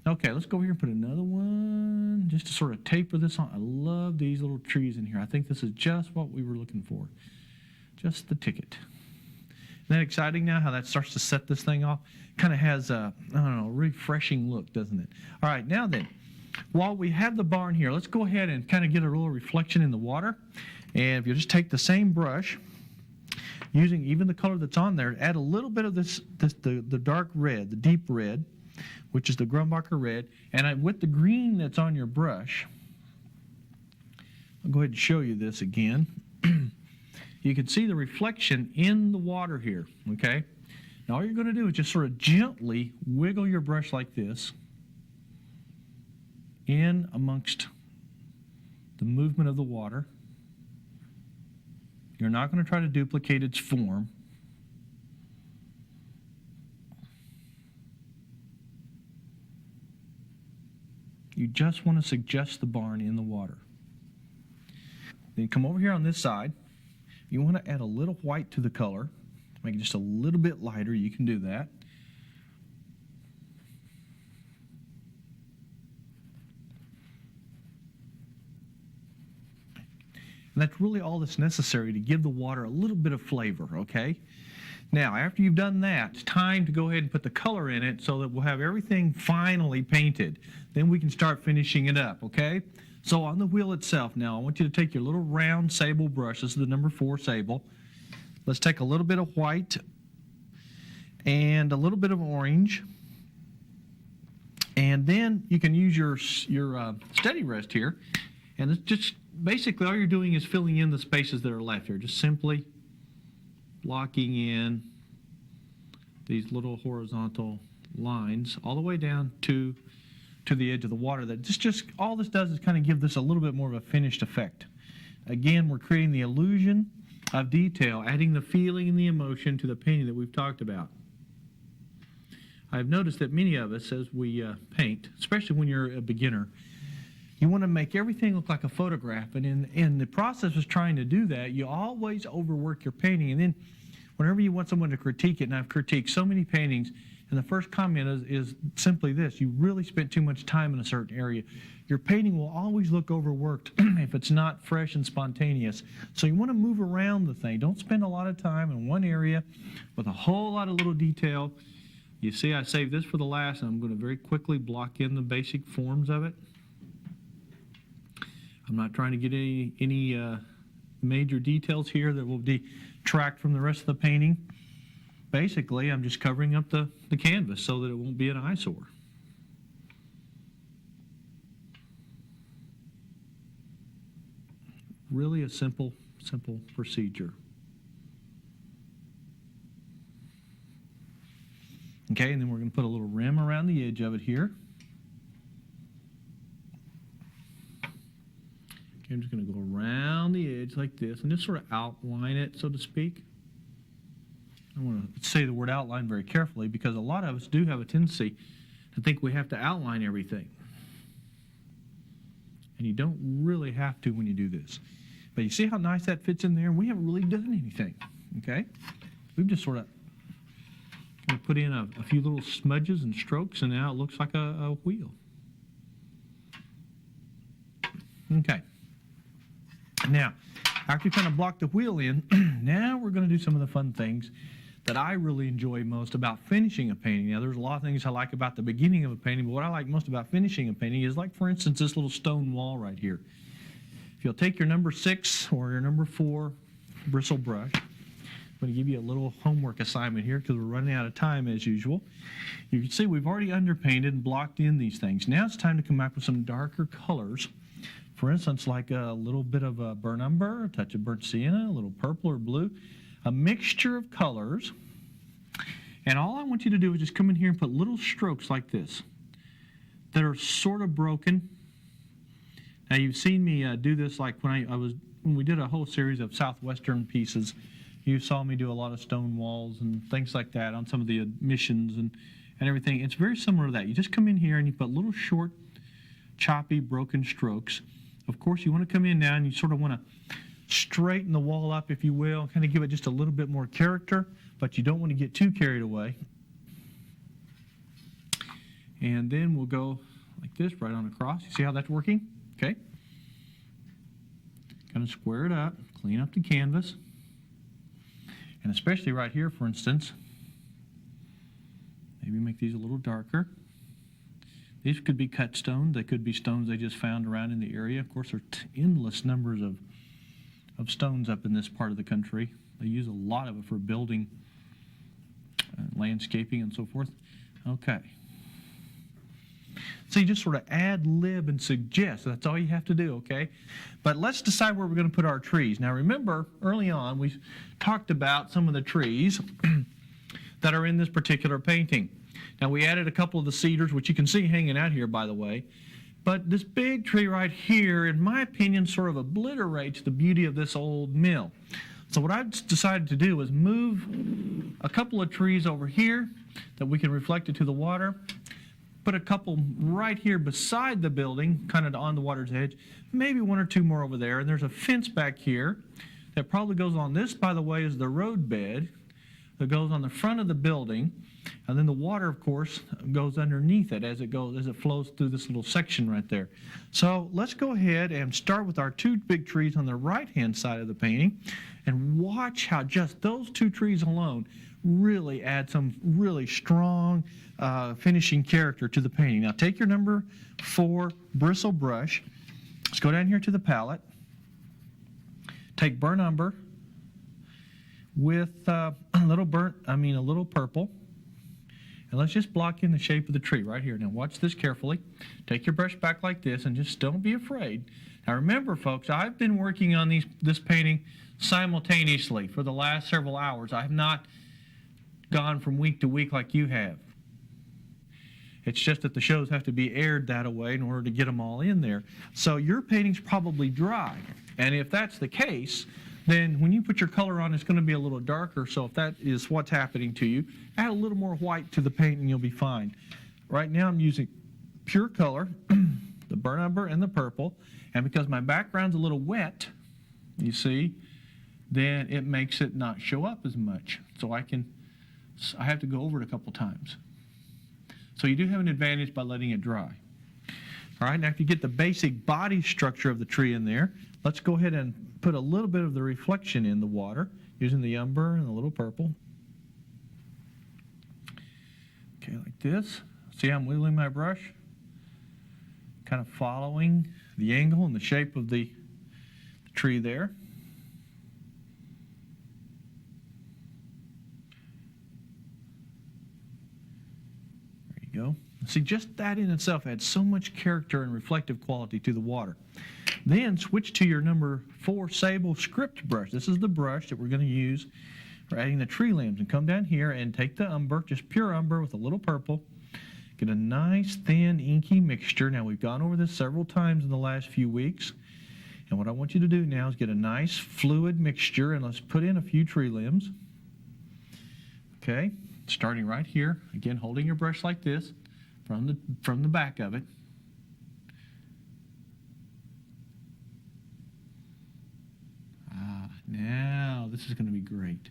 [SPEAKER 1] Okay, let's go over here and put another one just to sort of taper this on. I love these little trees in here. I think this is just what we were looking for. Just the ticket. Isn't that exciting now, how that starts to set this thing off? Kind of has a, I don't know, refreshing look, doesn't it? All right, now then, while we have the barn here, let's go ahead and kind of get a little reflection in the water. And if you just take the same brush, using even the color that's on there, add a little bit of the dark red, the deep red, which is the Grumbacher red, and with the green that's on your brush, I'll go ahead and show you this again. You can see the reflection in the water here, okay? Now all you're going to do is just sort of gently wiggle your brush like this in amongst the movement of the water. You're not going to try to duplicate its form. You just want to suggest the barn in the water. Then you come over here on this side. You want to add a little white to the color. Make it just a little bit lighter. You can do that. And that's really all that's necessary to give the water a little bit of flavor, okay? Now, after you've done that, it's time to go ahead and put the color in it so that we'll have everything finally painted. Then we can start finishing it up, okay? So on the wheel itself now, I want you to take your little round sable brush. This is the number 4 sable. Let's take a little bit of white and a little bit of orange. And then you can use your steady rest here. And it's just basically all you're doing is filling in the spaces that are left here. Just simply blocking in these little horizontal lines all the way down to the edge of the water. That just all this does is kind of give this a little bit more of a finished effect. Again, we're creating the illusion of detail, adding the feeling and the emotion to the painting that we've talked about. I've noticed that many of us, as we paint, especially when you're a beginner, you want to make everything look like a photograph, and in the process of trying to do that, you always overwork your painting, and then whenever you want someone to critique it, and I've critiqued so many paintings, and the first comment is simply this: you really spent too much time in a certain area. Your painting will always look overworked if it's not fresh and spontaneous. So you want to move around the thing. Don't spend a lot of time in one area with a whole lot of little detail. You see, I saved this for the last, and I'm going to very quickly block in the basic forms of it. I'm not trying to get any major details here that will detract from the rest of the painting. Basically, I'm just covering up the canvas so that it won't be an eyesore. Really a simple procedure. Okay, and then we're going to put a little rim around the edge of it here. Okay, I'm just going to go around the edge like this and just sort of outline it, so to speak. I want to say the word outline very carefully because a lot of us do have a tendency to think we have to outline everything. And you don't really have to when you do this. But you see how nice that fits in there? And we haven't really done anything, okay? We've just sort of put in a few little smudges and strokes, and now it looks like a wheel. Okay. Now, after you kind of block the wheel in, now we're going to do some of the fun things that I really enjoy most about finishing a painting. Now, there's a lot of things I like about the beginning of a painting, but what I like most about finishing a painting is, like, for instance, this little stone wall right here. If you'll take your number 6 or your number 4 bristle brush, I'm going to give you a little homework assignment here because we're running out of time as usual. You can see we've already underpainted and blocked in these things. Now it's time to come back with some darker colors. For instance, like a little bit of a burnt umber, a touch of burnt sienna, a little purple or blue, a mixture of colors. And all I want you to do is just come in here and put little strokes like this that are sort of broken. Now you've seen me do this like when we did a whole series of southwestern pieces. You saw me do a lot of stone walls and things like that on some of the missions and everything. It's very similar to that. You just come in here and you put little short, choppy, broken strokes. Of course, you want to come in now and you sort of want to straighten the wall up, if you will, kind of give it just a little bit more character, but you don't want to get too carried away. And then we'll go like this right on across. You see how that's working? Okay. Kind of square it up, clean up the canvas. And especially right here, for instance, maybe make these a little darker. These could be cut stones. They could be stones they just found around in the area. Of course, there are endless numbers of stones up in this part of the country. They use a lot of it for building, landscaping, and so forth. Okay. So you just sort of ad-lib and suggest. That's all you have to do, okay? But let's decide where we're going to put our trees. Now remember, early on, we talked about some of the trees that are in this particular painting. Now we added a couple of the cedars, which you can see hanging out here, by the way. But this big tree right here, in my opinion, sort of obliterates the beauty of this old mill. So what I've decided to do is move a couple of trees over here that we can reflect it to the water. Put a couple right here beside the building, kind of on the water's edge. Maybe one or two more over there. And there's a fence back here that probably goes on. This, by the way, is the road bed that goes on the front of the building. And then the water, of course, goes underneath it as it flows through this little section right there. So let's go ahead and start with our two big trees on the right-hand side of the painting and watch how just those two trees alone really add some really strong finishing character to the painting. Now take your number 4 bristle brush. Let's go down here to the palette. Take burnt umber with a little purple. And let's just block in the shape of the tree right here. Now watch this carefully. Take your brush back like this and just don't be afraid. Now remember, folks, I've been working on this painting simultaneously for the last several hours. I have not gone from week to week like you have. It's just that the shows have to be aired that way in order to get them all in there. So your painting's probably dry. And if that's the case, then when you put your color on, it's going to be a little darker. So if that is what's happening to you, add a little more white to the paint and you'll be fine. Right now I'm using pure color, the burnt umber and the purple. And because my background's a little wet, you see, then it makes it not show up as much. So I have to go over it a couple times. So you do have an advantage by letting it dry. All right, now if you get the basic body structure of the tree in there, let's go ahead and put a little bit of the reflection in the water using the umber and the little purple. Okay, like this. See how I'm wiggling my brush? Kind of following the angle and the shape of the tree there. Go. See, just that in itself adds so much character and reflective quality to the water. Then switch to your number 4 sable script brush. This is the brush that we're going to use for adding the tree limbs. And come down here and take the umber, just pure umber with a little purple. Get a nice thin inky mixture. Now we've gone over this several times in the last few weeks. And what I want you to do now is get a nice fluid mixture and let's put in a few tree limbs. Okay. Starting right here, again holding your brush like this from the back of it. Now this is going to be great.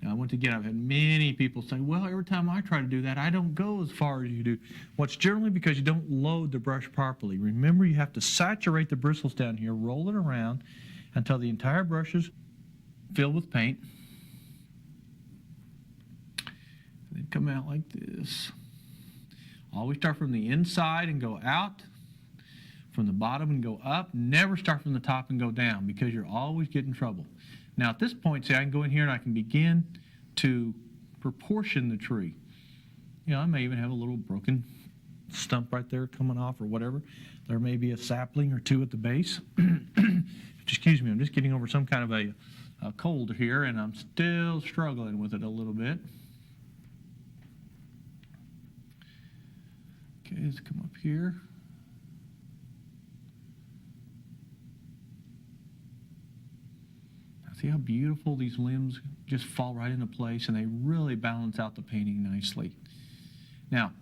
[SPEAKER 1] Now once again, I've had many people say, well, every time I try to do that, I don't go as far as you do. Well, it's generally because you don't load the brush properly. Remember, you have to saturate the bristles down here, roll it around until the entire brush is filled with paint. And then come out like this. Always start from the inside and go out, from the bottom and go up. Never start from the top and go down because you'll always get in trouble. Now at this point, see, I can go in here and I can begin to proportion the tree. You know, I may even have a little broken stump right there coming off or whatever. There may be a sapling or two at the base. Excuse me, I'm just getting over some kind of a cold here and I'm still struggling with it a little bit. Okay, let's come up here. Now see how beautiful these limbs just fall right into place and they really balance out the painting nicely. Now,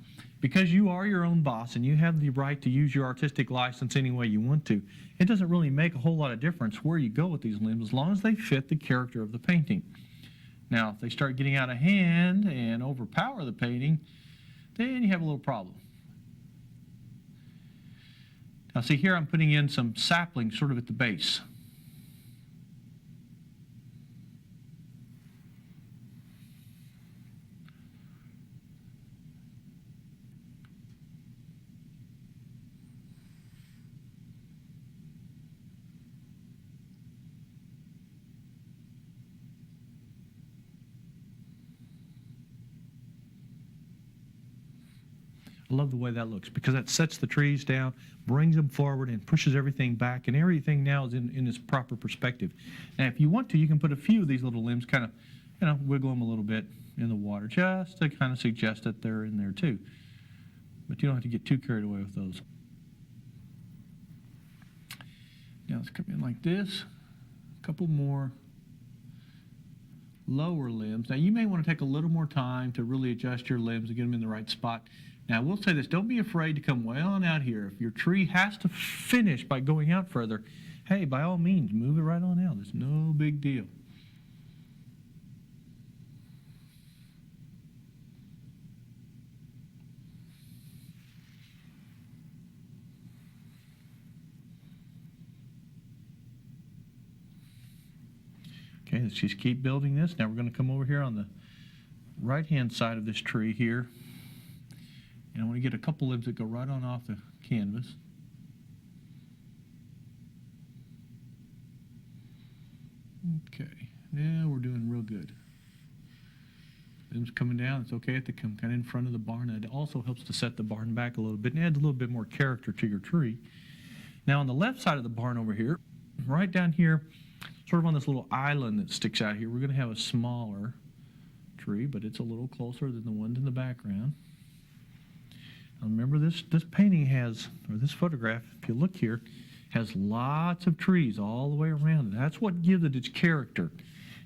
[SPEAKER 1] because you are your own boss and you have the right to use your artistic license any way you want to, it doesn't really make a whole lot of difference where you go with these limbs as long as they fit the character of the painting. Now, if they start getting out of hand and overpower the painting, then you have a little problem. Now see here I'm putting in some saplings sort of at the base. I love the way that looks because that sets the trees down, brings them forward, and pushes everything back, and everything now is in its proper perspective. Now, if you want to, you can put a few of these little limbs, kind of, wiggle them a little bit in the water, just to kind of suggest that they're in there too. But you don't have to get too carried away with those. Now let's come in like this. A couple more lower limbs. Now you may want to take a little more time to really adjust your limbs and get them in the right spot. Now, I will say this, don't be afraid to come way on out here. If your tree has to finish by going out further, hey, by all means, move it right on out. It's no big deal. Okay, let's just keep building this. Now we're going to come over here on the right-hand side of this tree here. And I want to get a couple limbs that go right on off the canvas. Okay, now we're doing real good. Limbs coming down, it's okay if they come kind of in front of the barn. It also helps to set the barn back a little bit and adds a little bit more character to your tree. Now on the left side of the barn over here, right down here, sort of on this little island that sticks out here, we're going to have a smaller tree, but it's a little closer than the ones in the background. Now remember this painting has, or this photograph, if you look here, has lots of trees all the way around it. That's what gives it its character.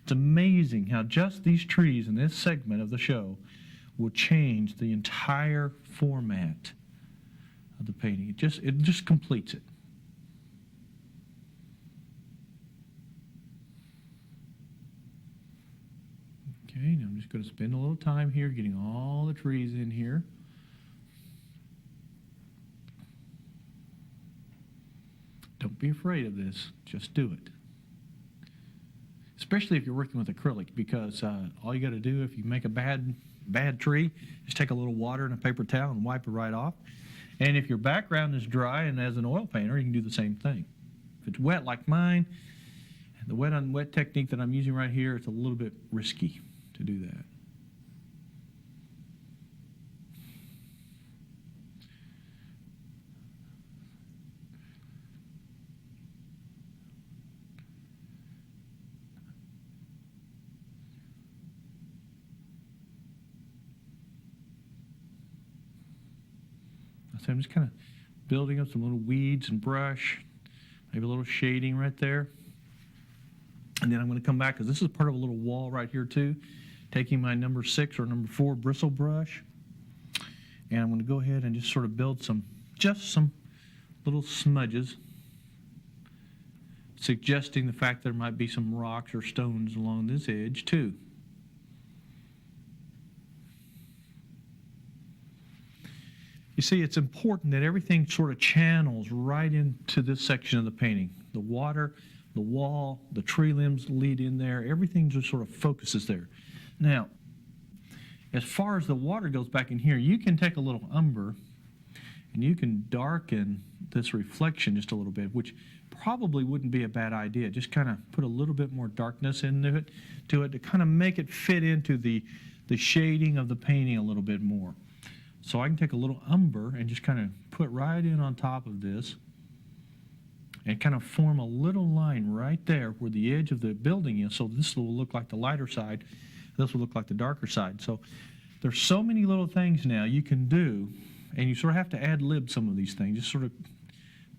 [SPEAKER 1] It's amazing how just these trees in this segment of the show will change the entire format of the painting. It just completes it. Okay, now I'm just going to spend a little time here getting all the trees in here. Don't be afraid of this. Just do it. Especially if you're working with acrylic, because all you got to do if you make a bad tree, just take a little water and a paper towel and wipe it right off. And if your background is dry and as an oil painter, you can do the same thing. If it's wet like mine, the wet on wet technique that I'm using right here, it's a little bit risky to do that. So I'm just kind of building up some little weeds and brush, maybe a little shading right there. And then I'm going to come back, because this is part of a little wall right here too, taking my number 6 or number 4 bristle brush. And I'm going to go ahead and just sort of build just some little smudges, suggesting the fact there might be some rocks or stones along this edge too. You see, it's important that everything sort of channels right into this section of the painting. The water, the wall, the tree limbs lead in there. Everything just sort of focuses there. Now, as far as the water goes back in here, you can take a little umber and you can darken this reflection just a little bit, which probably wouldn't be a bad idea. Just kind of put a little bit more darkness into it to kind of make it fit into the shading of the painting a little bit more. So I can take a little umber and just kind of put right in on top of this and kind of form a little line right there where the edge of the building is. So this will look like the lighter side. This will look like the darker side. So there's so many little things now you can do, and you sort of have to ad-lib some of these things. Just sort of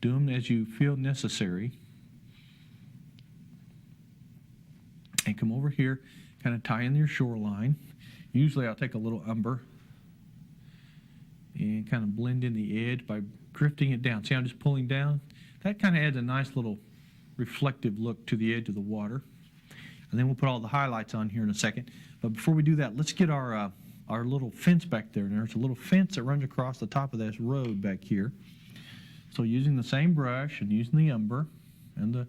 [SPEAKER 1] do them as you feel necessary. And come over here, kind of tie in your shoreline. Usually I'll take a little umber and kind of blend in the edge by drifting it down. See, I'm just pulling down. That kind of adds a nice little reflective look to the edge of the water. And then we'll put all the highlights on here in a second. But before we do that, let's get our little fence back there. There's a little fence that runs across the top of this road back here. So using the same brush and using the umber and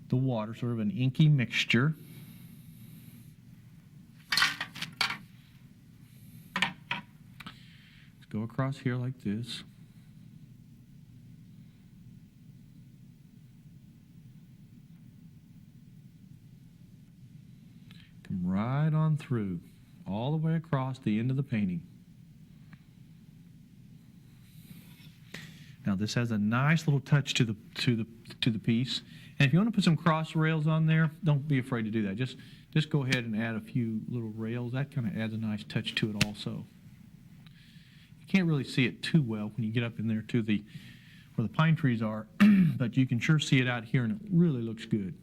[SPEAKER 1] the water, sort of an inky mixture. Go across here like this. Come right on through, all the way across the end of the painting. Now this has a nice little touch to the piece. And if you want to put some cross rails on there, don't be afraid to do that. Just go ahead and add a few little rails. That kind of adds a nice touch to it also. You can't really see it too well when you get up in there to where the pine trees are, but you can sure see it out here, and it really looks good.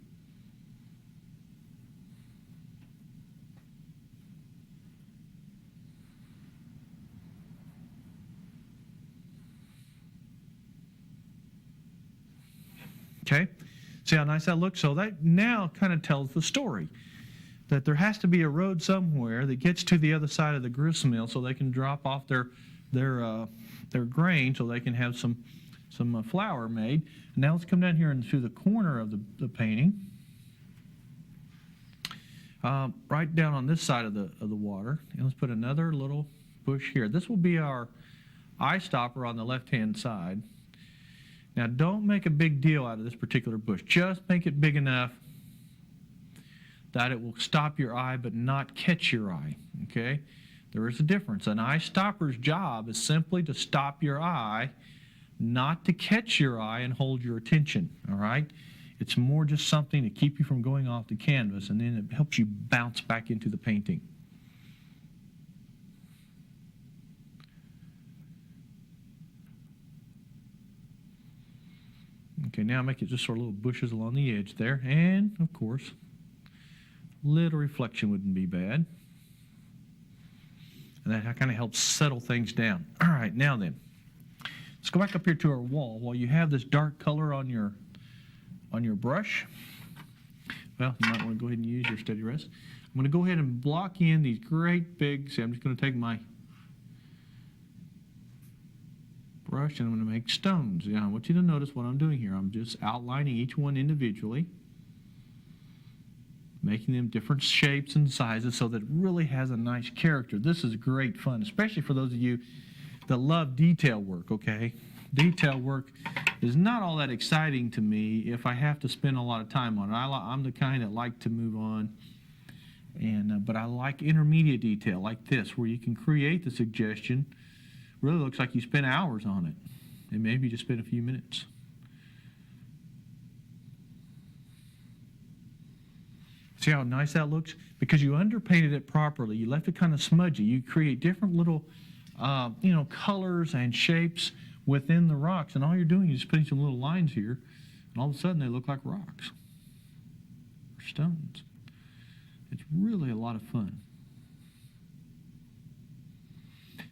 [SPEAKER 1] Okay, see how nice that looks? So that now kind of tells the story that there has to be a road somewhere that gets to the other side of the grist mill so they can drop off their grain so they can have some flour made. And now let's come down here and through the corner of the painting, right down on this side of the water. And let's put another little bush here. This will be our eye stopper on the left-hand side. Now, don't make a big deal out of this particular bush. Just make it big enough that it will stop your eye but not catch your eye, okay? There is a difference. An eye stopper's job is simply to stop your eye, not to catch your eye and hold your attention, all right? It's more just something to keep you from going off the canvas, and then it helps you bounce back into the painting. Okay, now make it just sort of little bushes along the edge there. And, of course, little reflection wouldn't be bad. And that kind of helps settle things down. All right, now then, let's go back up here to our wall. While you have this dark color on your brush, well, you might want to go ahead and use your steady rest. I'm going to go ahead and block in these great big, see, I'm just going to take my brush and I'm going to make stones. Now, I want you to notice what I'm doing here. I'm just outlining each one individually, making them different shapes and sizes so that it really has a nice character. This is great fun, especially for those of you that love detail work, okay? Detail work is not all that exciting to me if I have to spend a lot of time on it. I'm the kind that like to move on, but I like intermediate detail like this, where you can create the suggestion. Really looks like you spent hours on it, and maybe you just spent a few minutes. See how nice that looks? Because you underpainted it properly. You left it kind of smudgy. You create different little, colors and shapes within the rocks, and all you're doing is just putting some little lines here, and all of a sudden they look like rocks or stones. It's really a lot of fun.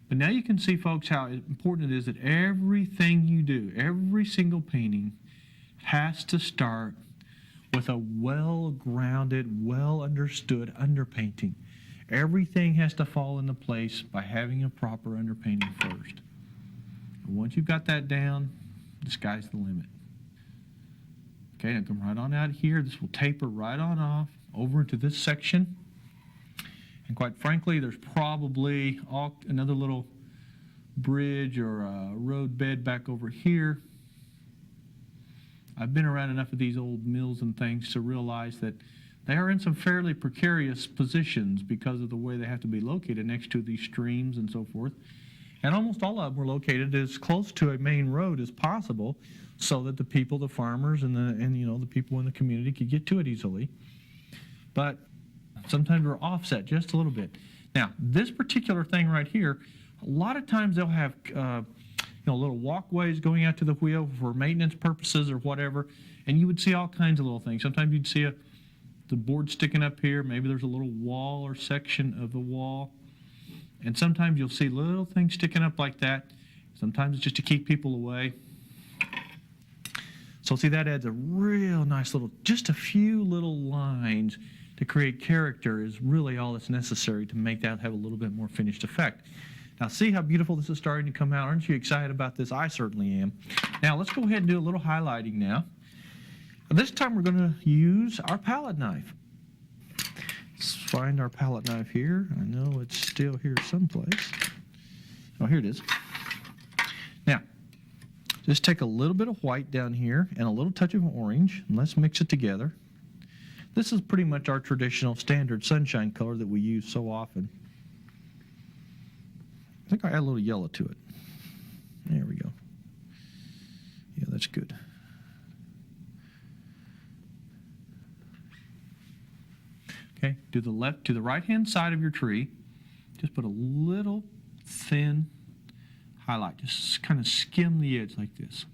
[SPEAKER 1] But now you can see, folks, how important it is that everything you do, every single painting, has to start with a well-grounded, well-understood underpainting. Everything has to fall into place by having a proper underpainting first. And once you've got that down, the sky's the limit. Okay, now come right on out here. This will taper right on off over into this section. And quite frankly, there's probably another little bridge or a road bed back over here. I've been around enough of these old mills and things to realize that they are in some fairly precarious positions because of the way they have to be located next to these streams and so forth. And almost all of them were located as close to a main road as possible so that the people, the farmers, and the people in the community could get to it easily. But sometimes we're offset just a little bit. Now, this particular thing right here, a lot of times they'll have little walkways going out to the wheel for maintenance purposes or whatever, and you would see all kinds of little things. Sometimes you'd see the board sticking up here. Maybe there's a little wall or section of the wall, and sometimes you'll see little things sticking up like that. Sometimes it's just to keep people away. So see, that adds a real nice just a few little lines to create character is really all that's necessary to make that have a little bit more finished effect. Now see how beautiful this is starting to come out. Aren't you excited about this? I certainly am. Now let's go ahead and do a little highlighting now. This time we're going to use our palette knife. Let's find our palette knife here. I know it's still here someplace. Oh, here it is. Now, just take a little bit of white down here and a little touch of orange, and let's mix it together. This is pretty much our traditional standard sunshine color that we use so often. I think I add a little yellow to it. There we go. Yeah, that's good. Okay, to the right-hand side of your tree, just put a little thin highlight. Just kind of skim the edge like this.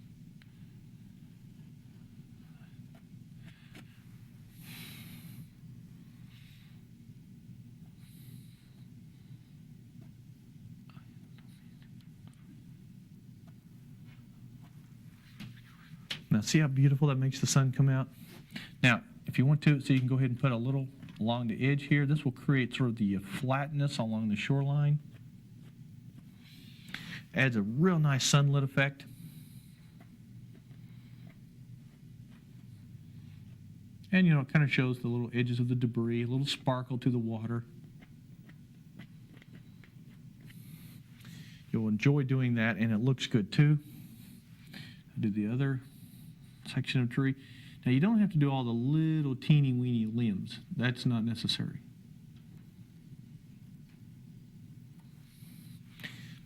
[SPEAKER 1] Now see how beautiful that makes the sun come out? Now, if you want to, so you can go ahead and put a little along the edge here. This will create sort of the flatness along the shoreline. Adds a real nice sunlit effect. And, you know, it kind of shows the little edges of the debris, a little sparkle to the water. You'll enjoy doing that, and it looks good too. I'll do the other section of tree. Now, you don't have to do all the little teeny weeny limbs. That's not necessary.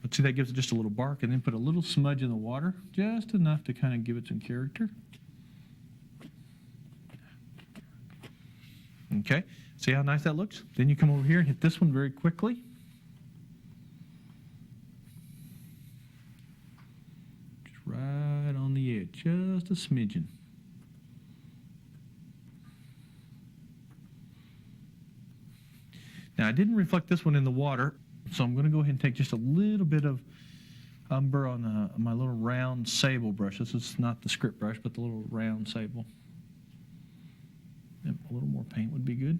[SPEAKER 1] But see, that gives it just a little bark, and then put a little smudge in the water, just enough to kind of give it some character. Okay, see how nice that looks? Then you come over here and hit this one very quickly. Just right on the edge, just a smidgen. Now, I didn't reflect this one in the water, so I'm going to go ahead and take just a little bit of umber on my little round sable brush. This is not the script brush, but the little round sable. Yep, a little more paint would be good.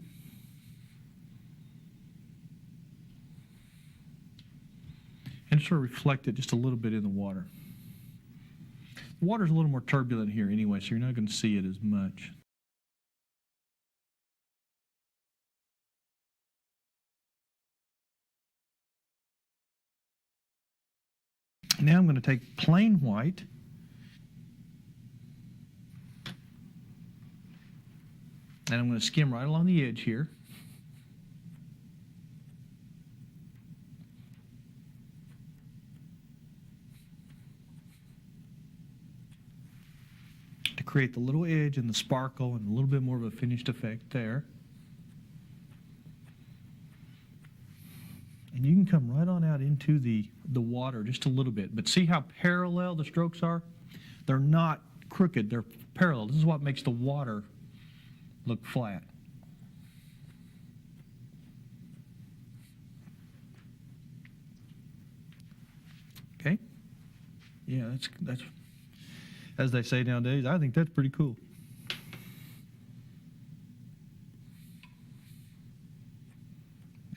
[SPEAKER 1] And sort of reflect it just a little bit in the water. The water's a little more turbulent here anyway, so you're not going to see it as much. Now I'm going to take plain white and I'm going to skim right along the edge here. To create the little edge and the sparkle and a little bit more of a finished effect there. And you can come right on out into the water just a little bit. But see how parallel the strokes are? They're not crooked, they're parallel. This is what makes the water look flat. Okay? Yeah, that's as they say nowadays, I think that's pretty cool.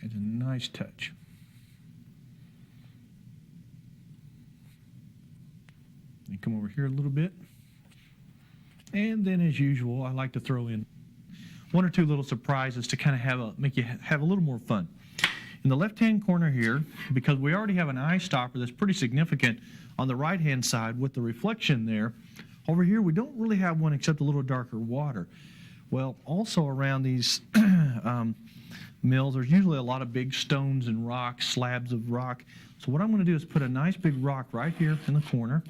[SPEAKER 1] It's a nice touch. And come over here a little bit. And then, as usual, I like to throw in one or two little surprises to kind of make you have a little more fun. In the left-hand corner here, because we already have an eye stopper that's pretty significant on the right-hand side with the reflection there, over here we don't really have one except a little darker water. Well, also around these mills, there's usually a lot of big stones and rocks, slabs of rock. So what I'm going to do is put a nice big rock right here in the corner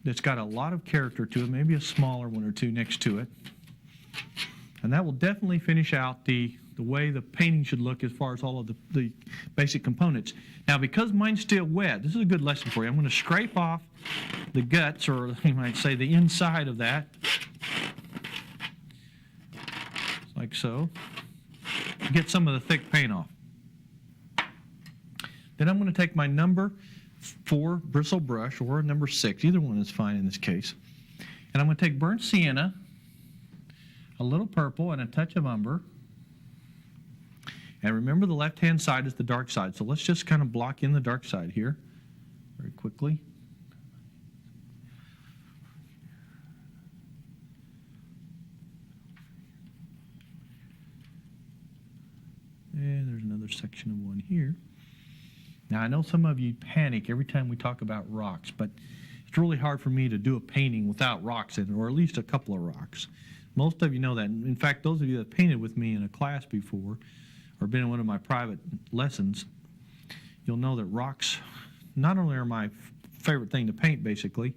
[SPEAKER 1] that's got a lot of character to it, maybe a smaller one or two next to it. And that will definitely finish out the way the painting should look as far as all of the basic components. Now, because mine's still wet, this is a good lesson for you. I'm going to scrape off the guts, or you might say the inside of that, like so. Get some of the thick paint off. Then I'm going to take my number 4 bristle brush, or number 6, either one is fine in this case. And I'm going to take burnt sienna, a little purple, and a touch of umber. And remember, the left-hand side is the dark side, so let's just kind of block in the dark side here very quickly. And there's another section of one here. Now, I know some of you panic every time we talk about rocks, but it's really hard for me to do a painting without rocks in it, or at least a couple of rocks. Most of you know that. In fact, those of you that painted with me in a class before, or been in one of my private lessons, you'll know that rocks not only are my favorite thing to paint, basically,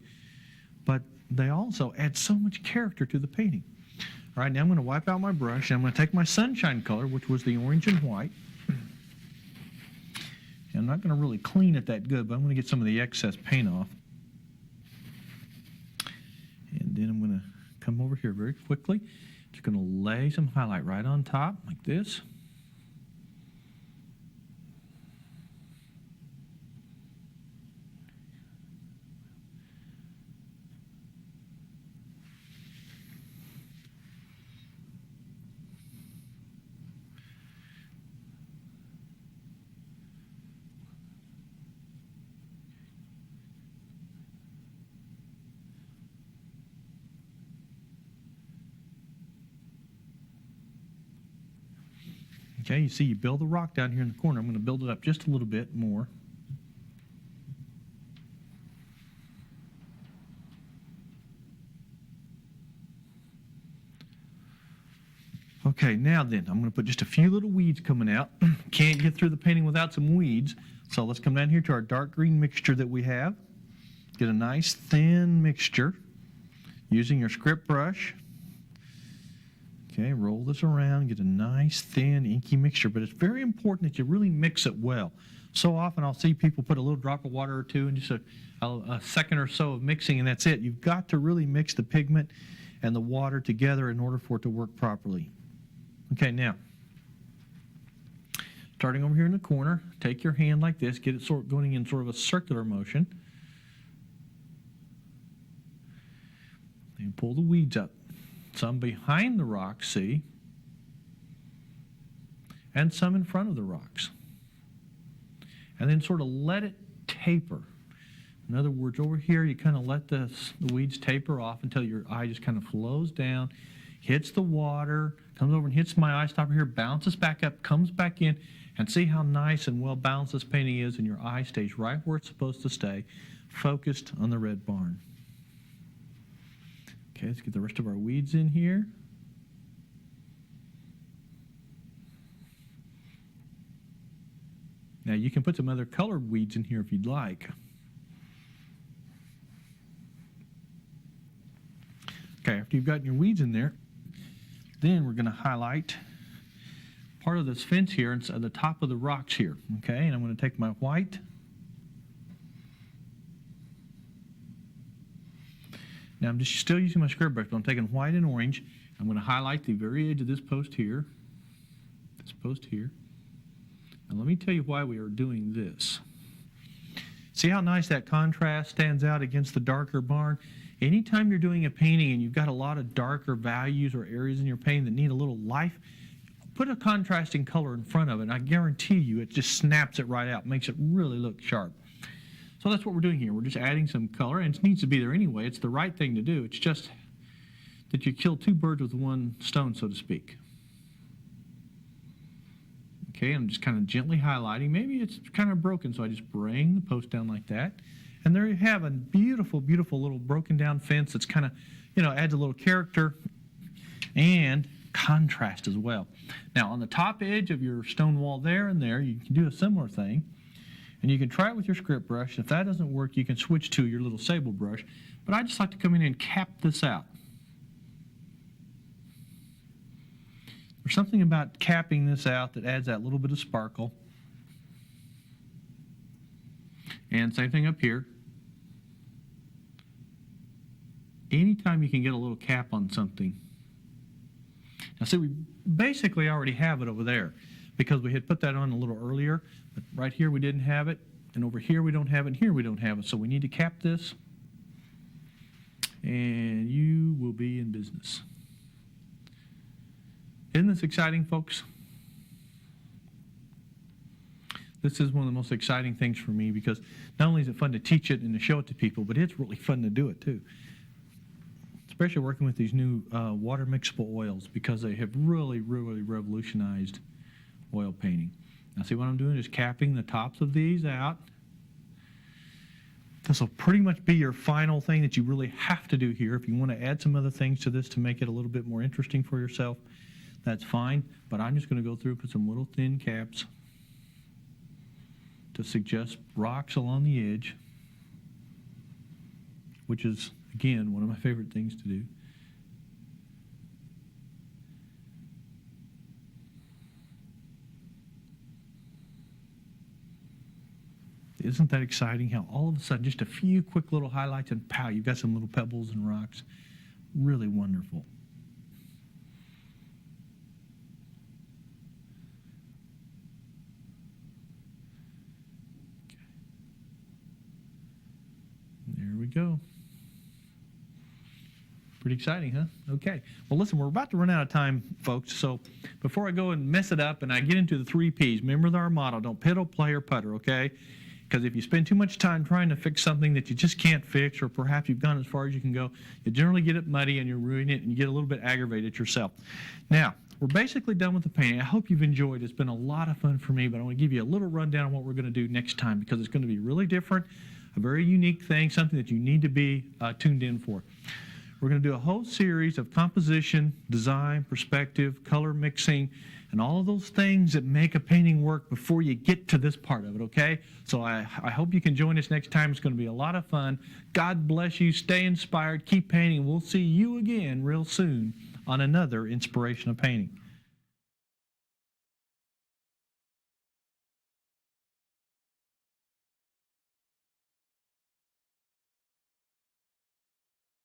[SPEAKER 1] but they also add so much character to the painting. All right, now I'm going to wipe out my brush, and I'm going to take my sunshine color, which was the orange and white. And I'm not going to really clean it that good, but I'm going to get some of the excess paint off. And then I'm going to come over here very quickly. Just going to lay some highlight right on top, like this. Okay, you see you build the rock down here in the corner. I'm going to build it up just a little bit more. Okay, now then, I'm going to put just a few little weeds coming out. Can't get through the painting without some weeds. So let's come down here to our dark green mixture that we have. Get a nice thin mixture using your script brush. Okay, roll this around, get a nice, thin, inky mixture, but it's very important that you really mix it well. So often I'll see people put a little drop of water or two and just a second or so of mixing, and that's it. You've got to really mix the pigment and the water together in order for it to work properly. Okay, now, starting over here in the corner, take your hand like this, get it going in sort of a circular motion, and pull the weeds up. Some behind the rocks, see, and some in front of the rocks. And then sort of let it taper. In other words, over here, you kind of let the weeds taper off until your eye just kind of flows down, hits the water, comes over and hits my eye stopper here, bounces back up, comes back in, and see how nice and well balanced this painting is, and your eye stays right where it's supposed to stay, focused on the red barn. Okay, let's get the rest of our weeds in here. Now you can put some other colored weeds in here if you'd like. Okay, after you've gotten your weeds in there, then we're going to highlight part of this fence here and the top of the rocks here. Okay, and I'm going to take my white. Now I'm just still using my script brush, but I'm taking white and orange. I'm going to highlight the very edge of this post here. And let me tell you why we are doing this. See how nice that contrast stands out against the darker barn? Anytime you're doing a painting and you've got a lot of darker values or areas in your painting that need a little life, put a contrasting color in front of it, and I guarantee you it just snaps it right out, makes it really look sharp. So that's what we're doing here. We're just adding some color, and it needs to be there anyway. It's the right thing to do. It's just that you kill two birds with one stone, so to speak. Okay, I'm just kind of gently highlighting. Maybe it's kind of broken, so I just bring the post down like that. And there you have a beautiful, beautiful little broken down fence that's kind of, adds a little character and contrast as well. Now, on the top edge of your stone wall there and there, you can do a similar thing. And you can try it with your script brush. If that doesn't work, you can switch to your little sable brush. But I just like to come in and cap this out. There's something about capping this out that adds that little bit of sparkle. And same thing up here. Anytime you can get a little cap on something. Now see, we basically already have it over there because we had put that on a little earlier. But right here we didn't have it, and over here we don't have it, and here we don't have it. So we need to cap this, and you will be in business. Isn't this exciting, folks? This is one of the most exciting things for me because not only is it fun to teach it and to show it to people, but it's really fun to do it too. Especially working with these new water mixable oils because they have really, really revolutionized oil painting. Now see what I'm doing is capping the tops of these out. This will pretty much be your final thing that you really have to do here. If you want to add some other things to this to make it a little bit more interesting for yourself, that's fine. But I'm just going to go through and put some little thin caps to suggest rocks along the edge, which is Again, one of my favorite things to do. Isn't that exciting how all of a sudden just a few quick little highlights and pow, you've got some little pebbles and rocks. Really wonderful. Okay. There we go. Pretty exciting, huh? Okay. Well, listen, we're about to run out of time, folks. So before I go and mess it up and I get into the 3 Ps, remember our motto, don't piddle, play, or putter, okay? Because if you spend too much time trying to fix something that you just can't fix, or perhaps you've gone as far as you can go, you generally get it muddy and you ruin it and you get a little bit aggravated yourself. Now, we're basically done with the painting. I hope you've enjoyed. It's been a lot of fun for me, but I want to give you a little rundown on what we're going to do next time because it's going to be really different, a very unique thing, something that you need to be tuned in for. We're going to do a whole series of composition, design, perspective, color mixing, and all of those things that make a painting work before you get to this part of it, okay? So I hope you can join us next time. It's going to be a lot of fun. God bless you. Stay inspired. Keep painting. We'll see you again real soon on another Inspiration of Painting.